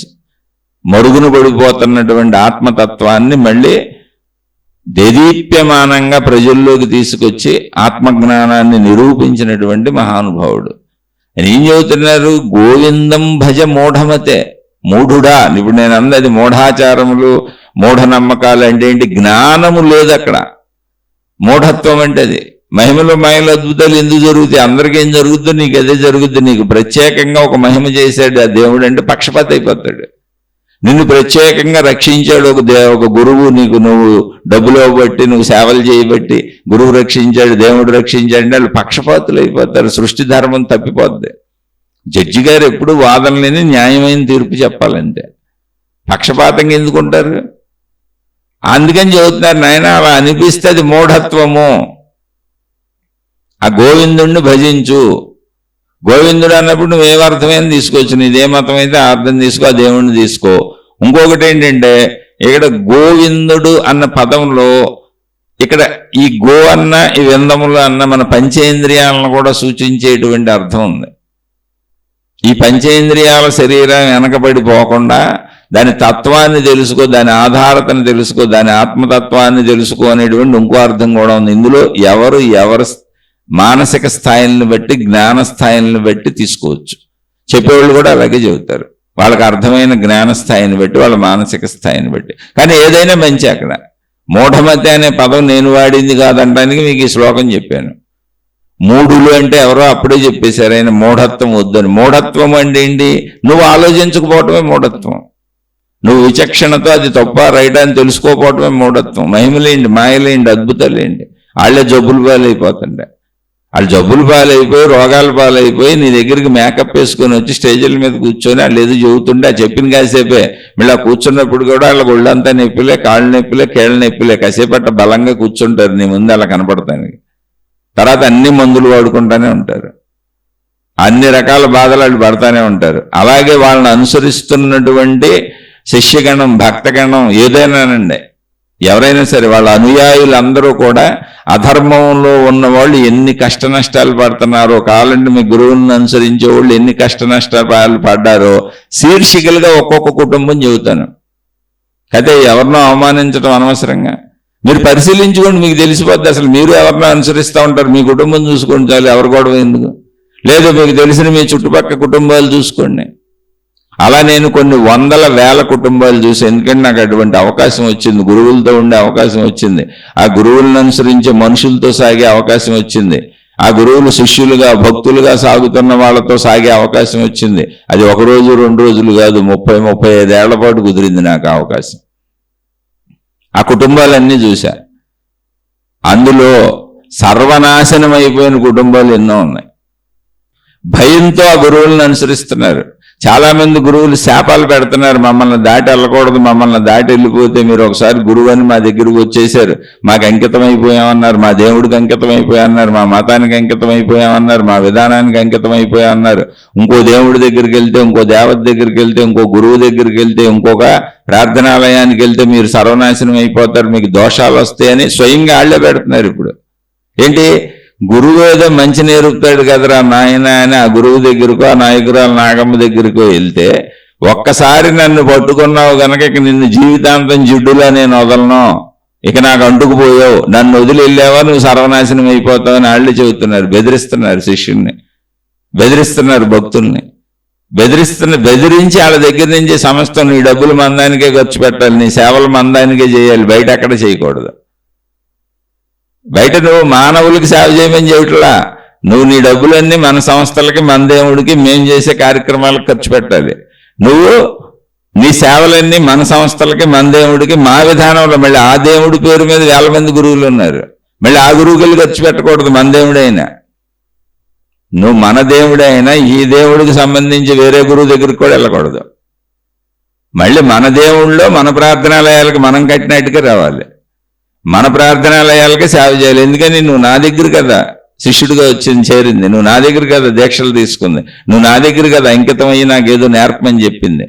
మరుగున పడిపోతున్నటువంటి ఆత్మతత్వాన్ని మళ్ళీ దేదీప్యమానంగా ప్రజల్లోకి తీసుకొచ్చి ఆత్మజ్ఞానాన్ని నిరూపించినటువంటి మహానుభావుడు. ఏం చెబుతున్నారు? గోవిందం భజ మూఢమతే. మూఢుడా, ఇప్పుడు నేను అన్నది మూఢాచారములు, మూఢనమ్మకాలు అంటే ఏంటి? జ్ఞానము లేదు అక్కడ. మూఢత్వం అంటే అది. మహిమలు, మాయలు, అద్భుతాలు ఎందుకు జరుగుతాయి? అందరికీ ఏం జరుగుద్దో నీకు అదే జరుగుద్ది. నీకు ప్రత్యేకంగా ఒక మహిమ చేశాడు ఆ దేవుడు అంటే పక్షపాత అయిపోతాడు. నిన్ను ప్రత్యేకంగా రక్షించాడు ఒక గురువు, నీకు నువ్వు డబ్బులు ఇవ్వబట్టి, నువ్వు సేవలు చేయబట్టి గురువు రక్షించాడు, దేవుడు రక్షించాడు అంటే వాళ్ళు పక్షపాతులు అయిపోతారు. సృష్టి ధర్మం తప్పిపోద్ది. జడ్జి గారు ఎప్పుడు వాదన లేని న్యాయమైన తీర్పు చెప్పాలంటే పక్షపాతంగా ఎందుకుంటారు? అందుకని చెబుతున్నారు నాయన, అలా అనిపిస్తే అది మూఢత్వము. ఆ గోవిందుణ్ణి భజించు. గోవిందుడు అన్నప్పుడు నువ్వేమర్థమైంది తీసుకోవచ్చు, నీదే మతం అయితే అర్థం తీసుకో, ఆ దేవుణ్ణి తీసుకో. ఇంకొకటి ఏంటంటే ఇక్కడ గోవిందుడు అన్న పదంలో ఇక్కడ ఈ గో అన్న ఈ విందములు అన్న మన పంచేంద్రియాలను కూడా సూచించేటువంటి అర్థం ఉంది. ఈ పంచేంద్రియాల శరీరం వెనకబడిపోకుండా దాని తత్వాన్ని తెలుసుకో, దాని ఆధారతను తెలుసుకో, దాని ఆత్మతత్వాన్ని తెలుసుకో అనేటువంటి ఇంకో అర్థం కూడా ఉంది. ఇందులో ఎవరు మానసిక స్థాయిలను బట్టి జ్ఞాన స్థాయిలను బట్టి తీసుకోవచ్చు. చెప్పేవాళ్ళు కూడా అలాగే చెబుతారు, వాళ్ళకి అర్థమైన జ్ఞాన స్థాయిని బట్టి వాళ్ళ మానసిక స్థాయిని బట్టి. కానీ ఏదైనా మంచి అక్కడ మూఢమతి అనే పదం నేను వాడింది కాదంటానికి మీకు ఈ శ్లోకం చెప్పాను. మూఢులు అంటే ఎవరో అప్పుడే చెప్పేశారు ఆయన మూఢత్వం వద్దని. మూఢత్వం అంటే ఏంటి? నువ్వు ఆలోచించకపోవటమే మూఢత్వం. నువ్వు విచక్షణతో అది తప్ప రైట్ అని తెలుసుకోకపోవటమే మూఢత్వం. మహిమలేండి, మాయలేండి, అద్భుతాలేండి, వాళ్ళే జబ్బులు పాలైపోతుండే. వాళ్ళు జబ్బులు పాలైపోయి రోగాలు పాలైపోయి నీ దగ్గరికి మేకప్ వేసుకొని వచ్చి స్టేజీల మీద కూర్చొని వాళ్ళు ఏదో చెబుతుండే ఆ చెప్పిన కాసేపే మళ్ళీ కూర్చున్నప్పుడు కూడా వాళ్ళ ఒళ్ళంతా నొప్పిలే, కాళ్ళు నొప్పిలే, కేళ్ళ నొప్పిలే, కాసేపట్ట బలంగా కూర్చుంటారు నీ ముందు అలా కనపడతానికి. తర్వాత అన్ని మందులు వాడుకుంటూనే ఉంటారు, అన్ని రకాల బాధలు వాళ్ళు పడతానే ఉంటారు. అలాగే వాళ్ళని అనుసరిస్తున్నటువంటి శిష్యగణం, భక్తగణం ఏదైనానండి, ఎవరైనా సరే వాళ్ళ అనుయాయులందరూ కూడా అధర్మంలో ఉన్న వాళ్ళు ఎన్ని కష్ట నష్టాలు పడుతున్నారో, కావాలంటే మీ గురువులను అనుసరించే వాళ్ళు ఎన్ని కష్ట నష్టాలు పడ్డారో శీర్షికలుగా ఒక్కొక్క కుటుంబం చెబుతాను. అయితే ఎవరినో అవమానించడం అనవసరంగా మీరు పరిశీలించుకోండి, మీకు తెలిసిపోద్ది అసలు మీరు ఎవరినో అనుసరిస్తూ ఉంటారు. మీ కుటుంబం చూసుకోండి చాలు, ఎవరు గొడవ ఎందుకు. లేదు మీకు తెలిసిన మీ చుట్టుపక్కల కుటుంబాలు చూసుకోండి. అలా నేను కొన్ని వందల వేల కుటుంబాలు చూసి, ఎందుకంటే నాకు అటువంటి అవకాశం వచ్చింది, గురువులతో ఉండే అవకాశం వచ్చింది, ఆ గురువులను అనుసరించే మనుషులతో సాగే అవకాశం వచ్చింది, ఆ గురువులు శిష్యులుగా భక్తులుగా సాగుతున్న వాళ్ళతో సాగే అవకాశం వచ్చింది. అది ఒక రోజు 2 రోజులు కాదు, 30-35 ఏళ్ల పాటు కుదిరింది నాకు అవకాశం. ఆ కుటుంబాలన్నీ చూశా. అందులో సర్వనాశనం అయిపోయిన కుటుంబాలు ఎన్నో ఉన్నాయి. భయంతో ఆ గురువులను అనుసరిస్తున్నారు. చాలా మంది గురువులు శాపాలు పెడుతున్నారు, మమ్మల్ని దాటి వెళ్ళకూడదు, మమ్మల్ని దాటి వెళ్ళిపోతే మీరు ఒకసారి గురువు అని మా దగ్గరకు వచ్చేసారు, మాకు అంకితం అయిపోయామన్నారు, మా దేవుడికి అంకితం అయిపోయామన్నారు, మా మతానికి అంకితం అయిపోయామన్నారు, మా విధానానికి అంకితం అయిపోయామన్నారు. ఇంకో దేవుడి దగ్గరికి వెళ్తే, ఇంకో దేవత దగ్గరికి వెళ్తే, ఇంకో గురువు దగ్గరికి వెళ్తే, ఇంకొక ప్రార్థనాలయానికి వెళ్తే మీరు సర్వనాశనం అయిపోతారు, మీకు దోషాలు వస్తాయని స్వయంగా ఆళ్లే పెడుతున్నారు. ఇప్పుడు ఏంటి, గురువు ఏదో మంచి నేర్పుతాడు కదరా నాయన అని ఆ గురువు దగ్గరకో, ఆ నాయకురాలు నాగమ్మ దగ్గరకో వెళ్తే, ఒక్కసారి నన్ను పట్టుకున్నావు గనక ఇక నిన్ను జీవితాంతం జిడ్డులా నేను వదలను, ఇక నాకు అంటుకుపోయావు, నన్ను వదిలి వెళ్ళావా నువ్వు సర్వనాశనం అయిపోతావని వాళ్ళు చెబుతున్నారు. బెదిరిస్తున్నారు శిష్యుల్ని, బెదిరిస్తున్నారు భక్తుల్ని, బెదిరించి వాళ్ళ దగ్గర నుంచి సమస్తం నీ డబ్బులు మందానికే ఖర్చు పెట్టాలి, నీ సేవలు మందానికే చేయాలి, బయట ఎక్కడ చేయకూడదు. బయట నువ్వు మానవులకి సేవ చేయమని చెబుట్లా, నువ్వు నీ డబ్బులన్నీ మన సంస్థలకి, మన దేవుడికి, మేం చేసే కార్యక్రమాలకు ఖర్చు పెట్టాలి. నువ్వు నీ సేవలన్నీ మన సంస్థలకి, మన దేవుడికి, మా విధానంలో. మళ్ళీ ఆ దేవుడి పేరు మీద 1000 మంది గురువులు ఉన్నారు, మళ్ళీ ఆ గురువుకి ఖర్చు పెట్టకూడదు. మన దేవుడైనా నువ్వు మన దేవుడైనా ఈ దేవుడికి సంబంధించి వేరే గురువు దగ్గరికి కూడా వెళ్ళకూడదు. మళ్ళీ మన దేవుళ్ళలో మన ప్రార్థనాలయాలకు మనం కట్టినట్టుగా రావాలి, మన ప్రార్థనాలయాలకే సేవ చేయాలి. ఎందుకని నువ్వు నా దగ్గర కదా శిష్యుడిగా వచ్చింది, చేరింది, నువ్వు నా దగ్గర కదా దీక్షలు తీసుకుంది, నువ్వు నా దగ్గర కదా అంకితం అయ్యి నాకేదో నేర్పమని చెప్పింది.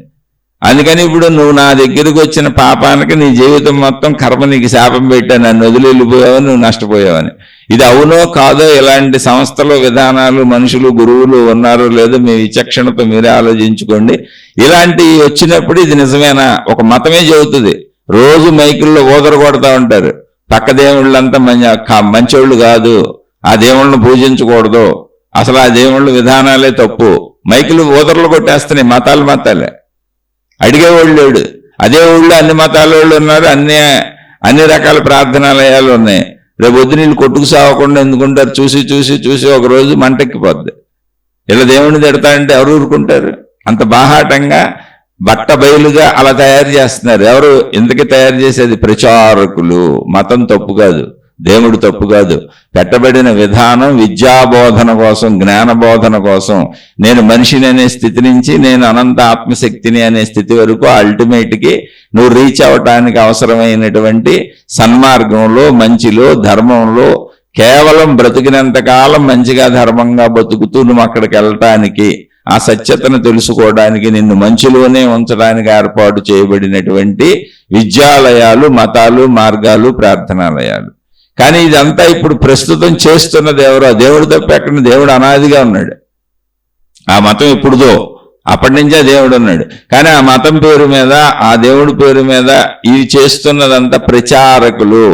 అందుకని ఇప్పుడు నువ్వు నా దగ్గరకు వచ్చిన పాపానికి నీ జీవితం మొత్తం కర్మ నీకు శాపం పెట్టా, నన్ను వదిలి వెళ్ళిపోయావని, నువ్వు నష్టపోయావని. ఇది అవునో కాదో, ఇలాంటి సంస్థలు, విధానాలు, మనుషులు, గురువులు ఉన్నారో లేదో మీ విచక్షణతో మీరే ఆలోచించుకోండి. ఇలాంటివి వచ్చినప్పుడు ఇది నిజమేనా? ఒక మతమే చెబుతుంది, రోజు మైకుల్లో ఊదర కొడతా ఉంటారు, పక్క దేవుళ్ళంతా మంచోళ్ళు కాదు, ఆ దేవుళ్ళను పూజించకూడదు, అసలు ఆ దేవుళ్ళ విధానాలే తప్పు, మైకులు ఊదరలు కొట్టేస్తున్నాయి. మతాలే అడిగేవాళ్ళు లేడు. అదే ఊళ్ళో అన్ని మతాల వాళ్ళు ఉన్నారు, అన్ని రకాల ప్రార్థనాలయాలు ఉన్నాయి. రేపు వద్దు నీళ్ళు కొట్టుకు సాగకుండా ఎందుకుంటారు? చూసి చూసి చూసి ఒక రోజు మంటెక్కిపోద్ది. ఇలా దేవుడిని తిడతా అంటే ఎవరు ఊరుకుంటారు? అంత బాహాటంగా బట్ట బయలుగా అలా తయారు చేస్తున్నారు. ఎవరు ఇంతకీ తయారు చేసేది? ప్రచారకులు. మతం తప్పు కాదు, దేవుడు తప్పు కాదు. పెట్టబడిన విధానం విద్యాబోధన కోసం, జ్ఞానబోధన కోసం. నేను మనిషిని అనే స్థితి నుంచి నేను అనంత ఆత్మశక్తిని అనే స్థితి వరకు అల్టిమేట్కి నువ్వు రీచ్ అవటానికి అవసరమైనటువంటి సన్మార్గంలో, మంచిలో, ధర్మంలో కేవలం బ్రతికినంత కాలం మంచిగా ధర్మంగా బతుకుతూ నువ్వు అక్కడికి వెళ్ళటానికి, ఆ సత్యతను తెలుసుకోవడానికి, నిన్ను మంచిలోనే ఉంచడానికి ఏర్పాటు చేయబడినటువంటి విద్యాలయాలు, మతాలు, మార్గాలు, ప్రార్థనాలయాలు. కానీ ఇదంతా ఇప్పుడు ప్రస్తుతం చేస్తున్నది ఎవరో? దేవుడు తప్ప ఎక్కడ? దేవుడు అనాదిగా ఉన్నాడు. ఆ మతం ఎప్పుడుదో అప్పటి నుంచే దేవుడు ఉన్నాడు. కానీ ఆ మతం పేరు మీద, ఆ దేవుడి పేరు మీద ఇది చేస్తున్నదంతా ప్రచారకులు.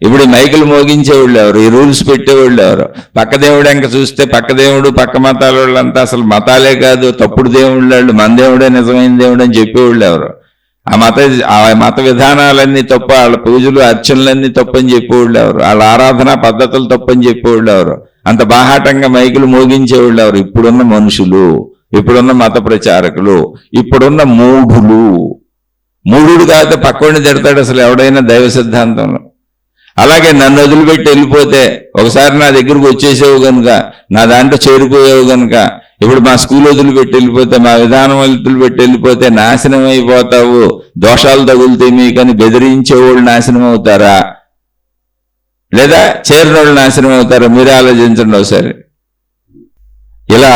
ఇప్పుడు ఈ మైకులు మోగించేవాళ్ళు ఎవరు? ఈ రూల్స్ పెట్టేవాళ్ళు ఎవరు? పక్క దేవుడు ఎంక చూస్తే పక్క దేవుడు, పక్క మతాల వాళ్ళంతా అసలు మతాలే కాదు, తప్పుడు దేవుళ్ళు వాళ్ళు, మన దేవుడే నిజమైన దేవుడు అని చెప్పేవాళ్ళు ఎవరు? ఆ మత విధానాలన్నీ తప్ప, వాళ్ళ పూజలు అర్చనలన్నీ తప్పని చెప్పేవాళ్ళు ఎవరు? వాళ్ళ ఆరాధన పద్ధతులు తప్పని చెప్పేవాళ్ళు ఎవరు? అంత బాహాటంగా మైకులు మోగించేవాళ్ళు ఎవరు? ఇప్పుడున్న మనుషులు, ఇప్పుడున్న మత ప్రచారకులు, ఇప్పుడున్న మూఢుడు కాదు పక్కడిని తిడతాడు అసలు ఎవడైనా దైవ సిద్ధాంతంలో. అలాగే నన్ను వదిలిపెట్టి వెళ్ళిపోతే, ఒకసారి నా దగ్గరకు వచ్చేసావు కనుక, నా దాంట్లో చేరిపోయావు కనుక, ఇప్పుడు మా స్కూల్ వదిలిపెట్టి వెళ్ళిపోతే, మా విధానం వదిలిపెట్టి వెళ్ళిపోతే నాశనం అయిపోతావు, దోషాలు తగులుతాయి మీకని బెదిరించేవాళ్ళు నాశనం అవుతారా, లేదా చేరిన వాళ్ళు నాశనం అవుతారా? మీరే ఆలోచించండి ఒకసారి. ఇలా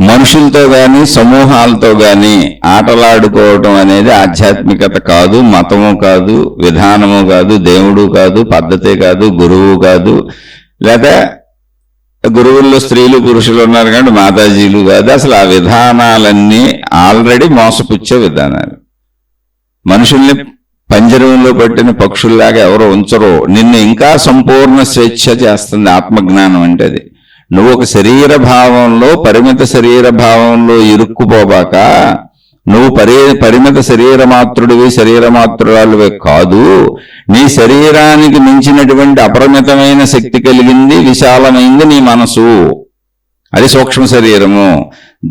మనుషులతో గాని సమూహాలతో గాని ఆటలాడుకోవటం అనేది ఆధ్యాత్మికత కాదు, మతము కాదు, విధానము కాదు, దేవుడు కాదు, పద్ధతే కాదు, గురువు కాదు. లేదా గురువుల్లో స్త్రీలు పురుషులు ఉన్నారు కానీ మాతాజీలు కాదు. అసలు ఆ విధానాలన్నీ ఆల్రెడీ మోసపుచ్చే విధానాలు. మనుషుల్ని పంజరంలో పట్టిన పక్షుల్లాగా ఎవరో ఉంచరో. నిన్ను ఇంకా సంపూర్ణ స్వేచ్ఛ చేస్తుంది ఆత్మజ్ఞానం అంటే. అది నువ్వు ఒక శరీర భావంలో, పరిమిత శరీర భావంలో ఇరుక్కుపోబాక, నువ్వు పరిమిత శరీరమాత్రుడివి, శరీరమాత్రురాలువే కాదు, నీ శరీరానికి మించినటువంటి అపరిమితమైన శక్తి కలిగింది, విశాలమైంది నీ మనసు. అది సూక్ష్మ శరీరము.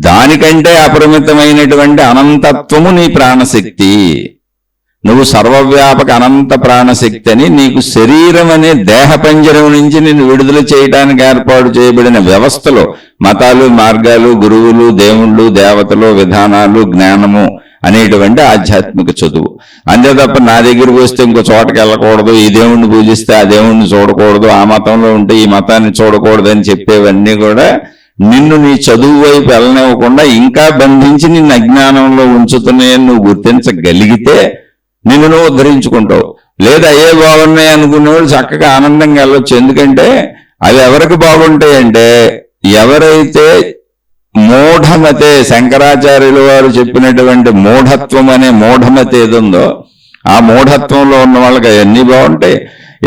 దానికంటే అపరిమితమైనటువంటి అనంతత్వము నీ ప్రాణశక్తి. నువ్వు సర్వవ్యాపక అనంత ప్రాణశక్తి అని నీకు శరీరం అనే దేహ పంజరం నుంచి నిన్ను విడుదల చేయడానికి ఏర్పాటు చేయబడిన వ్యవస్థలో మతాలు, మార్గాలు, గురువులు, దేవుళ్ళు, దేవతలు, విధానాలు, జ్ఞానము అనేటువంటి ఆధ్యాత్మిక చదువు. అంతే తప్ప నా దగ్గరికి వస్తే ఇంకో చోటకి వెళ్ళకూడదు, ఈ దేవుణ్ణి పూజిస్తే ఆ దేవుణ్ణి చూడకూడదు, ఆ మతంలో ఉంటే ఈ మతాన్ని చూడకూడదు అని చెప్పేవన్నీ కూడా నిన్ను నీ చదువు వైపు వెళ్ళనివ్వకుండా ఇంకా బంధించి నిన్ను అజ్ఞానంలో ఉంచుతున్నాయని నువ్వు గుర్తించగలిగితే నిన్ను నువ్వు ఉద్ధరించుకుంటావు. లేదా అయ్యే బాగున్నాయి అనుకునేవాళ్ళు చక్కగా ఆనందంగా వెళ్ళొచ్చు. ఎందుకంటే అవి ఎవరికి బాగుంటాయంటే, ఎవరైతే మూఢమతే, శంకరాచార్యుల వారు చెప్పినటువంటి మూఢత్వం అనే మూఢమతి ఏదుందో ఆ మూఢత్వంలో ఉన్న వాళ్ళకి అవన్నీ బాగుంటాయి.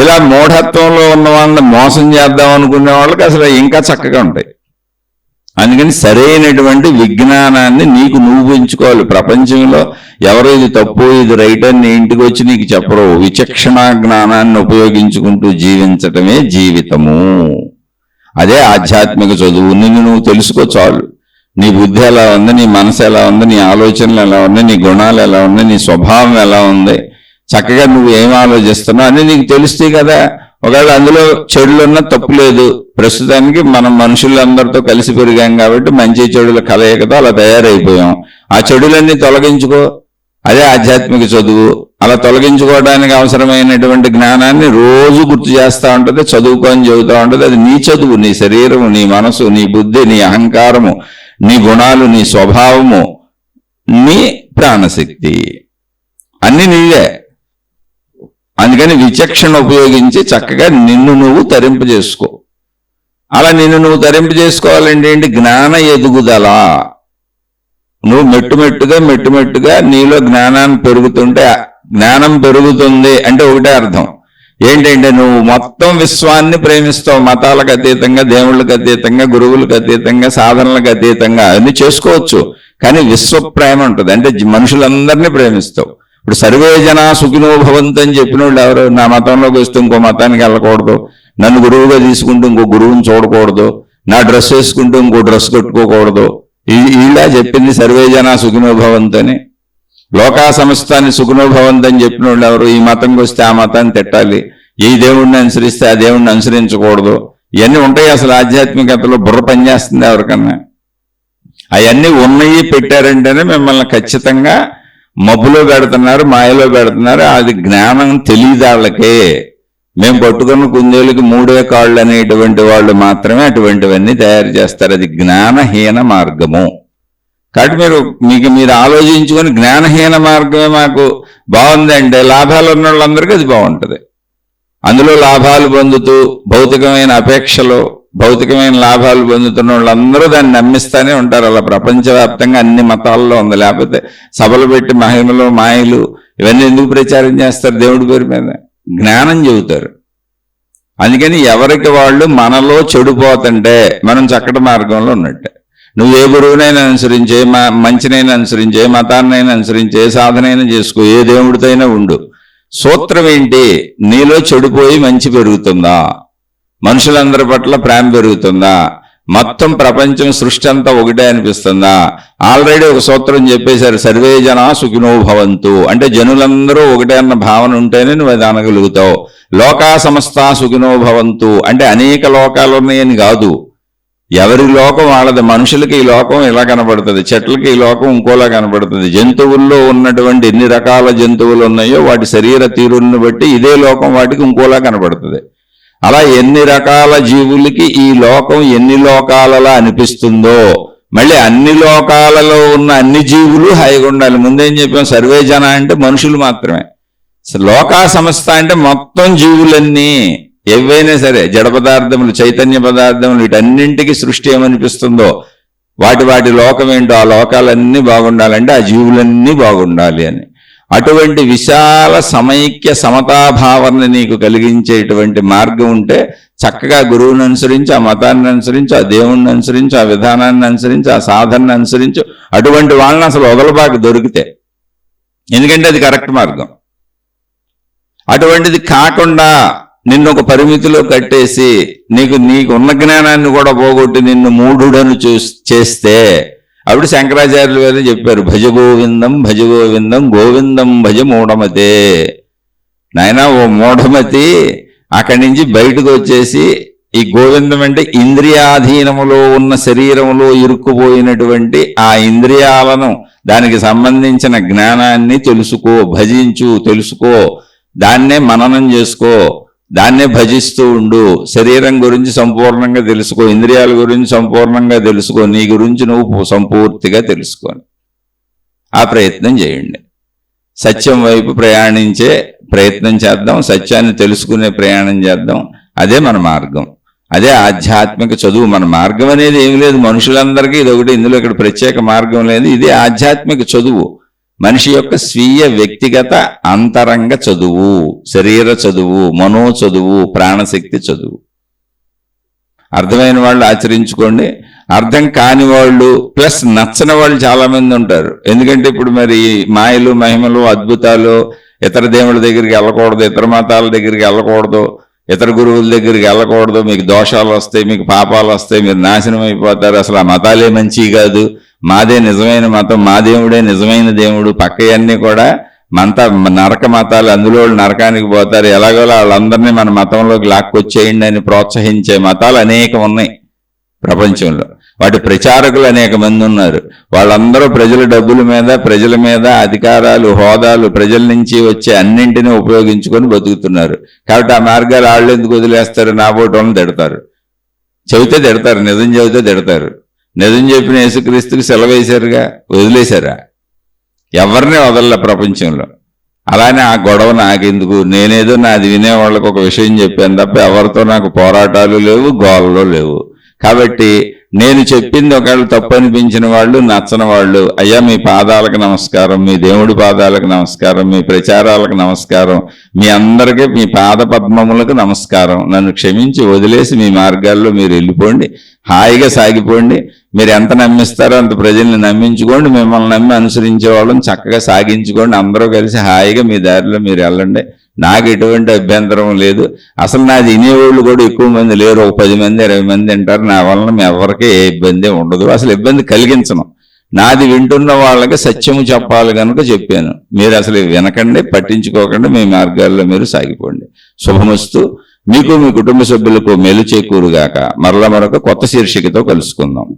ఇలా మూఢత్వంలో ఉన్న వాళ్ళని మోసం చేద్దాం అనుకునే వాళ్ళకి అసలు ఇంకా చక్కగా ఉంటాయి. అందుకని సరైనటువంటి విజ్ఞానాన్ని నీకు నువ్వు పెంచుకోవాలి. ప్రపంచంలో ఎవరు ఇది తప్పు ఇది రైట్ అని నీ ఇంటికి వచ్చి నీకు చెప్పరు. విచక్షణ జ్ఞానాన్ని ఉపయోగించుకుంటూ జీవించటమే జీవితము. అదే ఆధ్యాత్మిక చదువు. నిన్ను నువ్వు తెలుసుకో చాలు. నీ బుద్ధి ఎలా ఉంది, నీ మనసు ఎలా ఉంది, నీ ఆలోచనలు ఎలా ఉన్నాయి, నీ గుణాలు ఎలా ఉన్నాయి, నీ స్వభావం ఎలా ఉంది, చక్కగా నువ్వు ఏం ఆలోచిస్తున్నావు అని నీకు తెలుస్తాయి కదా. ఒకవేళ అందులో చెడులున్నా తప్పు లేదు. ప్రస్తుతానికి మనం మనుషులందరితో కలిసి పెరిగాం కాబట్టి మంచి చెడుల కలయికతో అలా తయారైపోయాం. ఆ చెడులన్నీ తొలగించుకో. అదే ఆధ్యాత్మిక చదువు. అలా తొలగించుకోవడానికి అవసరమైనటువంటి జ్ఞానాన్ని రోజు గుర్తు చేస్తూ ఉంటుంది, చదువుకొని చెబుతూ ఉంటుంది. అది నీ చదువు, నీ శరీరము, నీ మనసు, నీ బుద్ధి, నీ అహంకారము, నీ గుణాలు, నీ స్వభావము, నీ ప్రాణశక్తి అన్ని నీవే. అందుకని విచక్షణ ఉపయోగించి చక్కగా నిన్ను నువ్వు తరింపజేసుకో. అలా నిన్ను నువ్వు తరింపజేసుకోవాలంటే ఏంటి? జ్ఞాన ఎదుగుదల. నువ్వు మెట్టుమెట్టుగా నీలో జ్ఞానాన్ని పెరుగుతుంటే, జ్ఞానం పెరుగుతుంది అంటే ఒకటే అర్థం ఏంటంటే నువ్వు మొత్తం విశ్వాన్ని ప్రేమిస్తావు. మతాలకు అతీతంగా, దేవుళ్ళకి అతీతంగా, గురువులకు అతీతంగా, సాధనలకు అతీతంగా అన్ని చేసుకోవచ్చు. కానీ విశ్వ ప్రేమ ఉంటుంది, అంటే మనుషులందరినీ ప్రేమిస్తావు. ఇప్పుడు సర్వే జనా సుఖినో భవంతు అని చెప్పిన వాళ్ళు ఎవరు? నా మతంలోకి వస్తే ఇంకో మతానికి వెళ్ళకూడదు, నన్ను గురువుగా తీసుకుంటూ ఇంకో గురువుని చూడకూడదు, నా డ్రెస్ వేసుకుంటూ ఇంకో డ్రెస్ కట్టుకోకూడదు. ఇలా చెప్పింది సర్వే జనా సుఖినో భవంతు అని. లోకా సమస్తాన్ని సుఖినో భవంతు అని చెప్పిన వాళ్ళు ఎవరు? ఈ మతంకి వస్తే ఆ మతాన్ని తిట్టాలి, ఈ దేవుడిని అనుసరిస్తే ఆ దేవుడిని అనుసరించకూడదు, ఇవన్నీ ఉంటాయి. అసలు ఆధ్యాత్మికతలో బుర్ర పనిచేస్తుంది ఎవరికన్నా? అవన్నీ ఉన్నాయి పెట్టారంటేనే మిమ్మల్ని ఖచ్చితంగా మబ్బులో పెడుతున్నారు, మాయలో పెడుతున్నారు. అది జ్ఞానం తెలియదు వాళ్ళకే. మేము పట్టుకున్న కుందేలుకి 3 కాళ్ళు అనేటువంటి వాళ్ళు మాత్రమే అటువంటివన్నీ తయారు చేస్తారు. అది జ్ఞానహీన మార్గము. కాబట్టి మీరు ఆలోచించుకొని జ్ఞానహీన మార్గమే మాకు బాగుందంటే లాభాలు ఉన్న వాళ్ళందరికీ అది బాగుంటుంది. అందులో లాభాలు పొందుతూ భౌతికమైన అపేక్షలు, భౌతికమైన లాభాలు పొందుతున్న వాళ్ళందరూ దాన్ని నమ్మిస్తానే ఉంటారు. అలా ప్రపంచవ్యాప్తంగా అన్ని మతాల్లో ఉంది. లేకపోతే సభలు పెట్టి మహిమలు మాయలు ఇవన్నీ ఎందుకు ప్రచారం చేస్తారు? దేవుడి పేరు మీద జ్ఞానం చెబుతారు. అందుకని ఎవరికి వాళ్ళు మనలో చెడిపోతుంటే మనం చక్కటి మార్గంలో ఉన్నట్టే. నువ్వు ఏ గురువునైనా అనుసరించే, మంచినైనా అనుసరించే, మతాన్నైనా అనుసరించే, సాధనైనా చేసుకో, ఏ దేవుడితో అయినా ఉండు. సూత్రం ఏంటి? నీలో చెడిపోయి మంచి పెరుగుతుందా? మనుషులందరి పట్ల ప్రేమ పెరుగుతుందా? మొత్తం ప్రపంచం సృష్టి అంతా ఒకటే అనిపిస్తుందా? ఆల్రెడీ ఒక సూత్రం చెప్పేశారు, సర్వే జనా సుఖినో భవంతు. అంటే జనులందరూ ఒకటే అన్న భావన ఉంటేనే నువ్వు అది అనగలుగుతావు. లోకా సమస్తా సుఖినో భవంతు అంటే అనేక లోకాలు ఉన్నాయని కాదు, ఎవరి లోకం వాళ్ళది. మనుషులకి ఈ లోకం ఇలా కనబడుతుంది, చెట్లకి ఈ లోకం ఇంకోలా కనబడుతుంది. జంతువుల్లో ఉన్నటువంటి ఎన్ని రకాల జంతువులు ఉన్నాయో వాటి శరీర తీరుని బట్టి ఇదే లోకం వాటికి ఇంకోలా కనబడుతుంది. అలా ఎన్ని రకాల జీవులకి ఈ లోకం ఎన్ని లోకాలలా అనిపిస్తుందో, మళ్ళీ అన్ని లోకాలలో ఉన్న అన్ని జీవులు హాయిగా ఉండాలి. ముందేం చెప్పాం? సర్వే జన అంటే మనుషులు మాత్రమే. లోకా సమస్త అంటే మొత్తం జీవులన్నీ, ఏవైనా సరే, జడ పదార్థములు, చైతన్య పదార్థములు, వీటన్నింటికి సృష్టి ఏమనిపిస్తుందో వాటి లోకం ఏంటో ఆ లోకాలన్నీ బాగుండాలంటే ఆ జీవులన్నీ బాగుండాలి అని. అటువంటి విశాల సమైక్య సమతాభావాన్ని నీకు కలిగించేటువంటి మార్గం ఉంటే చక్కగా గురువుని అనుసరించి, ఆ మతాన్ని అనుసరించి, ఆ దేవుణ్ణి అనుసరించి, ఆ విధానాన్ని అనుసరించి, ఆ సాధనని అనుసరించి, అటువంటి వాళ్ళని అసలు వదలబాకు దొరికితే. ఎందుకంటే అది కరెక్ట్ మార్గం. అటువంటిది కాకుండా నిన్ను ఒక పరిమితిలో కట్టేసి నీకు ఉన్న జ్ఞానాన్ని కూడా పోగొట్టి నిన్ను మూఢుడను చేస్తే, అప్పుడు శంకరాచార్యులు గారు చెప్పారు, భజ గోవిందం భజ గోవిందం గోవిందం భజ మూఢమతే. నాయనా ఓ మూఢమతి, అక్కడి నుంచి బయటకు వచ్చేసి ఈ గోవిందం అంటే ఇంద్రియాధీనములో ఉన్న శరీరములో ఇరుక్కుపోయినటువంటి ఆ ఇంద్రియాలను, దానికి సంబంధించిన జ్ఞానాన్ని తెలుసుకో, భజించు, తెలుసుకో, దాన్నే మననం చేసుకో, దాన్నే భజిస్తూ ఉండు. శరీరం గురించి సంపూర్ణంగా తెలుసుకో, ఇంద్రియాల గురించి సంపూర్ణంగా తెలుసుకో, నీ గురించి నువ్వు సంపూర్తిగా తెలుసుకోని ఆ ప్రయత్నం చేయండి. సత్యం వైపు ప్రయాణించే ప్రయత్నం చేద్దాం, సత్యాన్ని తెలుసుకునే ప్రయాణం చేద్దాం. అదే మన మార్గం, అదే ఆధ్యాత్మిక చదువు. మన మార్గం అనేది ఏమి లేదు, మనుషులందరికీ ఇది ఒకటి, ఇందులో ఇక్కడ ప్రత్యేక మార్గం లేదు. ఇదే ఆధ్యాత్మిక చదువు, మనిషి యొక్క స్వీయ వ్యక్తిగత అంతరంగ చదువు, శరీర చదువు, మనో చదువు, ప్రాణశక్తి చదువు. అర్థమైన వాళ్ళు ఆచరించుకోండి, అర్థం కాని వాళ్ళు ప్లస్ నచ్చని వాళ్ళు చాలా మంది ఉంటారు. ఎందుకంటే ఇప్పుడు మరి మాయలు, మహిమలు, అద్భుతాలు, ఇతర దేవుళ్ళ దగ్గరికి వెళ్ళకూడదు, ఇతర మతాల దగ్గరికి వెళ్ళకూడదు, ఇతర గురువుల దగ్గరికి వెళ్ళకూడదు, మీకు దోషాలు వస్తాయి, మీకు పాపాలు వస్తాయి, మీరు నాశనం అయిపోతారు, అసలు ఆ మతాలే మంచివి కాదు, మాదే నిజమైన మతం, మా దేవుడే నిజమైన దేవుడు, పక్కయన్నీ కూడా నరక మతాలు, అందులో నరకానికి పోతారు, ఎలాగోలా వాళ్ళందరినీ మన మతంలోకి లాక్కొచ్చేయండి అని ప్రోత్సహించే మతాలు అనేకం ఉన్నాయి ప్రపంచంలో. వాటి ప్రచారకులు అనేక మంది ఉన్నారు. వాళ్ళందరూ ప్రజల డబ్బుల మీద, ప్రజల మీద అధికారాలు, హోదాలు, ప్రజల నుంచి వచ్చే అన్నింటినీ ఉపయోగించుకొని బతుకుతున్నారు. కాబట్టి ఆ మార్గాలు వాళ్ళు ఎందుకు వదిలేస్తారు? నాబోటి వాళ్ళని తిడతారు, చెబితే తిడతారు, నిజం చెబితే తిడతారు. నిజం చెప్పిన యేసుక్రీస్తుకి సెలవేశారుగా, వదిలేశారా? ఎవరిని వదలలే ప్రపంచంలో. అలానే ఆ గొడవ నాకెందుకు, నేనేదో నాది వినేవాళ్ళకు ఒక విషయం చెప్పాను తప్ప ఎవరితో నాకు పోరాటాలు లేవు, గోలలో లేవు. కాబట్టి నేను చెప్పింది ఒకవేళ తప్పు అనిపించిన వాళ్ళు, నచ్చని వాళ్ళు, అయ్యా మీ పాదాలకు నమస్కారం, మీ దేవుడి పాదాలకు నమస్కారం, మీ ప్రచారాలకు నమస్కారం, మీ అందరికీ మీ పాద పద్మములకు నమస్కారం, నన్ను క్షమించి వదిలేసి మీ మార్గాల్లో మీరు వెళ్ళిపోండి, హాయిగా సాగిపోండి. మీరు ఎంత నమ్మిస్తారో అంత ప్రజల్ని నమ్మించుకోండి, మిమ్మల్ని నమ్మి అనుసరించే వాళ్ళని చక్కగా సాగించుకోండి, అందరూ కలిసి హాయిగా మీ దారిలో మీరు వెళ్ళండి. నాకు ఎటువంటి అభ్యంతరం లేదు. అసలు నాది వినేవాళ్ళు కూడా ఎక్కువ మంది లేరు, ఒక 10 మంది 20 మంది అంటారు. నా వలన మీ ఎవరికి ఏ ఇబ్బంది ఉండదు, అసలు ఇబ్బంది కలిగించను. నాది వింటున్న వాళ్ళకి సత్యము చెప్పాలి కనుక చెప్పాను. మీరు అసలు వినకండి, పట్టించుకోకండి, మీ మార్గాల్లో మీరు సాగిపోండి. శుభమస్తు. మీకు మీ కుటుంబ సభ్యులకు మేలు చేకూరుగాక. మరలా మరొక కొత్త శీర్షికతో కలుసుకుందాం.